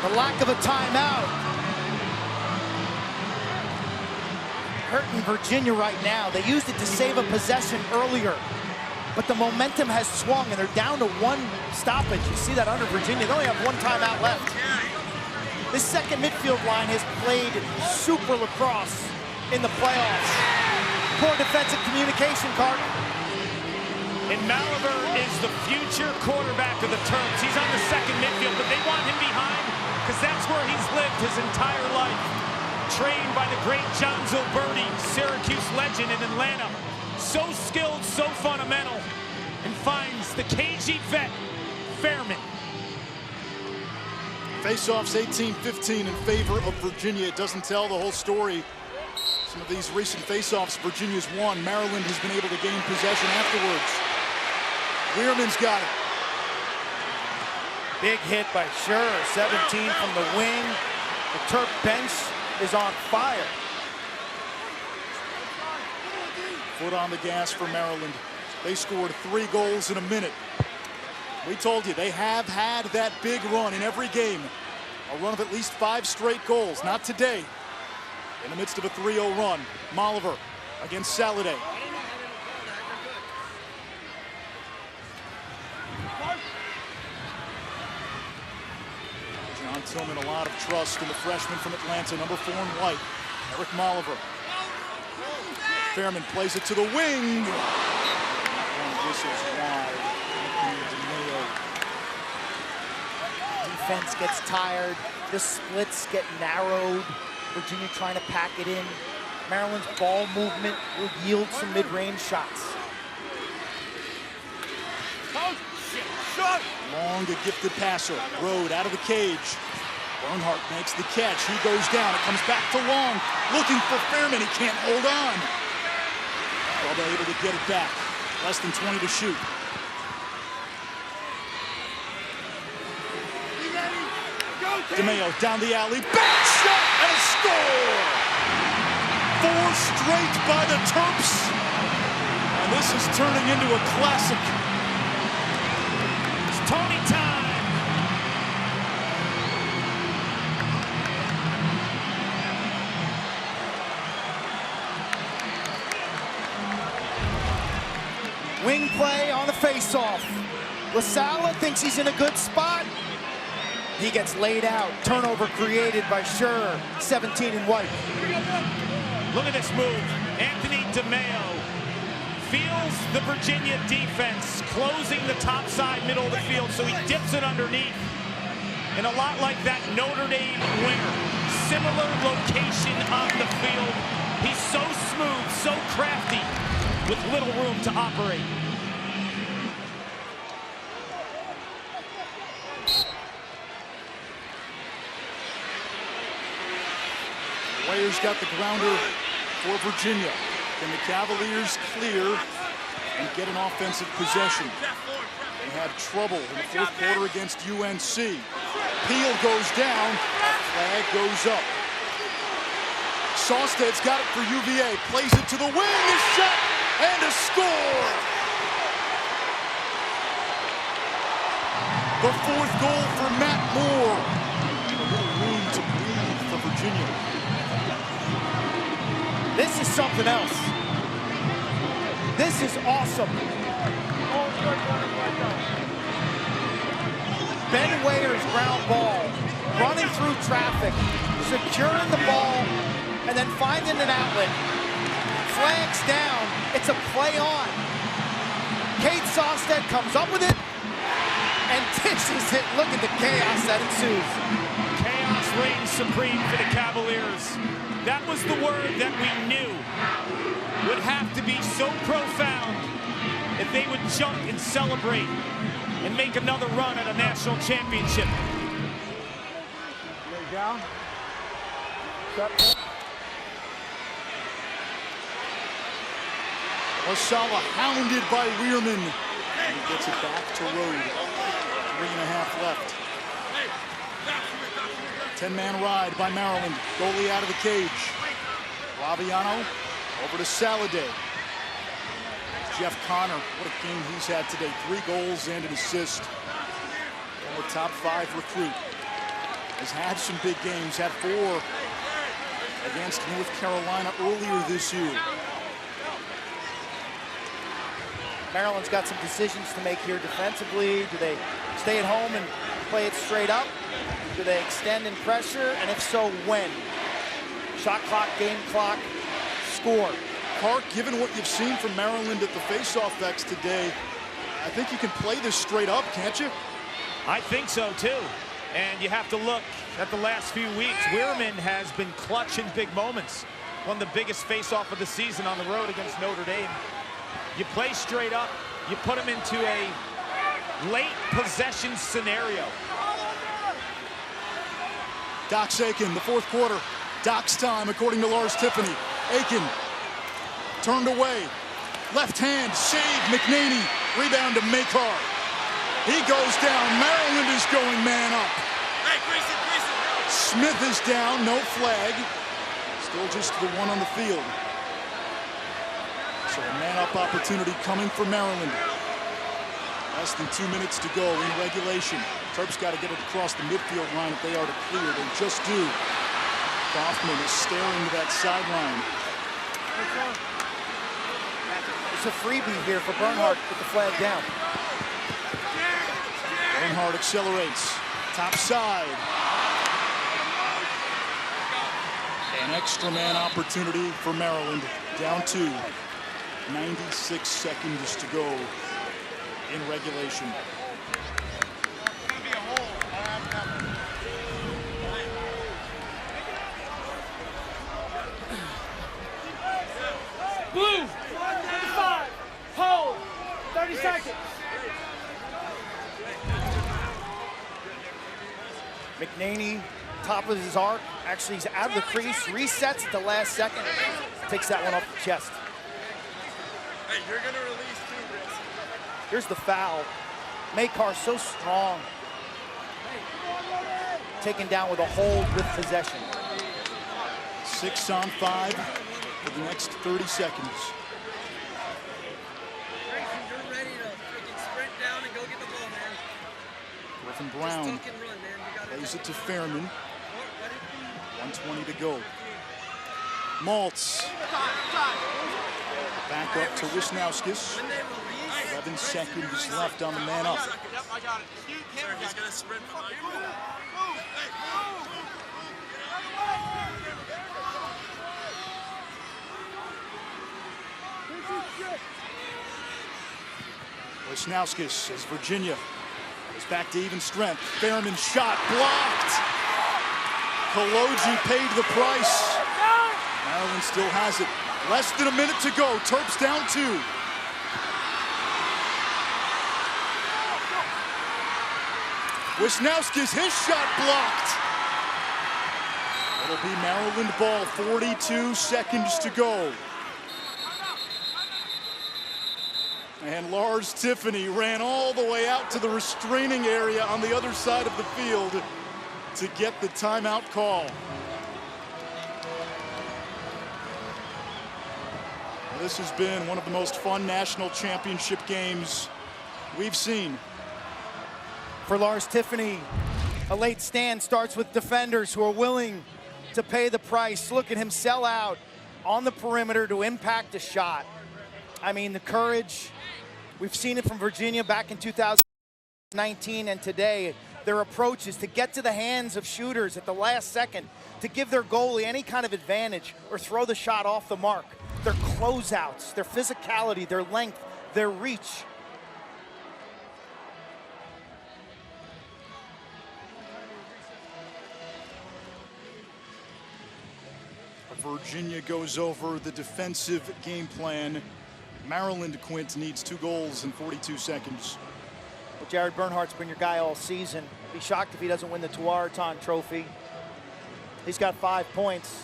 The lack of a timeout hurting Virginia right now. They used it to save a possession earlier, but the momentum has swung and they're down to 1 stoppage. You see that under Virginia. They only have 1 timeout left. This second midfield line has played super lacrosse in the playoffs. Poor defensive communication, Clark. And Malaver is the future quarterback of the Terps. He's on the second midfield, but they want him behind because that's where he's lived his entire life. Trained by the great John Zilberti, Syracuse legend in Atlanta. So skilled, so fundamental, and finds the KG vet, Fairman. Face-offs 18-15 in favor of Virginia. It doesn't tell the whole story. Some of these recent face-offs Virginia's won. Maryland has been able to gain possession afterwards. Weirman's got it. Big hit by Scherr, 17 from the wing. The Terp bench is on fire. Foot on the gas for Maryland. They scored 3 goals in a minute. We told you they have had that big run in every game. A run of at least 5 straight goals. Not today. In the midst of a 3-0 run, Moliver against Saladay. John Tillman, a lot of trust in the freshman from Atlanta, number 4 in white, Eric Moliver. Fairman plays it to the wing. And whistles wide. Defense gets tired. The splits get narrowed. Virginia trying to pack it in. Maryland's ball movement will yield some mid-range shots. Long, a gifted passer. Rode out of the cage. Bernhardt makes the catch. He goes down. It comes back to Long. Looking for Fairman. He can't hold on. Well, they're able to get it back. Less than 20 to shoot. DeMeo down the alley. Back shot and a score! 4 straight by the Terps. And this is turning into a classic. It's Tony time. Wing play on the face-off. LaSala thinks he's in a good spot. He gets laid out. Turnover created by Scherr, 17 in white. Look at this move. Anthony DeMeo feels the Virginia defense closing the top side, middle of the field, so he dips it underneath. And a lot like that Notre Dame winger. Similar location on the field. He's so smooth, so crafty, with little room to operate. Players got the grounder for Virginia. Can the Cavaliers clear and get an offensive possession? They had trouble in the 4th quarter against UNC. Peel goes down, a flag goes up. Sawstead's got it for UVA, plays it to the wing, a shot, and a score! The 4th goal for Matt Moore. A little room to breathe for Virginia. This is something else. This is awesome. Ben Wayer's ground ball, running through traffic, securing the ball, and then finding an outlet. Flags down. It's a play on. Kate Sawstead comes up with it and dishes it. Look at the chaos that ensues. Chaos reigns supreme for the Cavaliers. That was the word that we knew would have to be so profound if they would jump and celebrate and make another run at a national championship. Lay down. LaSala hounded by Weirman. And he gets it back to Rode. 3.5 left. 10-man ride by Maryland. Goalie out of the cage. Laviano over to Saladay. Jeff Connor, what a game he's had today. 3 goals and an assist. A top 5 recruit. Has had some big games, had 4 against North Carolina earlier this year. Maryland's got some decisions to make here defensively. Do they stay at home and play it straight up? Do they extend in pressure? And if so, when? Shot clock, game clock, score. Park, given what you've seen from Maryland at the face-off X today, I think you can play this straight up, can't you? I think so, too. And you have to look at the last few weeks. Weirman has been clutch in big moments. Won the biggest face-off of the season on the road against Notre Dame. You play straight up. You put him into a late possession scenario. Doc's Aiken, the 4th quarter. Doc's time, according to Lars Tiffany. Aiken turned away. Left hand, save, McNaney. Rebound to Makar. He goes down. Maryland is going man up. Smith is down, no flag. Still just the one on the field. So a man-up opportunity coming for Maryland. Less than 2 minutes to go in regulation. Terps got to get it across the midfield line if they are to clear. They just do. Kaufman is staring to that sideline. It's a freebie here for Bernhardt with the flag down. Bernhardt accelerates. Top side. An extra man opportunity for Maryland. Down 2. 96 seconds to go in regulation. Blue, 25, hold, 30 seconds. McNaney, top of his arc. Actually, he's out of the crease, resets at the last second. Takes that one off the chest. Hey, you're gonna release too, Chris. Here's the foul. Makar so strong. Taken down with a hold with possession. 6 on 5 for the next 30 seconds. Grayson, you're ready to freaking sprint down and go get the ball, man. Griffin Brown Just tuck and run, man. You gotta plays it to Fairman. 1:20 to go. Maltz. Back up to Wisnauskas. 11 seconds left on the man up. Yep, I got it. He's gonna sprint behind you. Wisnauskas as Virginia is back to even strength. Fairman shot blocked. Koloji paid the price. Maryland still has it. Less than a minute to go. Terps down 2. Wisnauskas, his shot blocked. It'll be Maryland ball. 42 seconds to go. And Lars Tiffany ran all the way out to the restraining area on the other side of the field to get the timeout call. Well, this has been one of the most fun national championship games we've seen. For Lars Tiffany, a late stand starts with defenders who are willing to pay the price. Look at him sell out on the perimeter to impact a shot. I mean, the courage. We've seen it from Virginia back in 2019 and today. Their approach is to get to the hands of shooters at the last second, to give their goalie any kind of advantage or throw the shot off the mark. Their closeouts, their physicality, their length, their reach. Virginia goes over the defensive game plan. Maryland, Quint, needs 2 goals in 42 seconds. But Jared Bernhardt's been your guy all season. Be shocked if he doesn't win the Tuaraton Trophy. He's got 5 points.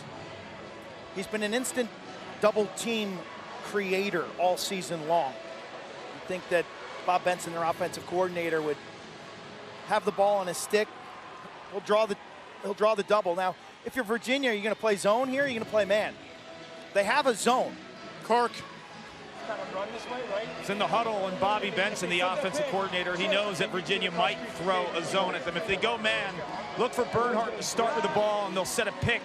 He's been an instant double team creator all season long. You'd think that Bob Benson, their offensive coordinator, would have the ball on his stick He'll draw the double. Now, if you're Virginia, are you going to play zone here? Or are you going to play man? They have a zone. Kark. Kind of run this way, right? It's in the huddle, and Bobby Benson, the offensive coordinator, he knows that Virginia might throw a zone at them. If they go man, look for Bernhardt to start with the ball, and they'll set a pick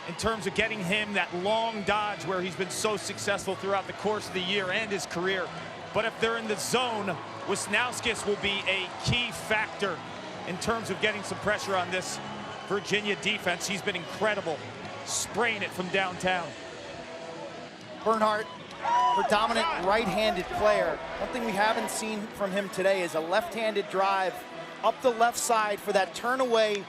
in terms of getting him that long dodge where he's been so successful throughout the course of the year and his career. But if they're in the zone, Wisnauskas will be a key factor in terms of getting some pressure on this Virginia defense. He's been incredible, spraying it from downtown. Bernhardt, predominant right-handed player. One thing we haven't seen from him today is a left-handed drive up the left side for that turn-away,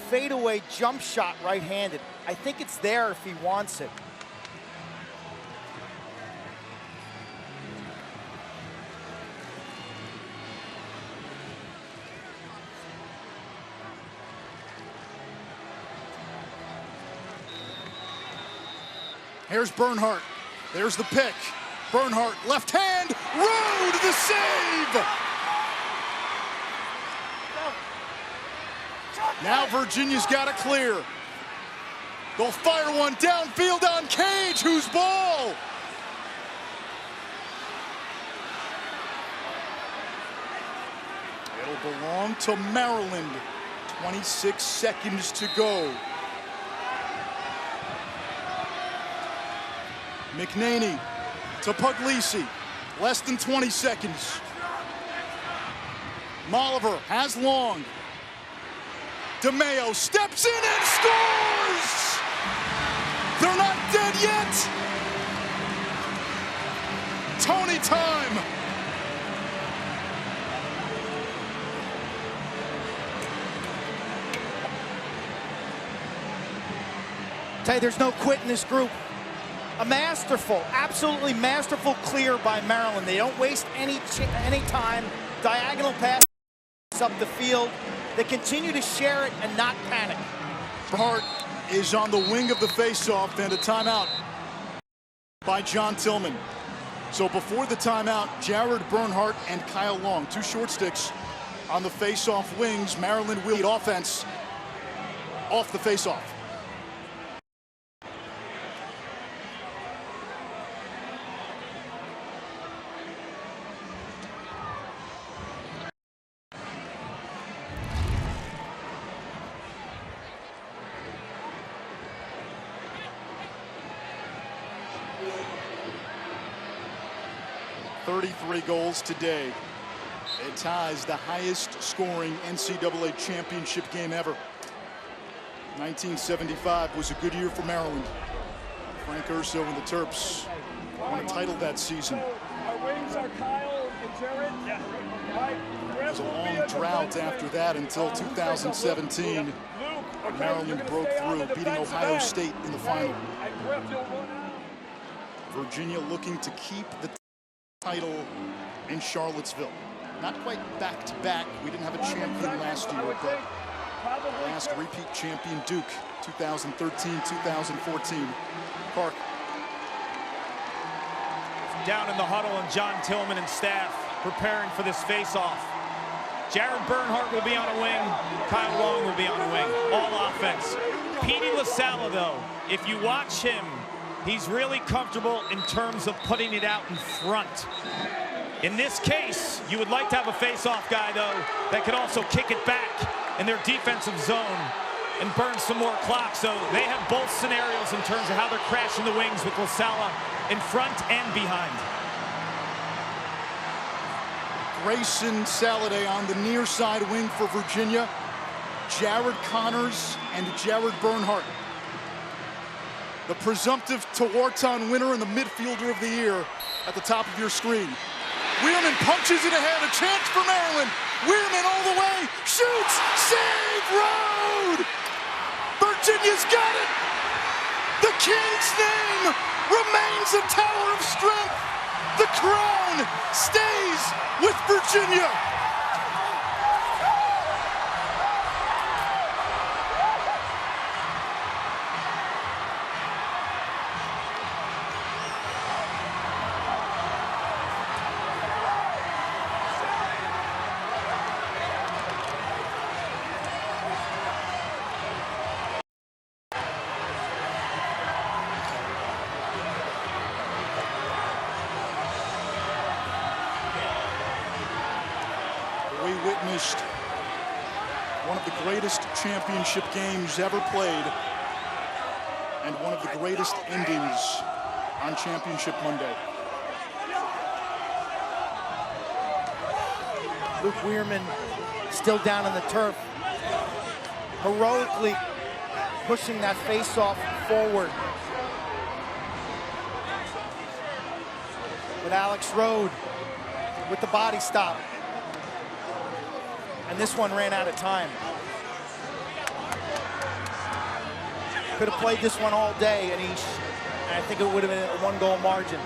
fade-away jump shot right-handed. I think it's there if he wants it. Here's Bernhardt. There's the pick. Bernhardt, left hand, road, the save! Now Virginia's got it clear. They'll fire one downfield on Cage, whose ball? It'll belong to Maryland. 26 seconds to go. McNaney to Puglisi, less than 20 seconds. Molliver has long. DeMeo steps in and scores! They're not dead yet! Tony time! Tell you, there's no quit in this group. A masterful, absolutely masterful clear by Maryland. They don't waste any time. Diagonal pass up the field. They continue to share it and not panic. Bernhardt is on the wing of the faceoff, and a timeout by John Tillman. So before the timeout, Jared Bernhardt and Kyle Long, two short sticks on the faceoff wings. Maryland will lead offense off the faceoff. Goals today. It ties the highest scoring NCAA championship game ever. 1975 was a good year for Maryland. Frank Urso and the Terps won a title that season. Our wings are Kyle and Jared. There was a long drought after that until 2017. Maryland broke through, beating Ohio State in the final. Virginia looking to keep the title in Charlottesville. Not quite back-to-back. We didn't have a champion last year, but last repeat champion Duke, 2013-2014. Kark. Down in the huddle, and John Tillman and staff preparing for this face-off. Jared Bernhardt will be on a wing. Kyle Long will be on a wing. All offense. Petey LaSalla, though, if you watch him, he's really comfortable in terms of putting it out in front. In this case, you would like to have a face-off guy, though, that could also kick it back in their defensive zone and burn some more clock. So they have both scenarios in terms of how they're crashing the wings with LaSalla in front and behind. Grayson Saladay on the near side wing for Virginia. Jared Connors and Jared Bernhardt. The presumptive Tewaaraton winner and the midfielder of the year at the top of your screen. Wheelman punches it ahead, a chance for Maryland. Wheelman all the way, shoots, save, road! Virginia's got it! The King's name remains a tower of strength. The crown stays with Virginia. One of the greatest championship games ever played, and one of the greatest endings on Championship Monday. Luke Weirman still down on the turf, heroically pushing that face-off forward. With Alex Rode with the body stop. And this one ran out of time. Could have played this one all day, and I think it would have been a one-goal margin.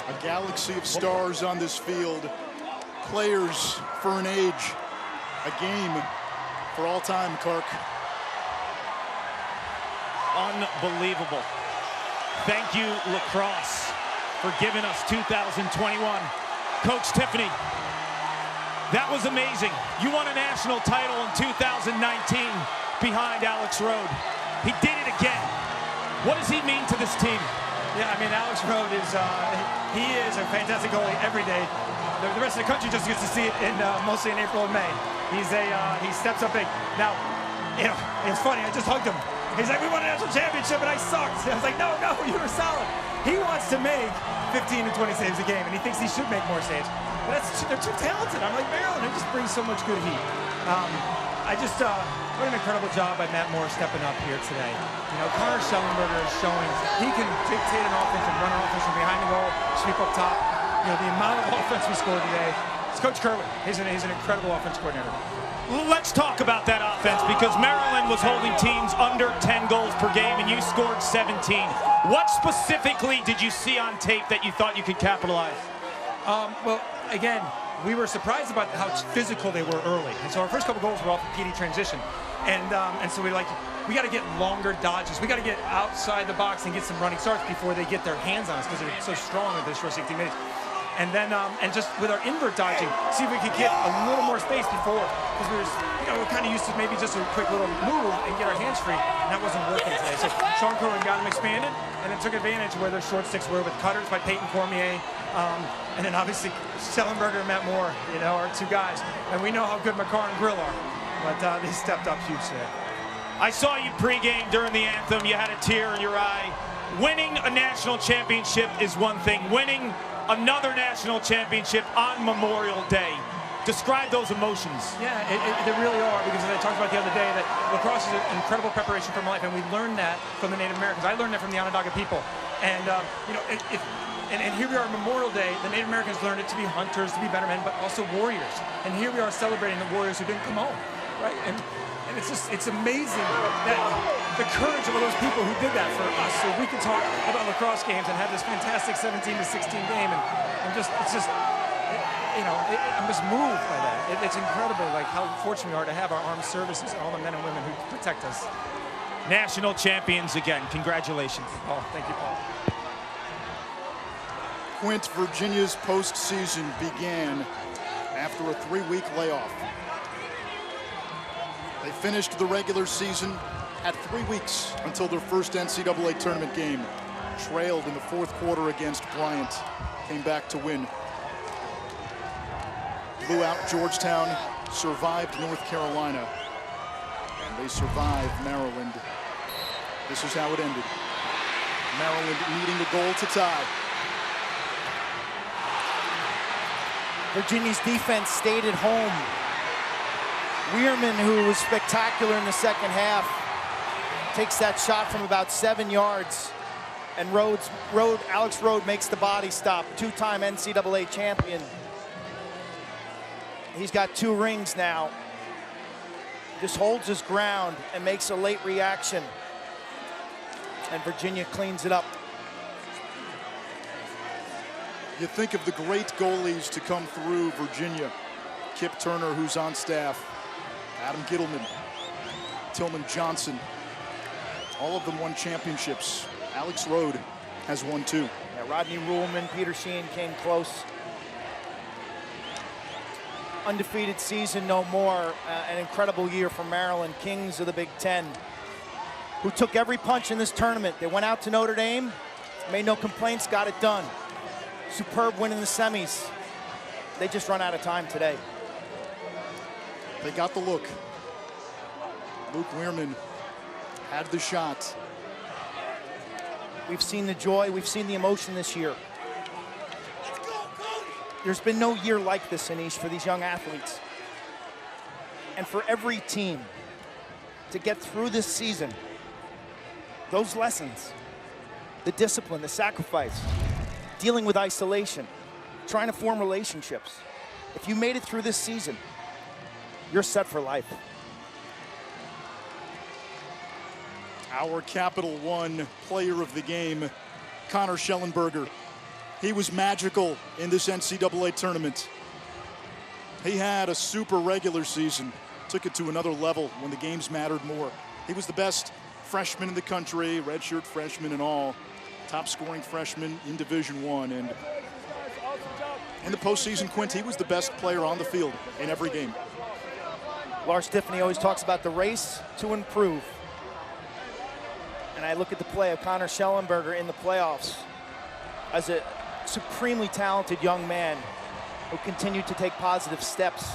A galaxy of stars on this field. Players for an age. A game for all time, Clark. Unbelievable. Thank you, lacrosse, for giving us 2021. Coach Tiffany, that was amazing. You won a national title in 2019 behind Alex Rode. He did it again. What does he mean to this team? Yeah, I mean, Alex Rode is, he is a fantastic goalie every day. The rest of the country just gets to see it mostly in April and May. He steps up big. Now, you know, it's funny, I just hugged him. He's like, we won a national championship and I sucked. I was like, no, you were solid. He wants to make 15 to 20 saves a game, and he thinks he should make more saves. But they're too talented. I'm like, Maryland, it just brings so much good heat. What an incredible job by Matt Moore stepping up here today. You know, Connor Schellenberger is showing he can dictate an offense and run an offense from behind the goal, sweep up top. You know, the amount of offense we scored today. It's Coach Kerwin. He's an incredible offense coordinator. Let's talk about that offense, because Maryland was holding teams under 10 goals per game, and you scored 17. What specifically did you see on tape that you thought you could capitalize? Well, again, we were surprised about how physical they were early. And so our first couple goals were off the PD transition. And so we got to get longer dodges. We got to get outside the box and get some running starts before they get their hands on us, because they're so strong in this short 60 minutes. And then, and just with our invert dodging, see if we could get a little more space before, because we're kind of used to maybe just a quick little move and get our hands free, and that wasn't working today. So Sean Kerwin got them expanded, and then took advantage where their short sticks were with cutters by Peyton Cormier, and then obviously Schellenberger and Matt Moore, you know, are two guys, and we know how good McCarr and Grill are, but they stepped up huge today. I saw you pregame during the anthem. You had a tear in your eye. Winning a national championship is one thing. Winning another national championship on Memorial Day. Describe those emotions. Yeah, they really are, because as I talked about the other day, that lacrosse is an incredible preparation for life, and we learned that from the Native Americans. I learned that from the Onondaga people. And, you know, and here we are on Memorial Day. The Native Americans learned it to be hunters, to be better men, but also warriors. And here we are celebrating the warriors who didn't come home, right? And it's amazing that the courage of all those people who did that for us, so we can talk about lacrosse games and have this fantastic 17-16 game, and I'm just moved by that. It's incredible, like, how fortunate we are to have our armed services and all the men and women who protect us. National champions again. Congratulations. Oh, thank you, Paul. Quint, Virginia's postseason began after a 3-week layoff. They finished the regular season at 3 weeks until their first NCAA tournament game. Trailed in the fourth quarter against Bryant. Came back to win. Blew out Georgetown, survived North Carolina, and they survived Maryland. This is how it ended. Maryland needing a goal to tie. Virginia's defense stayed at home. Weirman, who was spectacular in the second half, takes that shot from about 7 yards, and Alex Rode makes the body stop. Two-time NCAA champion. He's got 2 rings now. Just holds his ground and makes a late reaction, and Virginia cleans it up. You think of the great goalies to come through Virginia. Kip Turner, who's on staff. Adam Gittleman, Tillman Johnson, all of them won championships. Alex Rode has won 2. Yeah, Rodney Ruhlman, Peter Sheehan came close. Undefeated season, no more. An incredible year for Maryland, kings of the Big Ten. who took every punch in this tournament. They went out to Notre Dame, made no complaints, got it done. Superb win in the semis. They just run out of time today. They got the look. Luke Weirman had the shot. We've seen the joy, we've seen the emotion this year. There's been no year like this, Anish, for these young athletes. And for every team to get through this season, those lessons, the discipline, the sacrifice, dealing with isolation, trying to form relationships. If you made it through this season, you're set for life. Our Capital One player of the game, Connor Schellenberger. He was magical in this NCAA tournament. He had a super regular season, took it to another level when the games mattered more. He was the best freshman in the country, redshirt freshman and all, top scoring freshman in Division I. And in the postseason, Quint, he was the best player on the field in every game. Lars Tiffany always talks about the race to improve. And I look at the play of Connor Schellenberger in the playoffs as a supremely talented young man who continued to take positive steps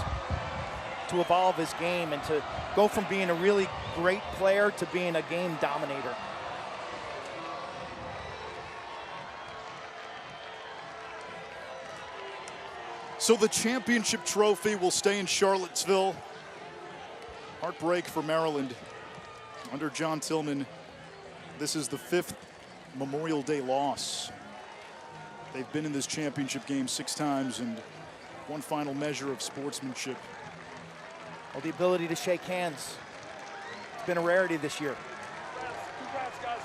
to evolve his game and to go from being a really great player to being a game dominator. So the championship trophy will stay in Charlottesville. Heartbreak for Maryland under John Tillman. This is the 5th Memorial Day loss. They've been in this championship game 6 times and one final measure of sportsmanship. Well, the ability to shake hands, it's been a rarity this year.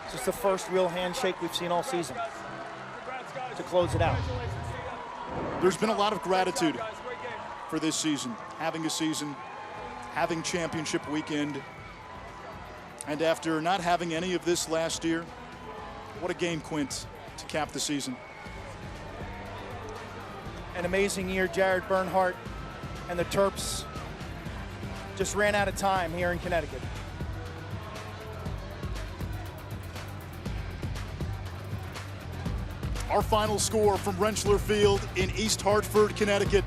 It's just the first real handshake we've seen all season to close it out. There's been a lot of gratitude for this season, having a season, having championship weekend, and after not having any of this last year, what a game, Quint, to cap the season. An amazing year. Jared Bernhardt and the Terps just ran out of time here in Connecticut. Our final score from Rentschler Field in East Hartford, Connecticut.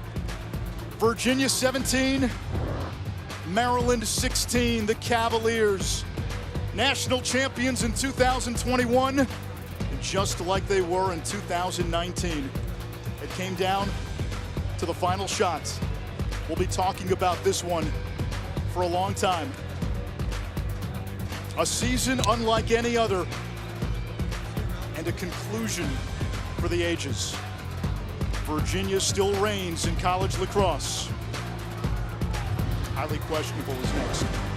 Virginia 17, Maryland 16, the Cavaliers. National champions in 2021, just like they were in 2019. It came down to the final shots. We'll be talking about this one for a long time. A season unlike any other, and a conclusion for the ages. Virginia still reigns in college lacrosse. Highly questionable is next.